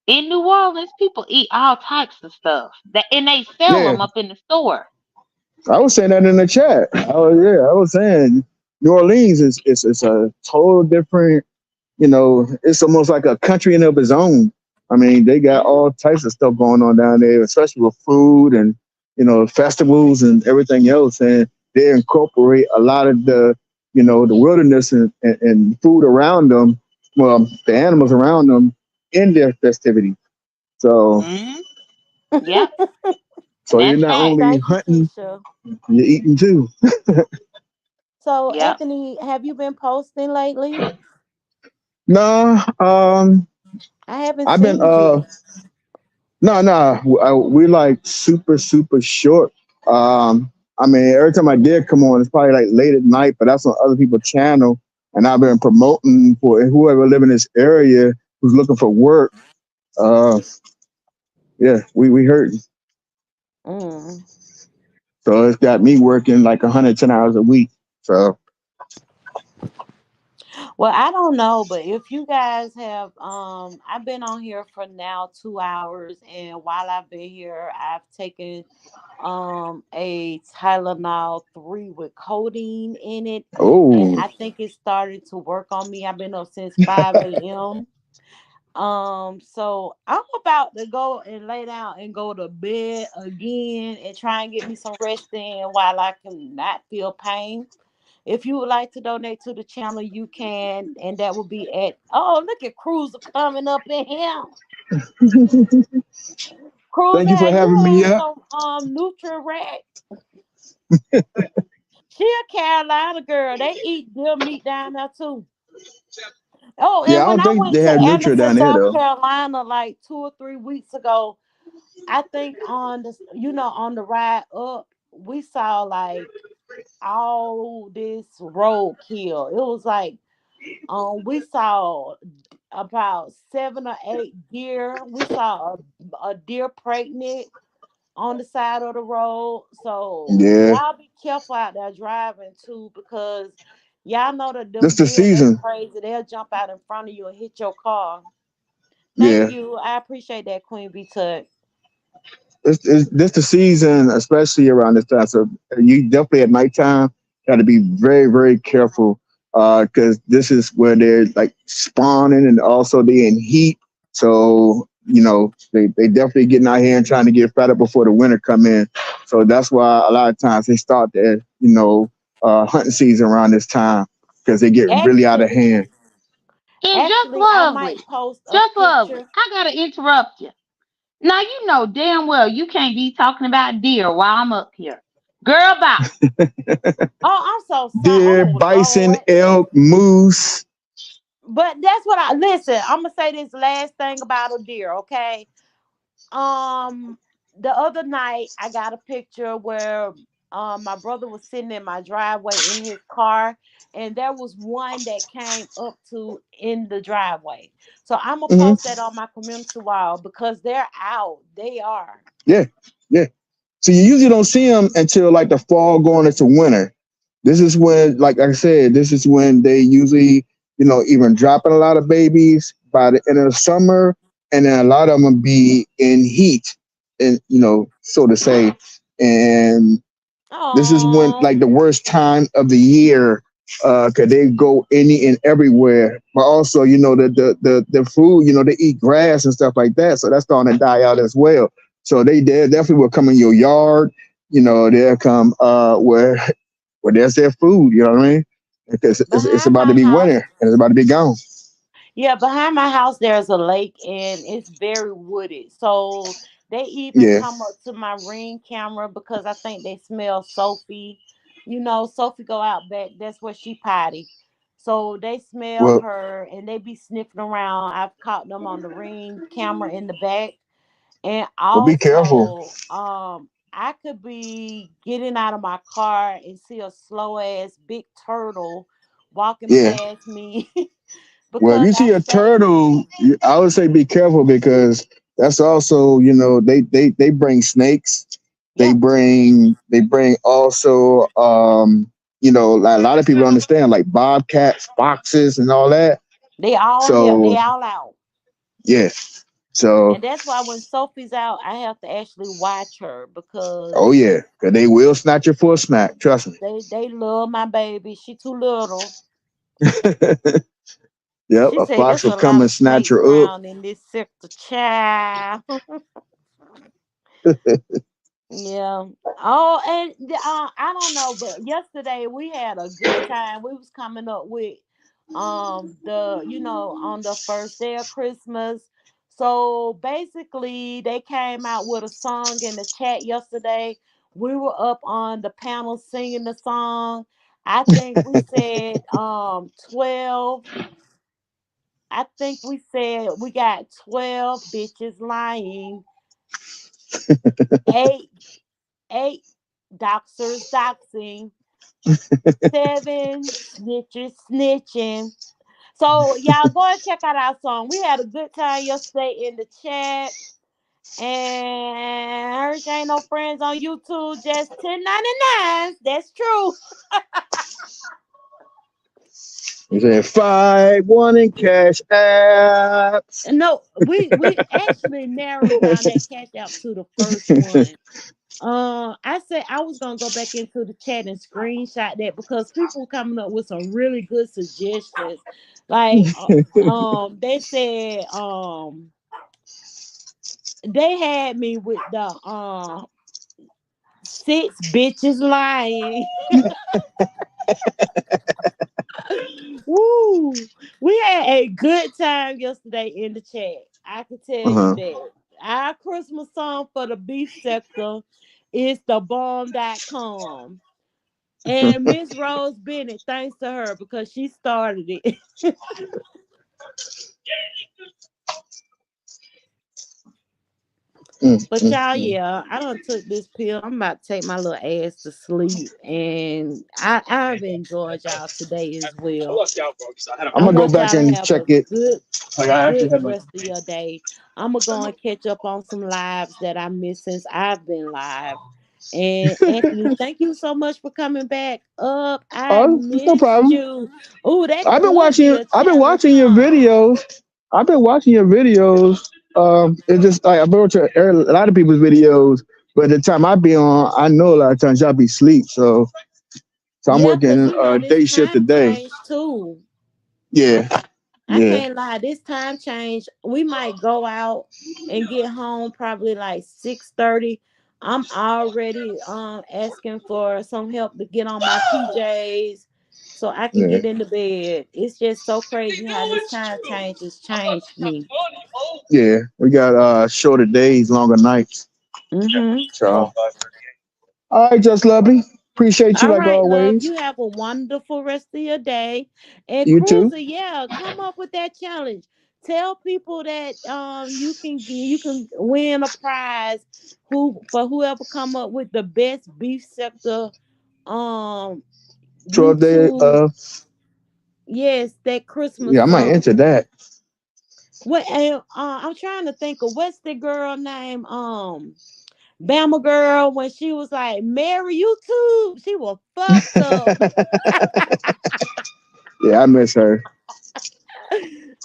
C: In New Orleans, people eat all types of stuff. And they sell
G: yeah.
C: them up in the store.
G: I was saying that in the chat. I was saying New Orleans is a total different. It's almost like a country in of its own. I mean, they got
C: Hmm.
G: all types of stuff going on down there, especially with food and festivals and everything else, and they incorporate a lot of the wilderness and food around them, well, the animals around them in their festivity. So,
C: Hmm. Yep.
G: so you're
C: That's
G: not
C: fact.
G: only
A: Thank you,
G: hunting,
A: Keisha.
G: you're eating too.
A: So,
C: Yep.
A: Anthony, have you been posting lately?
G: No,
A: I haven't
G: I've been
A: seen you.
G: no, we like super super short. I mean, every time I did come on, it's probably like late at night, but that's on other people's channel, and I've been promoting for whoever live in this area who's looking for work. Uh, yeah, we heard.
A: Mm.
G: So it's got me working like 110 hours a week. So
A: Well, I don't know, but if you guys have, I've been on here for now 2 hours, and while I've been here, I've taken a Tylenol 3 with codeine in it, and
G: oh
A: I think it started to work on me. I've been up since 5 a.m. So I'm about to go and lay down and go to bed again and try and get me some rest in while I can not feel pain. If you would like to donate to the channel, you can, and that will be at, oh, look at Cruiser coming up in here. Cruiser,
G: Thank you for
A: have you
G: having me
A: had
G: up.
A: some Nutri-Rack? She a Carolina girl. They eat deer meat down there too. Oh,
G: Yeah,
A: and
G: I
A: when
G: don't
A: I
G: think
A: went
G: they
A: to
G: have Nutria
A: Anderson,
G: down here
A: South
G: though.
A: Carolina, like 2 or 3 weeks ago, I think on the, on the ride up, we saw like all this roadkill. It was like, we saw about 7 or 8 deer. We saw a deer pregnant on the side of the road. So
G: Yeah,
A: y'all be careful out there driving too, because y'all know that
G: this
A: them
G: the
A: deer, they
G: season.
A: crazy. They'll jump out in front of you and hit your car. Thank
G: Yeah,
A: you. I appreciate that, Queen B Tut.
G: it's this the season, especially around this time. So you definitely at nighttime got to be very very careful because this is where they're like spawning and also they in heat. So they definitely getting out here and trying to get fatter before the winter come in. So that's why a lot of times they start their hunting season around this time because they get really out of
A: Actually,
G: hand.
C: And just
A: actually, I
C: lovely.
A: might post a
C: Just lovely.
A: picture.
C: I gotta interrupt you. Now you know damn well you can't be talking about deer while I'm up here. Girl bye.
A: Oh, I'm so sorry.
G: Deer,
A: Oh
G: bison,
A: Lord.
G: elk, moose.
A: But that's what I listen. I'm gonna say this last thing about a deer, okay? Um, the other night I got a picture where my brother was sitting in my driveway in his car, and there was one that came up to in the driveway. So I'm gonna
G: Hmm.
A: post that on my community wall because they're out. They are.
G: Yeah, yeah. So you usually don't see them until like the fall going into winter. This is when, like I said, this is when they usually, even dropping a lot of babies by the end of the summer, and then a lot of them be in heat, and so to say. And this is when
A: Oh,
G: like the worst time of the year, cause they go any and everywhere. But also, the food, they eat grass and stuff like that, so that's starting to die out as well. So they definitely will come in your yard. They'll come where there's their food. You know what I mean? Because it's
A: behind
G: about to
A: my
G: be
A: house.
G: winter and it's about to be gone.
A: Yeah, behind my house there's a lake and it's very wooded. So they even
G: Yeah.
A: come up to my ring camera because I think they smell Sophie. Sophie go out back. That's where she potty. So they smell
G: Well,
A: her and they be sniffing around. I've caught them on the ring camera in the back. And
G: be careful.
A: also, I could be getting out of my car and see a slow ass big turtle walking
G: Yeah.
A: past me
G: Well, if
A: because
G: you
A: I
G: see a
A: stay.
G: turtle, I would say be careful because that's also, they bring snakes. They
A: Yep,
G: bring also, a lot of people understand like bobcats, foxes, and all that.
A: they all here.
G: So
A: They all out.
G: yeah, so
A: And that's why when Sophie's out, I have to actually watch her because
G: oh yeah, 'cause they will snatch you for a snack. Trust me.
A: they love my baby. She too little.
G: Yep,
A: She
G: a
A: said
G: fox
A: there's
G: will
A: a
G: come
A: lot
G: and
A: of
G: snatch
A: snakes
G: her up.
A: around in this sector, child. Yeah. Oh, and I don't know, but yesterday we had a good time. We was coming up with the on the first day of Christmas. So basically they came out with a song in the chat yesterday. We were up on the panel singing the song. I think we said 12. I think we said we got 12 bitches lying, eight eight doxers doxing, seven snitches snitching. So y'all go and check out our song. We had a good time yesterday in the chat. And hers ain't no friends on YouTube, just 10.99. That's true.
G: He said 5-1 in cash apps.
A: No, we actually narrowed down that cash out to the first one. I said I was gonna go back into the chat and screenshot that because people were coming up with some really good suggestions. Like, they said, they had me with the six bitches lying. Woo! We had a good time yesterday in the chat. I can tell you
G: Uh-huh.
A: that. Our Christmas song for the beef sector is the bomb.com. And Miss Rose Bennett, thanks to her because she started it. But y'all,
G: Mm.
A: yeah, I done took this pill. I'm about to take my little ass to sleep. And I've enjoyed y'all today as well.
G: I'm
A: I
G: gonna go
A: want
G: back
A: y'all to
G: and
A: have
G: check
A: a
G: it.
A: good
G: Like I actually
A: good
G: have my.
A: rest of your day. I'm gonna go and catch up on some lives that I missed since I've been live. And Anthony, thank you so much for coming back up. I
G: Oh, it's no
A: missed
G: problem.
A: you. Oh, that
G: I've been
A: could be
G: watching.
A: a
G: I've been
A: challenge,
G: watching your
A: huh?
G: videos. I've been watching your videos. It's just like I've been watching a lot of people's videos. But the time I be on, I know a lot of times y'all be sleep. So I'm
A: Yeah, because
G: working
A: you know this
G: day shift
A: time
G: today.
A: change too.
G: Yeah,
A: I
G: yeah,
A: can't lie. This time change. We might go out and get home probably like 6:30. I'm already asking for some help to get on my PJs so I can
G: yeah,
A: get into bed. It's just so crazy how this time change has changed me.
G: yeah. We got shorter days, longer nights.
A: Mm-hmm.
G: So all right, just lovely. Appreciate you
A: All
G: like
A: right, love.
G: always.
A: You have a wonderful rest of your day. And
G: You too.
A: Cruiser, yeah, come up with that challenge. Tell people that you can win a prize who for whoever come up with the best beef sector um
G: 12 day.
A: YouTube. Yes, that Christmas
G: Yeah, I might enter
A: song.
G: that.
A: What I'm trying to think of what's the girl name? Bama girl when she was like Mary YouTube. She was fucked up.
G: Yeah, I miss her.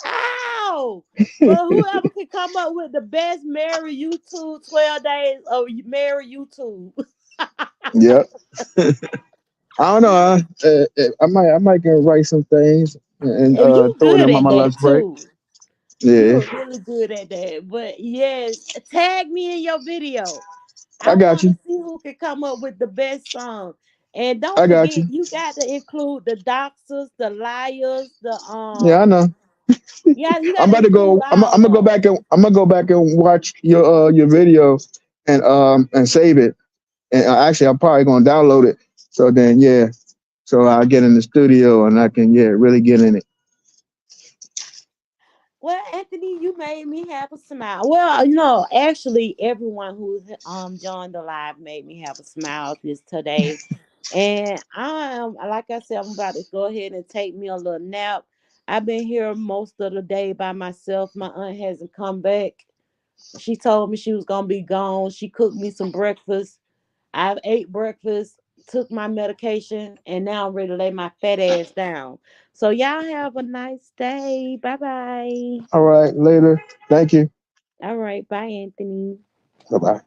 A: Ow! But whoever can come up with the best Mary YouTube 12 days of Mary YouTube.
G: Yep. I don't know. I might go write some things and
A: And you
G: throw it
A: good
G: in my
A: at
G: lunch
A: that
G: break.
A: too. You
G: Yeah,
A: are really good at that. But yes, tag me in your video.
G: I
A: I
G: got
A: want to
G: you.
A: see who can come up with the best song. And don't
G: I got
A: forget,
G: you.
A: you got to include the doxers, the liars, the
G: Yeah, I know.
A: yeah, you got
G: I'm
A: to
G: about to
A: include
G: go. I'm
A: all
G: gonna go
A: of them.
G: back and watch your video and save it. And actually, I'm probably gonna download it. So then, yeah. So I'll get in the studio and I can really get in it.
A: Well, Anthony, you made me have a smile. Well, no, actually, everyone who's joined the live made me have a smile this today. And I am, like I said, I'm about to go ahead and take me a little nap. I've been here most of the day by myself. My aunt hasn't come back. She told me she was gonna be gone. She cooked me some breakfast. I've ate breakfast, took my medication, and now I'm ready to lay my fat ass down. So y'all have a nice day. Bye bye.
G: All right, later. Thank you.
A: All right. Bye, Anthony.
G: Bye bye.